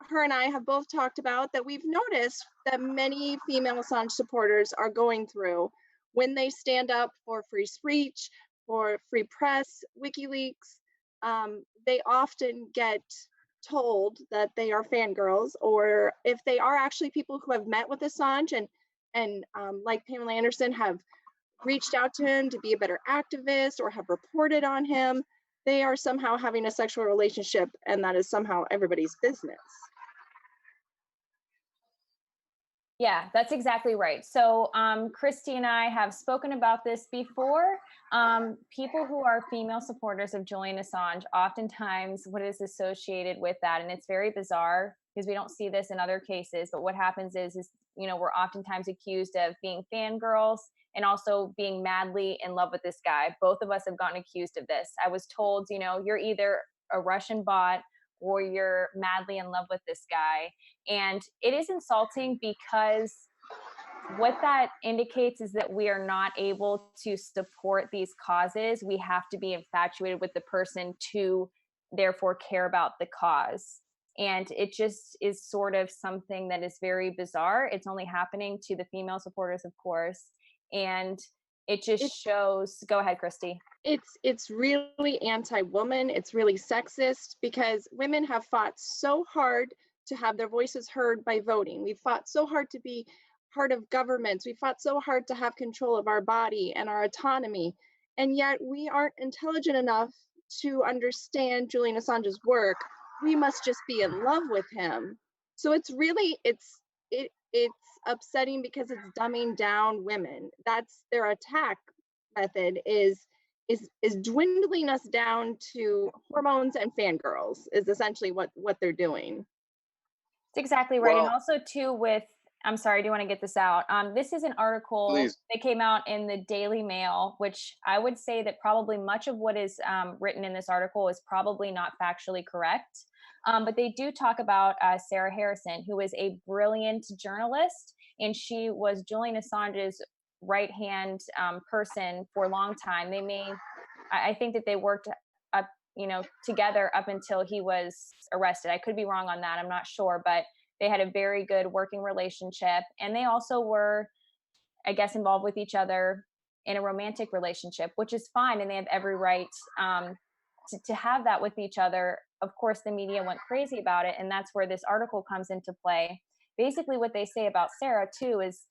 her and I have both talked about, that we've noticed that many female Assange supporters are going through when they stand up for free speech, for free press, WikiLeaks. They often get told that they are fangirls, or if they are actually people who have met with Assange and like Pamela Anderson, have reached out to him to be a better activist or have reported on him, they are somehow having a sexual relationship, and that is somehow everybody's business. Yeah, that's exactly right. So Christy and I have spoken about this before. People who are female supporters of Julian Assange, oftentimes what is associated with that, and it's very bizarre because we don't see this in other cases, but what happens is we're oftentimes accused of being fangirls and also being madly in love with this guy. Both of us have gotten accused of this. I was told, you're either a Russian bot or you're madly in love with this guy. And it is insulting because what that indicates is that we are not able to support these causes. We have to be infatuated with the person to therefore care about the cause. And it just is sort of something that is very bizarre. It's only happening to the female supporters, of course. And it just shows, go ahead, Christy. It's really anti-woman. It's really sexist, because women have fought so hard to have their voices heard by voting. We've fought so hard to be part of governments. We fought so hard to have control of our body and our autonomy. And yet we aren't intelligent enough to understand Julian Assange's work. We must just be in love with him. So it's really, it's upsetting because it's dumbing down women. That's their attack method, is dwindling us down to hormones and fangirls, is essentially what they're doing. It's exactly right. And also too with, I'm sorry, I do want to get this out. This is an article that came out in the Daily Mail, which I would say that probably much of what is written in this article is probably not factually correct. But they do talk about Sarah Harrison, who is a brilliant journalist, and she was Julian Assange's right-hand person for a long time. I think that they worked up, together up until he was arrested. I could be wrong on that. I'm not sure, but they had a very good working relationship, and they also were, I guess, involved with each other in a romantic relationship, which is fine, and they have every right to have that with each other. Of course, the media went crazy about it, and that's where this article comes into play. Basically, what they say about Sarah too is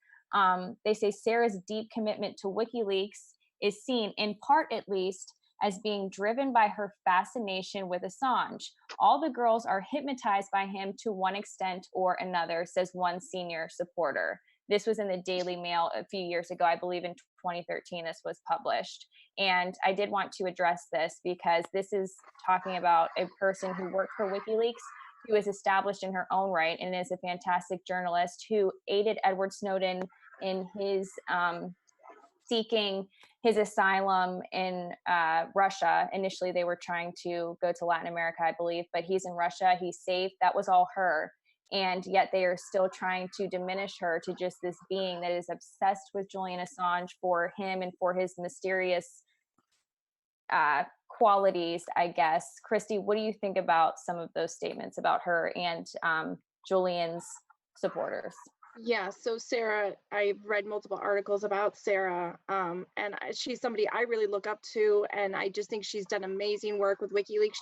they say Sarah's deep commitment to WikiLeaks is seen, in part at least, as being driven by her fascination with Assange. All the girls are hypnotized by him to one extent or another, says one senior supporter. This was in the Daily Mail a few years ago. I believe in 2013 this was published. And I did want to address this because this is talking about a person who worked for WikiLeaks, who is established in her own right and is a fantastic journalist who aided Edward Snowden in his seeking his asylum in Russia. Initially, they were trying to go to Latin America, I believe, but he's in Russia. He's safe. That was all her. And yet they are still trying to diminish her to just this being that is obsessed with Julian Assange for him and for his mysterious qualities, I guess. Christy, what do you think about some of those statements about her and Julian's supporters? Yeah, so Sarah, I've read multiple articles about Sarah, and she's somebody I really look up to, and I just think she's done amazing work with WikiLeaks.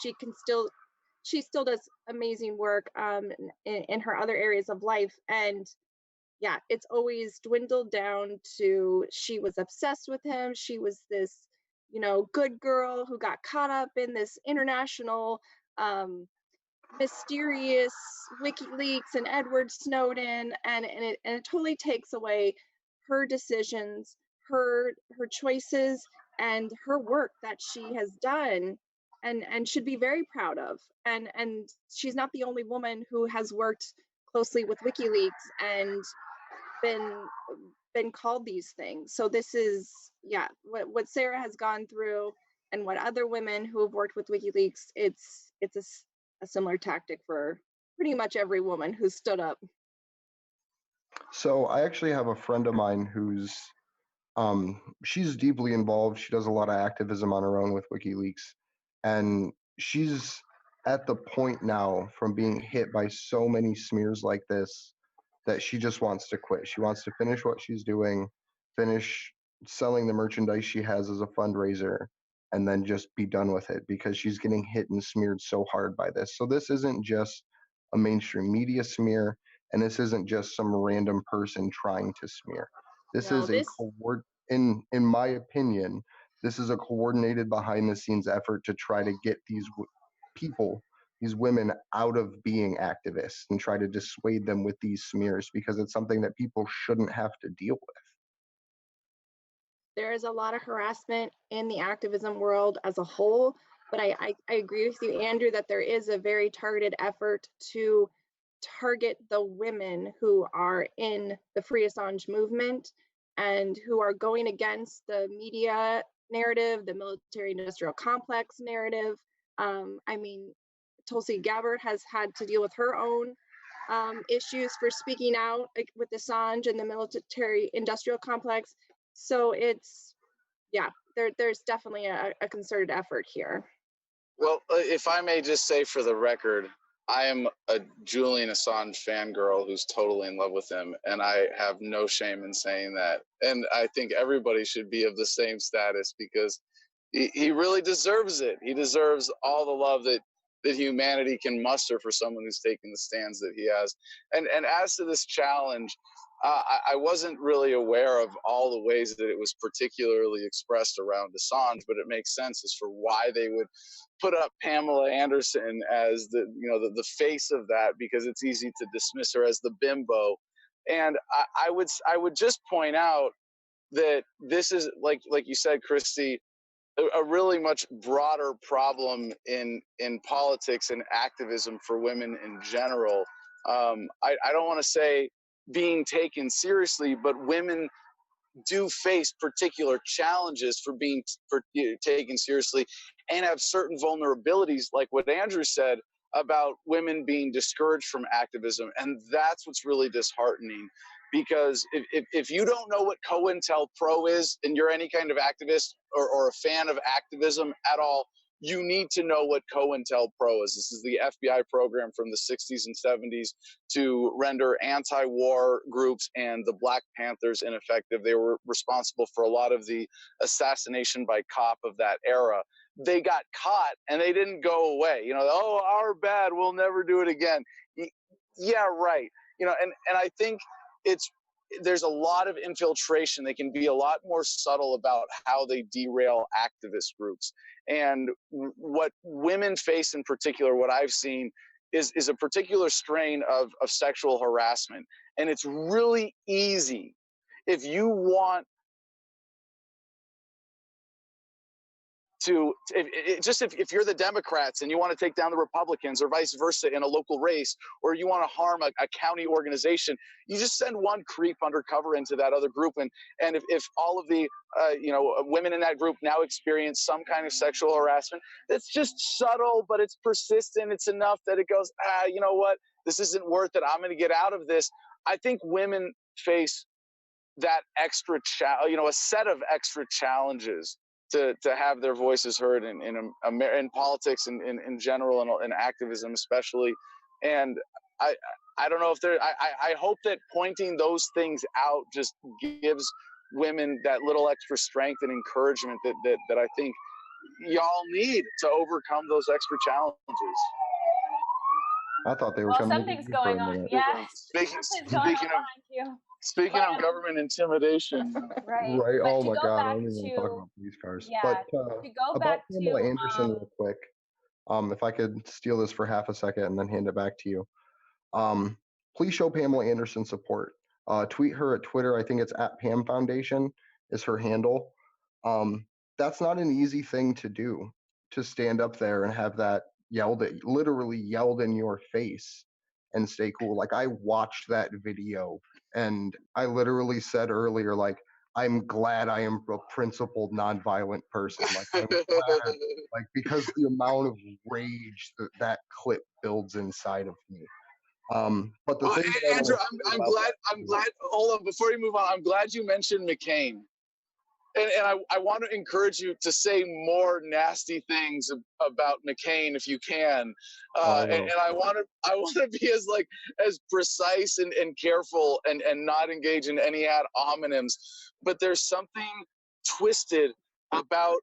She still does amazing work in her other areas of life, and yeah, it's always dwindled down to she was obsessed with him. She was this, good girl who got caught up in this international mysterious WikiLeaks and Edward Snowden, and it totally takes away her decisions, her choices, and her work that she has done and should be very proud of. And she's not the only woman who has worked closely with WikiLeaks and been called these things. So this is, yeah, what Sarah has gone through and what other women who have worked with WikiLeaks, it's a similar tactic for pretty much every woman who stood up. So I actually have a friend of mine who's she's deeply involved. She does a lot of activism on her own with WikiLeaks, and she's at the point now from being hit by so many smears like this that she just wants to quit. She wants to finish what she's doing, finish selling the merchandise she has as a fundraiser, and then just be done with it because she's getting hit and smeared so hard by this. So this isn't just a mainstream media smear, and this isn't just some random person trying to smear. This No, is a in my opinion, this is a coordinated behind the scenes effort to try to get these people, these women out of being activists and try to dissuade them with these smears because it's something that people shouldn't have to deal with. There is a lot of harassment in the activism world as a whole, but I agree with you, Andrew, that there is a very targeted effort to target the women who are in the Free Assange movement and who are going against the media narrative, the military-industrial complex narrative. I mean, Tulsi Gabbard has had to deal with her own issues for speaking out with Assange and the military-industrial complex. So it's, yeah, there's definitely a concerted effort here. Well, if I may just say for the record, I am a Julian Assange fangirl who's totally in love with him, and I have no shame in saying that. And I think everybody should be of the same status because he really deserves it. He deserves all the love that humanity can muster for someone who's taken the stands that he has. And as to this challenge, I wasn't really aware of all the ways that it was particularly expressed around Assange, but it makes sense as for why they would put up Pamela Anderson as the face of that, because it's easy to dismiss her as the bimbo. And I would just point out that this is like you said, Christy, a really much broader problem in politics and activism for women in general. I don't want to say being taken seriously, but women do face particular challenges for being taken seriously and have certain vulnerabilities, like what Andrew said about women being discouraged from activism. And that's what's really disheartening, because if you don't know what COINTELPRO is and you're any kind of activist or a fan of activism at all, you need to know what COINTELPRO is. This is the FBI program from the 60s and 70s to render anti-war groups and the Black Panthers ineffective. They were responsible for a lot of the assassination by cop of that era. They got caught and they didn't go away. Oh, our bad, we'll never do it again. Yeah, right. And I think there's a lot of infiltration. They can be a lot more subtle about how they derail activist groups. And what women face in particular, what I've seen, is a particular strain of sexual harassment. And it's really easy if you want to, if you're the Democrats and you want to take down the Republicans or vice versa in a local race, or you want to harm a county organization, you just send one creep undercover into that other group. And if all of the women in that group now experience some kind of sexual harassment, that's just subtle, but it's persistent. It's enough that it goes, you know what, this isn't worth it. I'm going to get out of this. I think women face that extra a set of extra challenges to have their voices heard in politics and in general and in activism especially. And I don't know if I hope that pointing those things out just gives women that little extra strength and encouragement that I think y'all need to overcome those extra challenges. I thought they were coming. Something's going on. Yeah. Speaking of government intimidation. Right. Right. But oh my God. I back don't even want to talk about police cars. Yeah. But To go about back Pamela to Anderson real quick. If I could steal this for half a second and then hand it back to you. Please show Pamela Anderson support. Tweet her at Twitter. I think it's at Pam Foundation is her handle. That's not an easy thing to do, to stand up there and have that literally yelled in your face and stay cool. Like, I watched that video and I literally said earlier, like, I'm glad I am a principled, nonviolent person. Like, I'm glad, like, because the amount of rage that clip builds inside of me. But the thing that Andrew, I'm glad. Hold on, before you move on, I'm glad you mentioned McCain. And I want to encourage you to say more nasty things about McCain if you can. And I want to be as precise and careful and not engage in any ad hominems. But there's something twisted about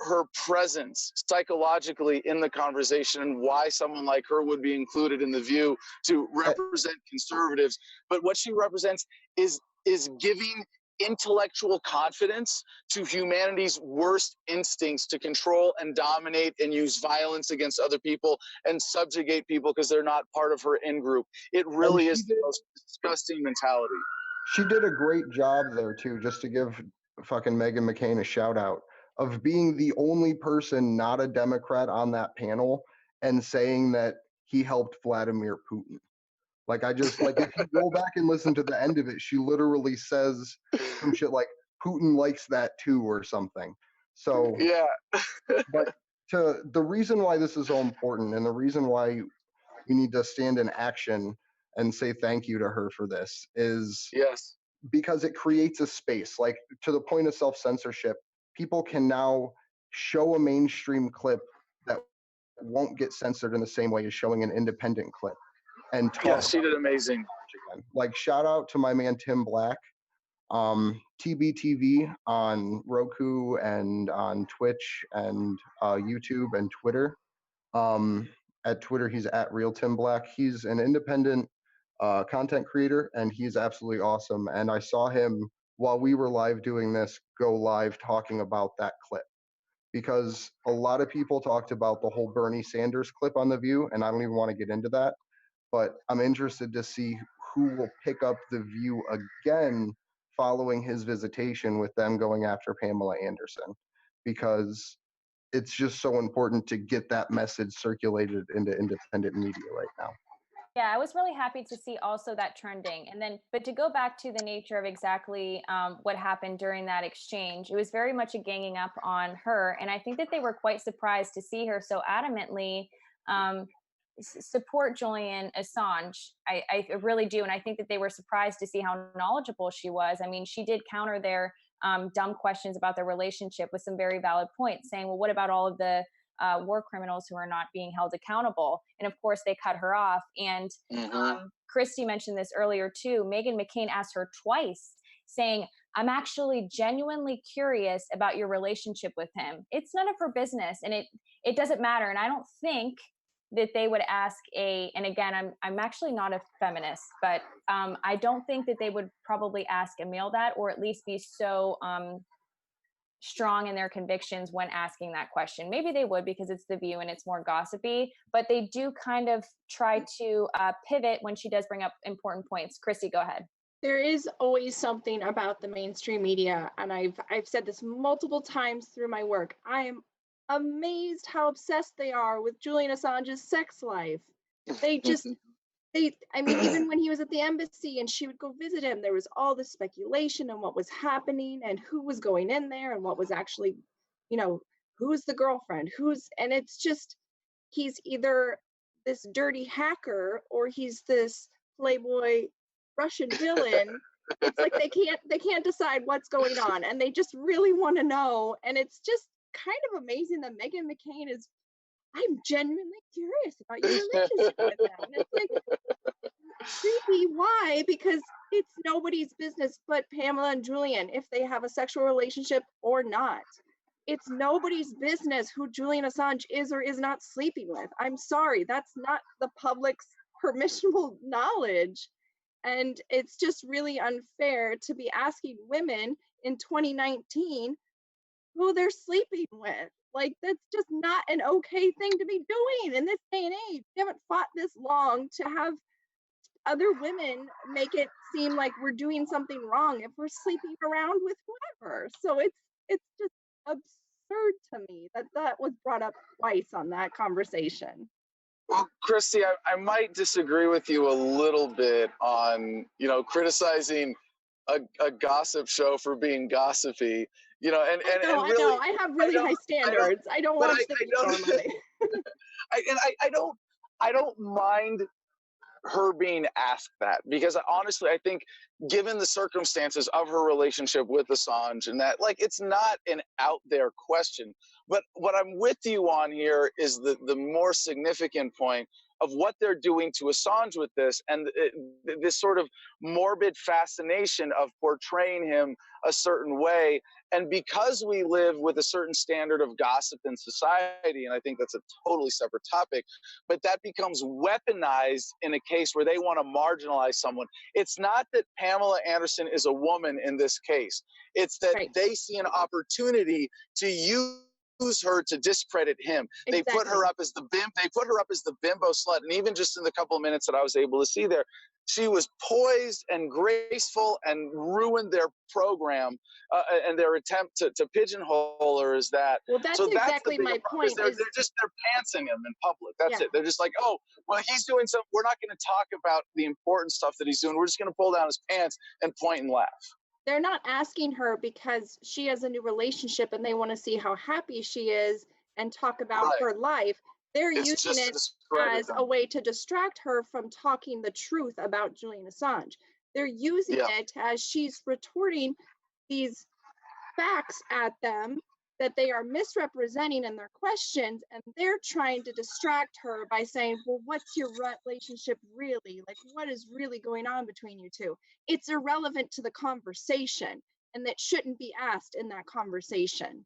her presence psychologically in the conversation and why someone like her would be included in the View to represent conservatives. But what she represents is giving intellectual confidence to humanity's worst instincts to control and dominate and use violence against other people and subjugate people because they're not part of her in-group. It really is the most disgusting mentality. She did a great job there too, just to give fucking Meghan McCain a shout out, of being the only person not a Democrat on that panel and saying that he helped Vladimir Putin. Like, I just, like, if you go back and listen to the end of it, she literally says some shit like, Putin likes that too, or something. So, yeah. But the reason why this is so important, and the reason why we need to stand in action and say thank you to her for this, is because it creates a space. Like, to the point of self-censorship, people can now show a mainstream clip that won't get censored in the same way as showing an independent clip. And yeah, she did amazing. Like, shout out to my man Tim Black, TBTV on Roku and on Twitch and YouTube and Twitter. At Twitter, he's at Real Tim Black. He's an independent content creator, and he's absolutely awesome. And I saw him while we were live doing this, go live talking about that clip, because a lot of people talked about the whole Bernie Sanders clip on The View, and I don't even want to get into that. But I'm interested to see who will pick up The View again following his visitation with them going after Pamela Anderson, because it's just so important to get that message circulated into independent media right now. Yeah, I was really happy to see also that trending. And then, but to go back to the nature of exactly what happened during that exchange, it was very much a ganging up on her. And I think that they were quite surprised to see her so adamantly support Julian Assange. I really do. And I think that they were surprised to see how knowledgeable she was. I mean, she did counter their dumb questions about their relationship with some very valid points, saying, well, what about all of the war criminals who are not being held accountable? And of course, they cut her off. And Christy mentioned this earlier too. Meghan McCain asked her twice, saying, I'm actually genuinely curious about your relationship with him. It's none of her business, and it doesn't matter. And I don't think that they would ask and again, I'm actually not a feminist, but I don't think that they would probably ask a male that, or at least be so strong in their convictions when asking that question. Maybe they would, because it's The View and it's more gossipy, but they do kind of try to pivot when she does bring up important points. Christy, go ahead. There is always something about the mainstream media, and I've said this multiple times through my work. I am amazed how obsessed they are with Julian Assange's sex life. They just, I mean, even when he was at the embassy and she would go visit him, there was all this speculation on what was happening and who was going in there and what was actually, you know, who's the girlfriend, and it's just, he's either this dirty hacker or he's this playboy Russian villain. It's like they can't decide what's going on, and they just really want to know. And it's just kind of amazing that Meghan McCain is, I'm genuinely curious about your relationship with them. And it's like, creepy. Why? Because it's nobody's business but Pamela and Julian if they have a sexual relationship or not. It's nobody's business who Julian Assange is or is not sleeping with. I'm sorry, that's not the public's permissible knowledge. And it's just really unfair to be asking women in 2019 who they're sleeping with. Like, that's just not an okay thing to be doing in this day and age. We haven't fought this long to have other women make it seem like we're doing something wrong if we're sleeping around with whoever. So it's just absurd to me that was brought up twice on that conversation. Well, Christy, I might disagree with you a little bit on, criticizing a gossip show for being gossipy, and really, I have really high standards. I don't watch the normally. I don't mind her being asked that, because honestly, I think given the circumstances of her relationship with Assange and that, like, it's not an out there question. But what I'm with you on here is the more significant point of what they're doing to Assange with this, and this sort of morbid fascination of portraying him a certain way. And because we live with a certain standard of gossip in society, and I think that's a totally separate topic, but that becomes weaponized in a case where they want to marginalize someone. It's not that Pamela Anderson is a woman in this case. It's that they see an opportunity to use her to discredit him. They put her up as the bimbo slut. And even just in the couple of minutes that I was able to see there, she was poised and graceful and ruined their program and their attempt to pigeonhole her as that. Well, that's exactly my point. They're pantsing him in public. That's it. They're just like, oh, well, he's doing something. We're not going to talk about the important stuff that he's doing. We're just going to pull down his pants and point and laugh. They're not asking her because she has a new relationship and they want to see how happy she is and talk about her life. They're using it as a way to distract her from talking the truth about Julian Assange. They're using it as she's retorting these facts at them that they are misrepresenting in their questions, and they're trying to distract her by saying, well, what's your relationship really? Like, what is really going on between you two? It's irrelevant to the conversation, and that shouldn't be asked in that conversation.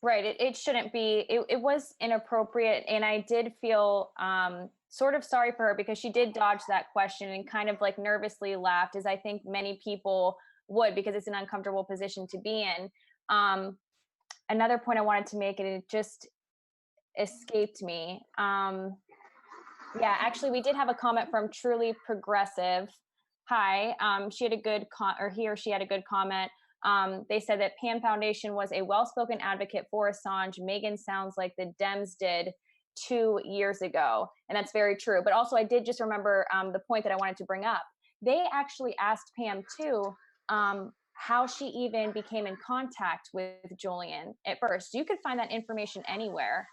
Right. It shouldn't be. It was inappropriate. And I did feel sort of sorry for her because she did dodge that question and kind of like nervously laughed, as I think many people would, because it's an uncomfortable position to be in. Another point I wanted to make, and it just escaped me. Yeah, actually, we did have a comment from Truly Progressive. Hi. She had a good he or she had a good comment. They said that Pan Foundation was a well-spoken advocate for Assange. Megan sounds like the Dems did 2 years ago. And that's very true. But also I did just remember the point that I wanted to bring up. They actually asked Pam too, how she even became in contact with Julian at first. You could find that information anywhere.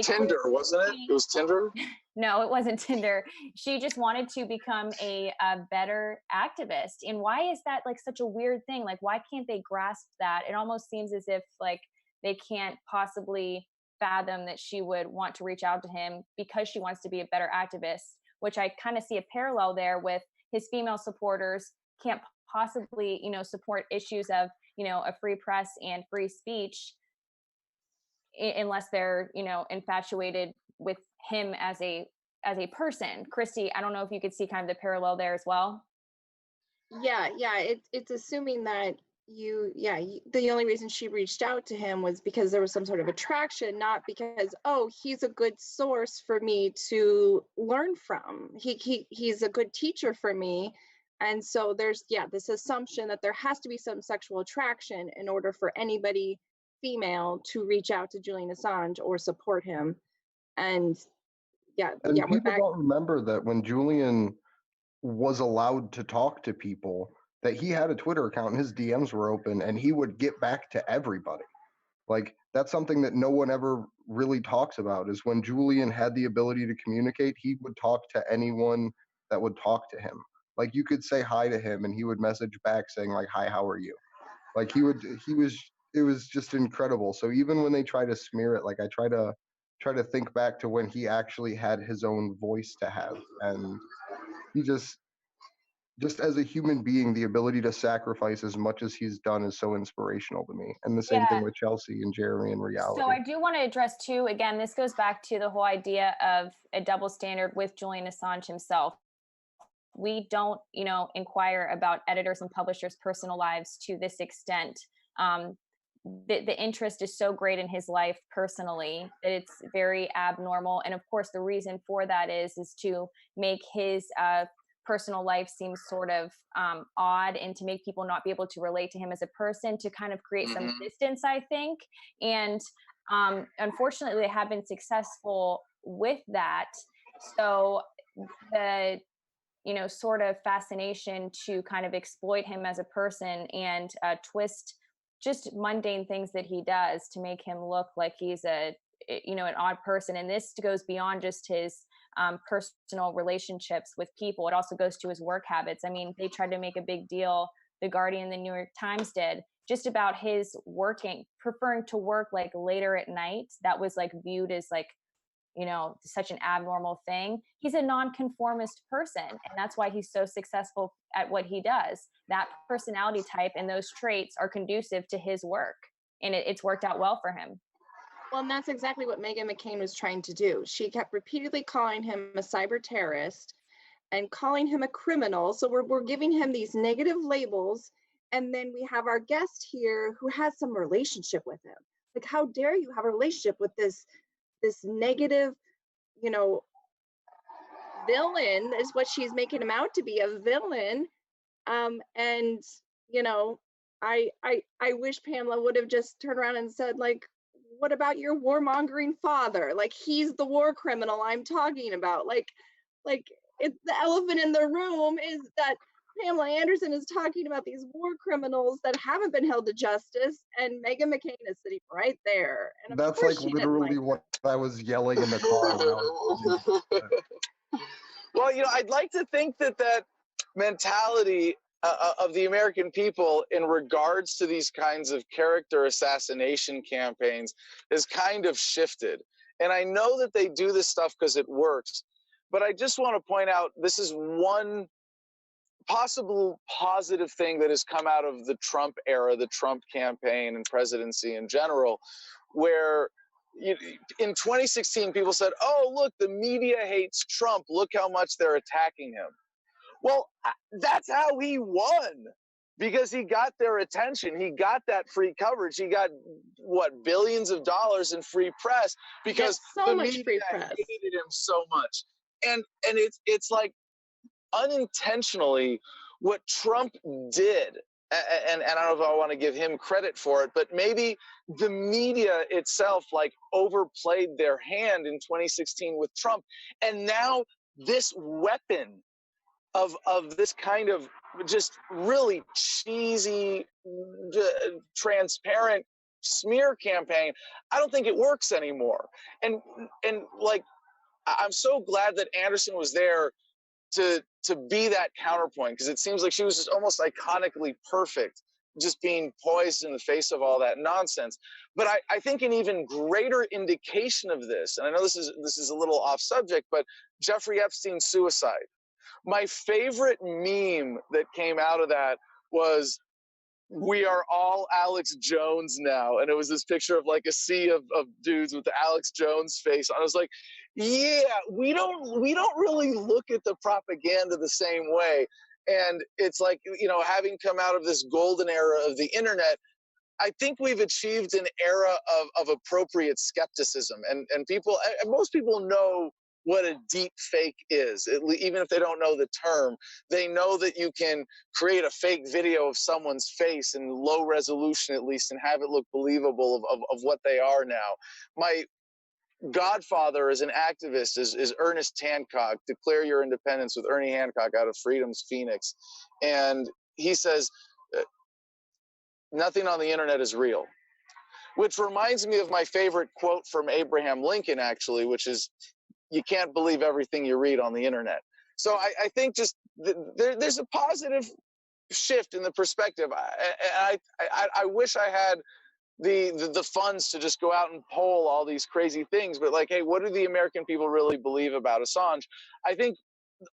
Tinder, wasn't it? It was Tinder? No, it wasn't Tinder. She just wanted to become a better activist. And why is that like such a weird thing? Like, why can't they grasp that? It almost seems as if like they can't possibly fathom that she would want to reach out to him because she wants to be a better activist, which I kind of see a parallel there with his female supporters can't possibly, support issues of, a free press and free speech unless they're, infatuated with him as a person. Christy, I don't know if you could see kind of the parallel there as well. Yeah, it's assuming that the only reason she reached out to him was because there was some sort of attraction, not because, oh, he's a good source for me to learn from. He's a good teacher for me. And so there's, this assumption that there has to be some sexual attraction in order for anybody female to reach out to Julian Assange or support him. And people don't remember that when Julian was allowed to talk to people, that he had a Twitter account and his DMs were open and he would get back to everybody. Like, that's something that no one ever really talks about, is when Julian had the ability to communicate, he would talk to anyone that would talk to him. Like, you could say hi to him and he would message back saying like, hi, how are you? Like, it was just incredible. So even when they try to smear it, like, I try to think back to when he actually had his own voice to have. And he just as a human being, the ability to sacrifice as much as he's done is so inspirational to me. And the same thing with Chelsea and Jeremy in reality. So I do want to address too, again, this goes back to the whole idea of a double standard with Julian Assange himself. We don't, inquire about editors and publishers' personal lives to this extent. The interest is so great in his life personally that it's very abnormal. And of course, the reason for that is to make his personal life seem sort of odd and to make people not be able to relate to him as a person, to kind of create some distance, I think. And unfortunately, they have been successful with that. So the sort of fascination to kind of exploit him as a person and twist just mundane things that he does to make him look like he's an odd person. And this goes beyond just his personal relationships with people. It also goes to his work habits. I mean, they tried to make a big deal, The Guardian, the New York Times did, just about his preferring to work like later at night. That was like viewed as like, you know, such an abnormal thing. He's a nonconformist person, and that's why he's so successful at what he does. That personality type and those traits are conducive to his work, and it's worked out well for him. Well, and that's exactly what Meghan McCain was trying to do. She kept repeatedly calling him a cyber terrorist and calling him a criminal. So we're giving him these negative labels, and then we have our guest here who has some relationship with him. Like, how dare you have a relationship with this negative, you know, villain is what she's making him out to be, a villain. And you know, I wish Pamela would have just turned around and said, like, what about your warmongering father? Like, he's the war criminal I'm talking about. Like it's the elephant in the room is that Pamela Anderson is talking about these war criminals that haven't been held to justice, and Meghan McCain is sitting right there. And that's like literally what I was yelling in the car when I was Well, you know, I'd like to think that mentality of the American people in regards to these kinds of character assassination campaigns has kind of shifted. And I know that they do this stuff because it works, but I just want to point out this is one possible positive thing that has come out of the Trump era, the Trump campaign and presidency in general, where in 2016, people said, oh, look, the media hates Trump. Look how much they're attacking him. Well, that's how he won, because he got their attention. He got that free coverage. He got, what, billions of dollars in free press because the media hated him so much. And it's like unintentionally what Trump did. And I don't know if I want to give him credit for it, but maybe the media itself like overplayed their hand in 2016 with Trump. And now this weapon of this kind of just really cheesy, transparent smear campaign, I don't think it works anymore. And like, I'm so glad that Anderson was there to be that counterpoint, because it seems like she was just almost iconically perfect, just being poised in the face of all that nonsense. But I think an even greater indication of this, and I know this is a little off subject, but Jeffrey Epstein's suicide. My favorite meme that came out of that was, we are all Alex Jones now. And it was this picture of like a sea of dudes with the Alex Jones face. And I was like, yeah, we don't really look at the propaganda the same way. And it's like, you know, having come out of this golden era of the internet, I think we've achieved an era of appropriate skepticism. And most people know what a deep fake is. Even if they don't know the term, they know that you can create a fake video of someone's face in low resolution, at least, and have it look believable of what they are now. My godfather as an activist is Ernest Hancock. Declare Your Independence with Ernie Hancock out of Freedom's Phoenix. And he says, nothing on the internet is real. Which reminds me of my favorite quote from Abraham Lincoln, actually, which is, you can't believe everything you read on the internet. So I think just there's a positive shift in the perspective. I wish I had the funds to just go out and poll all these crazy things, but like, hey, what do the American people really believe about Assange? I think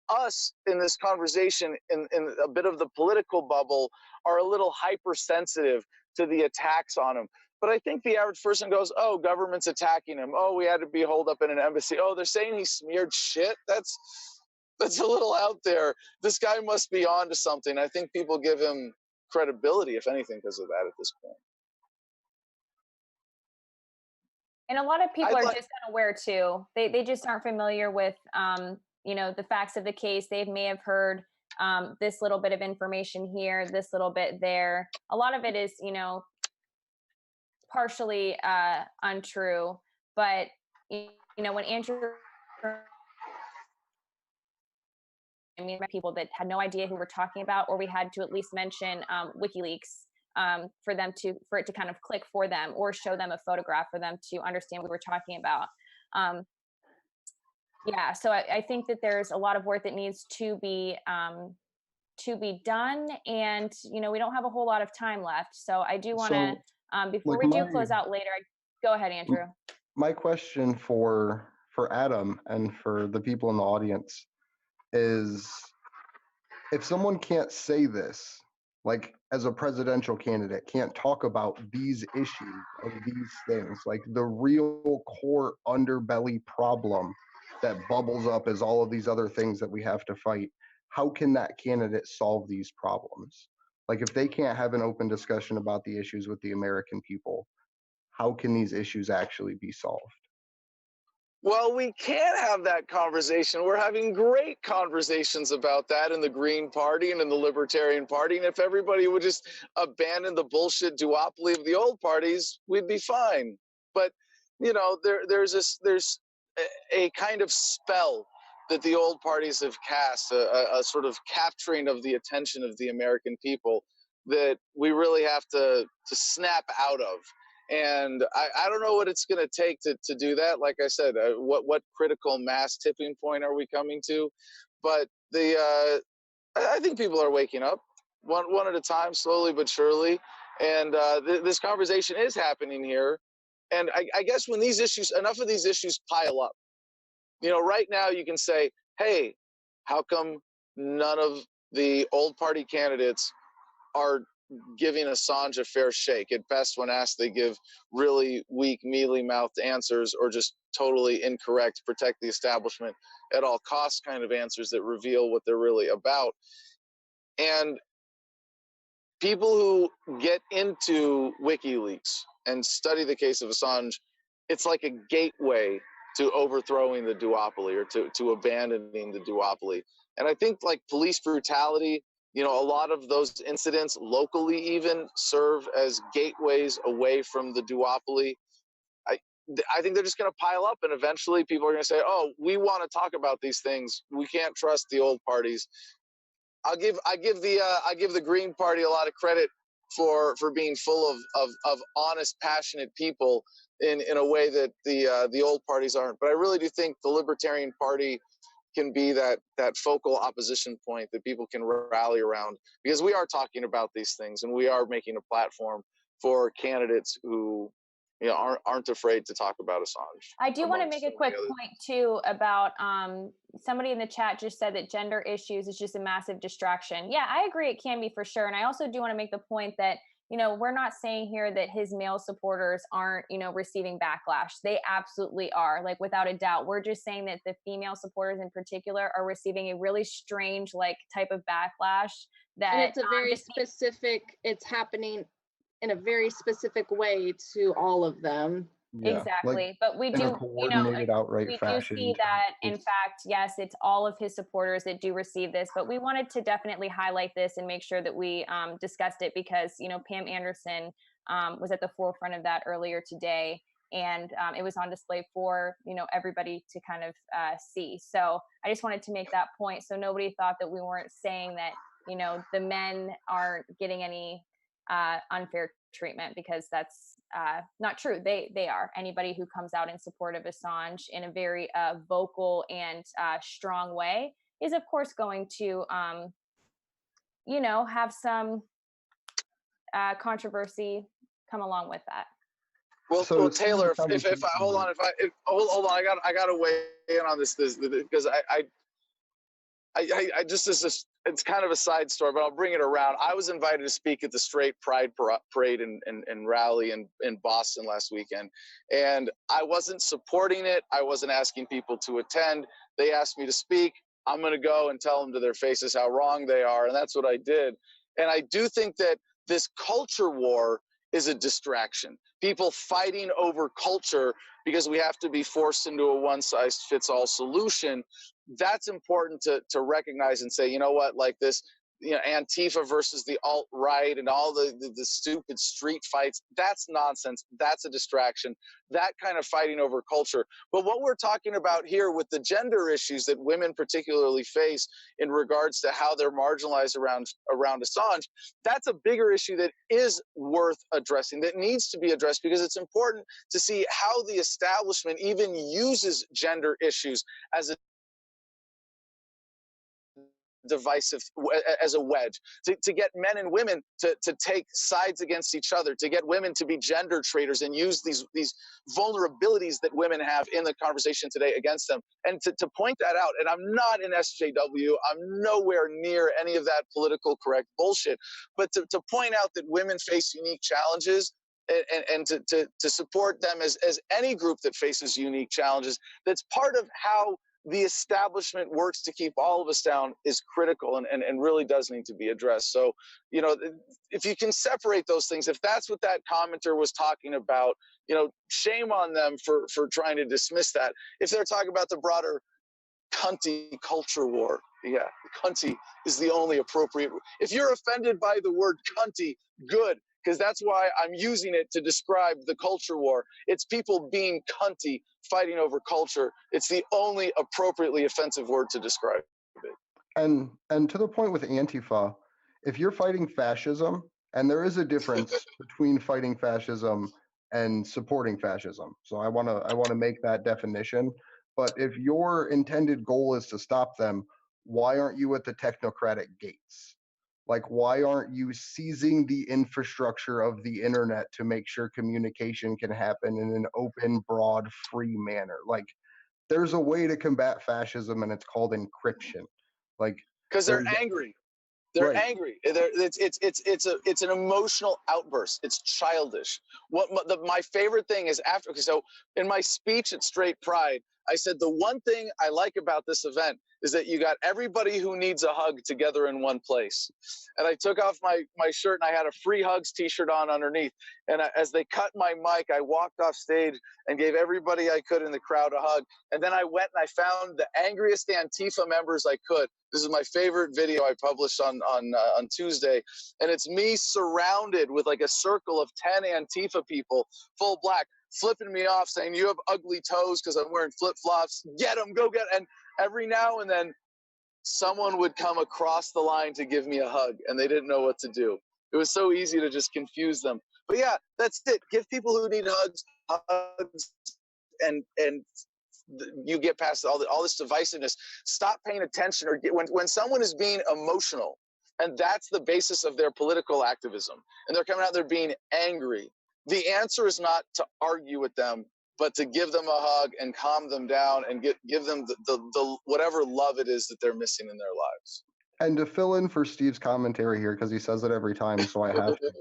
us in this conversation in a bit of the political bubble are a little hypersensitive to the attacks on him. But I think the average person goes, oh, government's attacking him. Oh, we had to be holed up in an embassy. Oh, they're saying he smeared shit. That's a little out there. This guy must be on to something. I think people give him credibility, if anything, because of that at this point. And a lot of people are just unaware too. They just aren't familiar with, you know, the facts of the case. They may have heard this little bit of information here, this little bit there. A lot of it is, you know, partially untrue. But, you know, when Andrew, I mean, people that had no idea who we're talking about, or we had to at least mention WikiLeaks for it to kind of click for them, or show them a photograph for them to understand what we were talking about. Yeah, so I think that there's a lot of work that needs to be done, and we don't have a whole lot of time left. So I do want to, before like we do close out later, go ahead, Andrew. My question for Adam and for the people in the audience is, if someone can't say this, like as a presidential candidate, can't talk about these issues of these things, like the real core underbelly problem that bubbles up as all of these other things that we have to fight, how can that candidate solve these problems? Like if they can't have an open discussion about the issues with the American people, how can these issues actually be solved? Well, we can have that conversation. We're having great conversations about that in the Green Party and in the Libertarian Party. And if everybody would just abandon the bullshit duopoly of the old parties, we'd be fine. But, there's a kind of spell that the old parties have cast, a sort of capturing of the attention of the American people that we really have to snap out of. And I don't know what it's going to take to do that. Like I said, what critical mass tipping point are we coming to? But I think people are waking up one at a time, slowly but surely. And this conversation is happening here. And I guess when enough of these issues pile up, right now you can say, hey, how come none of the old party candidates are giving Assange a fair shake? At best, when asked, they give really weak, mealy-mouthed answers, or just totally incorrect, protect the establishment at all costs kind of answers that reveal what they're really about. And people who get into WikiLeaks and study the case of Assange, it's like a gateway to overthrowing the duopoly, or to abandoning the duopoly. And I think like police brutality, a lot of those incidents locally even serve as gateways away from the duopoly. I think they're just going to pile up, and eventually people are going to say, oh, we want to talk about these things. We can't trust the old parties. I give the Green Party a lot of credit for being full of honest, passionate people in a way that the old parties aren't. But I really do think the Libertarian Party can be that focal opposition point that people can rally around, because we are talking about these things, and we are making a platform for candidates who aren't afraid to talk about Assange. I do want to make a quick point too about somebody in the chat just said that gender issues is just a massive distraction. Yeah, I agree, it can be for sure. And I also do want to make the point that we're not saying here that his male supporters aren't, receiving backlash. They absolutely are, like without a doubt. We're just saying that the female supporters in particular are receiving a really strange, type of backlash that. And it's a very specific, it's happening in a very specific way to all of them. Yeah, exactly, but we do, coordinated outright we fashion. do see that, in fact, yes, it's all of his supporters that do receive this, but we wanted to definitely highlight this and make sure that we discussed it, because Pam Anderson was at the forefront of that earlier today, and it was on display for everybody to kind of see. So I just wanted to make that point, so nobody thought that we weren't saying that the men aren't getting any unfair treatment, because that's not true. They are. Anybody who comes out in support of Assange in a very vocal and strong way is, of course, going to have some controversy come along with that. Well, Taylor, if I hold on, I gotta weigh in on this because I just, it's kind of a side story, but I'll bring it around. I was invited to speak at the Straight Pride Parade and rally in Boston last weekend, and I wasn't supporting it. I wasn't asking people to attend. They asked me to speak. I'm going to go and tell them to their faces how wrong they are, and that's what I did. And I do think that this culture war is a distraction. People fighting over culture because we have to be forced into a one-size-fits-all solution. That's important to recognize and say, you know what, like this Antifa versus the alt-right and all the stupid street fights. That's nonsense. That's a distraction. That kind of fighting over culture. But what we're talking about here with the gender issues that women particularly face in regards to how they're marginalized around Assange, that's a bigger issue that is worth addressing, that needs to be addressed, because it's important to see how the establishment even uses gender issues as a divisive, as a wedge, to get men and women to take sides against each other, to get women to be gender traitors and use these vulnerabilities that women have in the conversation today against them, and to point that out. And I'm not an SJW, I'm nowhere near any of that political correct bullshit, but to point out that women face unique challenges, and to support them as any group that faces unique challenges, that's part of how the establishment works to keep all of us down, is critical and really does need to be addressed. So, if you can separate those things, if that's what that commenter was talking about, shame on them for trying to dismiss that. If they're talking about the broader cunty culture war, yeah, cunty is the only appropriate. If you're offended by the word cunty, good, because that's why I'm using it to describe the culture war. It's people being cunty, fighting over culture. It's the only appropriately offensive word to describe it. And to the point with Antifa, if you're fighting fascism, and there is a difference between fighting fascism and supporting fascism. So I want to make that definition. But if your intended goal is to stop them, why aren't you at the technocratic gates? Like, why aren't you seizing the infrastructure of the internet to make sure communication can happen in an open, broad, free manner? Like, there's a way to combat fascism, and it's called encryption. Like, because they're angry. They're angry. It's an emotional outburst. It's childish. My favorite thing is after. So in my speech at Straight Pride, I said the one thing I like about this event is that you got everybody who needs a hug together in one place. And I took off my shirt and I had a free hugs t-shirt on underneath. And as they cut my mic, I walked off stage and gave everybody I could in the crowd a hug. And then I went and I found the angriest Antifa members I could. This is my favorite video I published on Tuesday. And it's me surrounded with like a circle of 10 Antifa people, full black, flipping me off, saying, "You have ugly toes," because I'm wearing flip-flops. Get them, go get 'em. And every now and then, someone would come across the line to give me a hug, and they didn't know what to do. It was so easy to just confuse them. But yeah, that's it. Give people who need hugs, and you get past all this divisiveness. Stop paying attention, or when someone is being emotional, and that's the basis of their political activism, and they're coming out there being angry. The answer is not to argue with them, but to give them a hug and calm them down and give them the whatever love it is that they're missing in their lives. And to fill in for Steve's commentary here, because he says it every time, so I have to.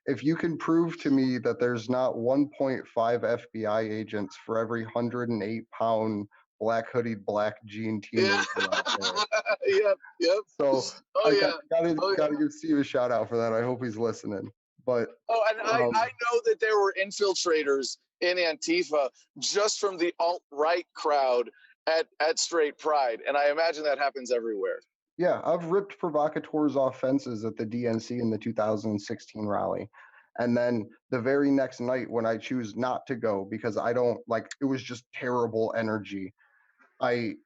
If you can prove to me that there's not 1.5 FBI agents for every 108-pound black hoodied, black jean teenager out there. Yep. So gotta give Steve a shout out for that. I hope he's listening. But I know that there were infiltrators in Antifa just from the alt-right crowd at Straight Pride, and I imagine that happens everywhere. Yeah, I've ripped provocateurs off fences at the DNC in the 2016 rally. And then the very next night when I choose not to go because I don't like, it was just terrible energy. They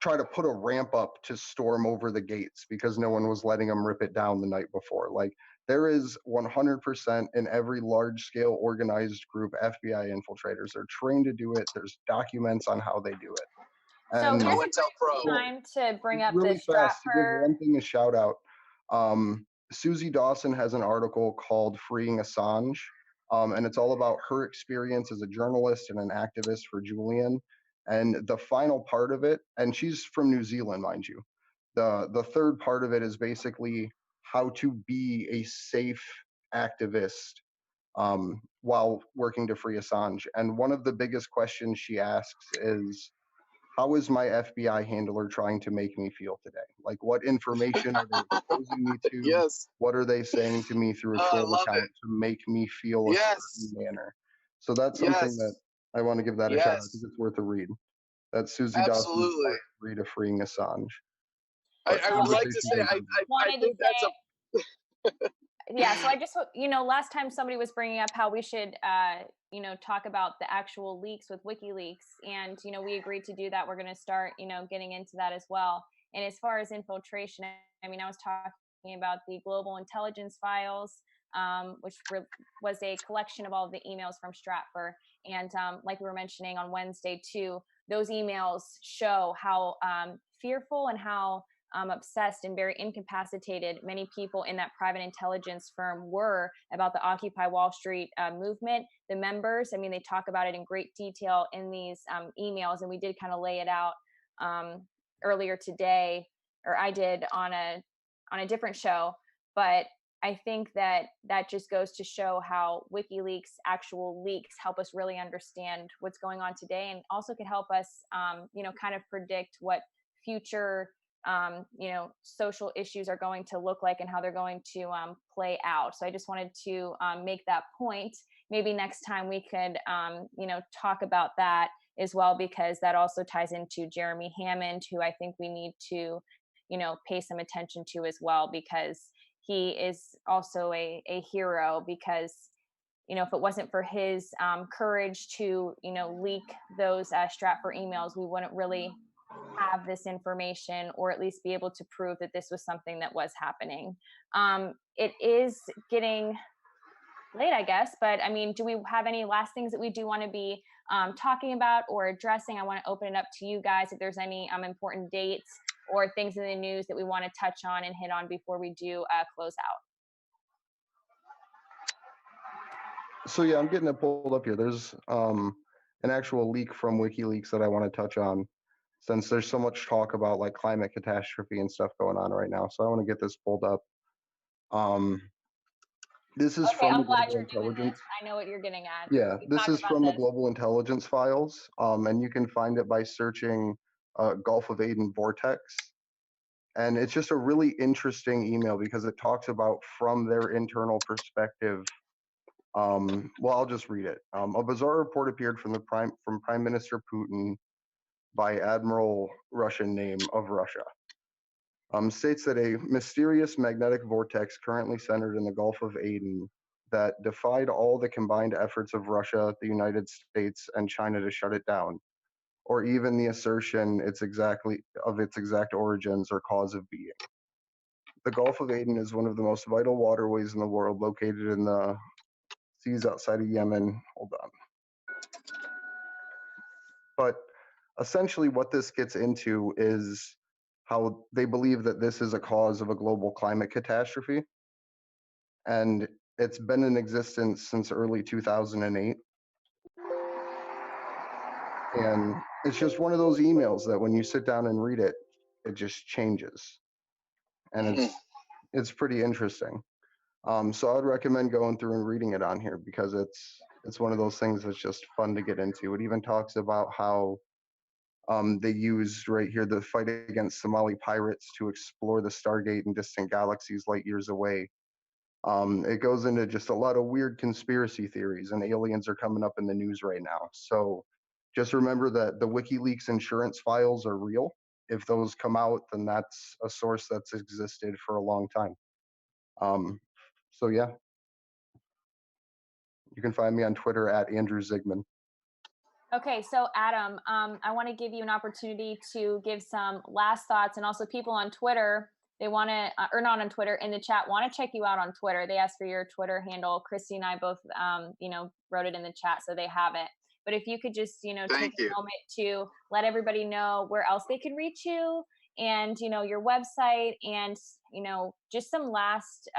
try to put a ramp up to storm over the gates because no one was letting them rip it down the night before. Like, there is 100% in every large scale organized group FBI infiltrators. They're trained to do it. There's documents on how they do it. So here's a great time to bring up really the fast to give Stratford. one thing a shout out. Susie Dawson has an article called "Freeing Assange," and it's all about her experience as a journalist and an activist for Julian. And the final part of it, and she's from New Zealand, mind you. The third part of it is basically how to be a safe activist while working to free Assange. And one of the biggest questions she asks is, how is my FBI handler trying to make me feel today? Like, what information are they exposing me to? Yes. What are they saying to me through a troll account to make me feel a certain manner? So that's something that I want to give that a shout out because it's worth a read. That's Susie Dawson's read of Freeing Assange. I would like to say, I think that's a. Yeah, so I just, last time somebody was bringing up how we should, talk about the actual leaks with WikiLeaks, and, we agreed to do that. We're going to start, getting into that as well. And as far as infiltration, I mean, I was talking about the global intelligence files, which was a collection of all of the emails from Stratfor. And like we were mentioning on Wednesday too, those emails show how fearful and how obsessed and very incapacitated many people in that private intelligence firm were about the Occupy Wall Street movement. The members, I mean, they talk about it in great detail in these emails, and we did kind of lay it out earlier today, or I did on a different show. But I think that just goes to show how WikiLeaks actual leaks help us really understand what's going on today, and also could help us, kind of predict what future social issues are going to look like and how they're going to play out. So I just wanted to make that point. Maybe next time we could, talk about that as well, because that also ties into Jeremy Hammond, who I think we need to, pay some attention to as well, because he is also a hero, because if it wasn't for his courage to, leak those Stratfor emails, we wouldn't really have this information, or at least be able to prove that this was something that was happening. It is getting late, I guess, but I mean, do we have any last things that we do want to be talking about or addressing? I want to open it up to you guys if there's any important dates or things in the news that we want to touch on and hit on before we do close out. So yeah, I'm getting it pulled up here. There's an actual leak from WikiLeaks that I want to touch on, since there's so much talk about like climate catastrophe and stuff going on right now. So I want to get this pulled up. This is from I'm the glad Global you're doing Intelligence. this. I know what you're getting at. Yeah, We this talked is about from the this. Global Intelligence files, and you can find it by searching Gulf of Aden vortex. And it's just a really interesting email because it talks about from their internal perspective. Well, I'll just read it. A bizarre report appeared from Prime Minister Putin by Admiral Russian name of Russia. States that a mysterious magnetic vortex currently centered in the Gulf of Aden that defied all the combined efforts of Russia, the United States, and China to shut it down, or even the assertion its exact origins or cause of being. The Gulf of Aden is one of the most vital waterways in the world, located in the seas outside of Yemen. Hold on. But essentially what this gets into is how they believe that this is a cause of a global climate catastrophe. And it's been in existence since early 2008. And it's just one of those emails that when you sit down and read it, it just changes. And it's pretty interesting. So I would recommend going through and reading it on here, because it's one of those things that's just fun to get into. It even talks about how they used right here the fight against Somali pirates to explore the Stargate in distant galaxies light years away. It goes into just a lot of weird conspiracy theories, and aliens are coming up in the news right now. So just remember that the WikiLeaks insurance files are real. If those come out, then that's a source that's existed for a long time. So yeah, you can find me on Twitter at Andrew Zigman. Okay, so Adam, I want to give you an opportunity to give some last thoughts, and also people on Twitter, they want to, or not on Twitter, in the chat, want to check you out on Twitter. They asked for your Twitter handle. Christy and I both, wrote it in the chat, so they have it. But if you could just, take a moment to let everybody know where else they can reach you, and, your website, and, just some last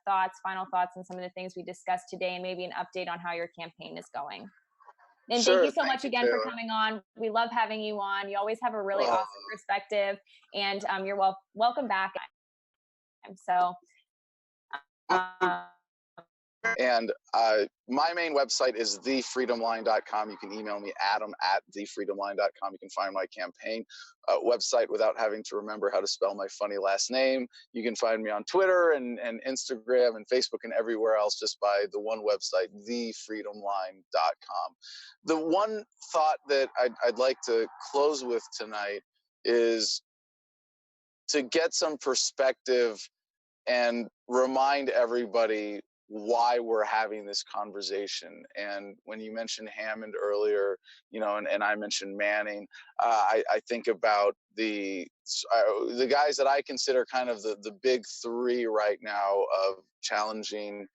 thoughts, final thoughts on some of the things we discussed today, and maybe an update on how your campaign is going. And Sure, thank you so much again for Taylor. coming on. We love having you on. You always have a really awesome perspective, and you're welcome back. So, and my main website is thefreedomline.com. You can email me, adam@thefreedomline.com. You can find my campaign website without having to remember how to spell my funny last name. You can find me on Twitter and Instagram and Facebook and everywhere else just by the one website, thefreedomline.com. The one thought that I'd like to close with tonight is to get some perspective and remind everybody why we're having this conversation. And when you mentioned Hammond earlier, you know, and I mentioned Manning, I think about the guys that I consider kind of the big three right now of challenging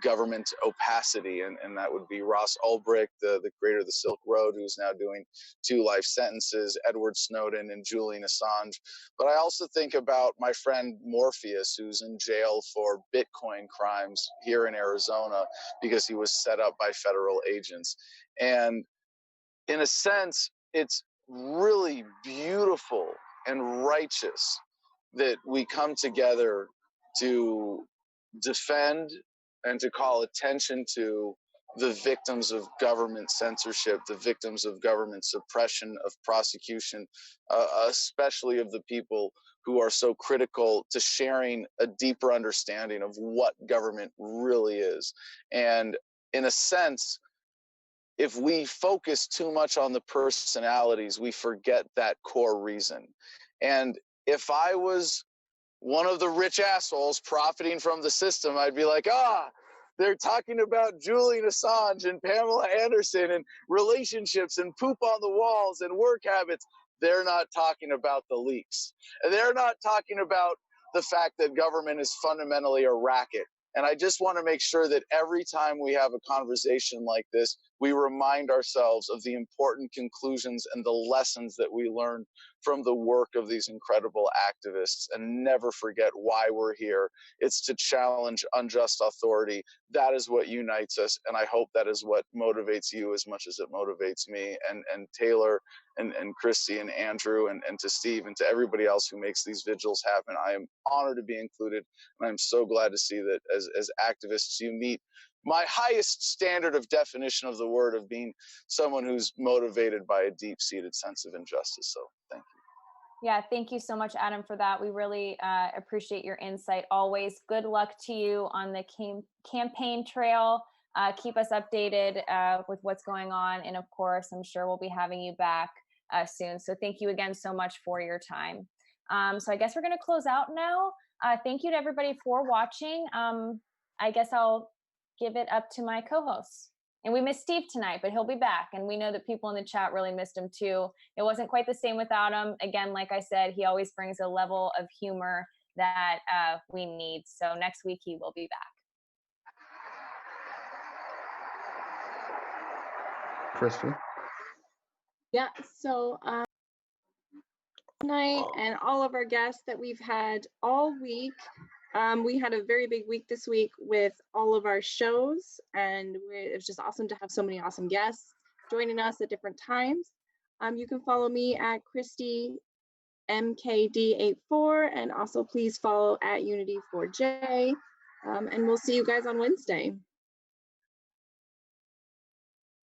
government opacity, and that would be Ross Ulbricht, the creator of the Silk Road, who's now doing 2 life sentences, Edward Snowden, and Julian Assange. But I also think about my friend Morpheus, who's in jail for Bitcoin crimes here in Arizona because he was set up by federal agents. And in a sense, it's really beautiful and righteous that we come together to defend and to call attention to the victims of government censorship, the victims of government suppression of prosecution, especially of the people who are so critical to sharing a deeper understanding of what government really is. And in a sense, if we focus too much on the personalities, we forget that core reason. And if I was one of the rich assholes profiting from the system, I'd be like, they're talking about Julian Assange and Pamela Anderson and relationships and poop on the walls and work habits. They're not talking about the leaks. And they're not talking about the fact that government is fundamentally a racket. And I just want to make sure that every time we have a conversation like this, we remind ourselves of the important conclusions and the lessons that we learned from the work of these incredible activists, and never forget why we're here. It's to challenge unjust authority. That is what unites us, and I hope that is what motivates you as much as it motivates me, and Taylor, and Christy, and Andrew, and to Steve, and to everybody else who makes these vigils happen. I am honored to be included, and I'm so glad to see that as activists you meet my highest standard of definition of the word, of being someone who's motivated by a deep-seated sense of injustice. So thank you. Yeah, thank you so much, Adam, for that. We really appreciate your insight always. Good luck to you on the campaign trail. Keep us updated with what's going on. And of course, I'm sure we'll be having you back soon. So thank you again so much for your time. So I guess we're going to close out now. Thank you to everybody for watching. I guess I'll give it up to my co-hosts. And we missed Steve tonight, but he'll be back. And we know that people in the chat really missed him too. It wasn't quite the same without him. Again, like I said, he always brings a level of humor that we need. So next week he will be back. Christy? Yeah, so tonight and all of our guests that we've had all week. We had a very big week this week with all of our shows, and it was just awesome to have so many awesome guests joining us at different times. You can follow me at Christy MKD84, and also please follow at Unity4J, and we'll see you guys on Wednesday.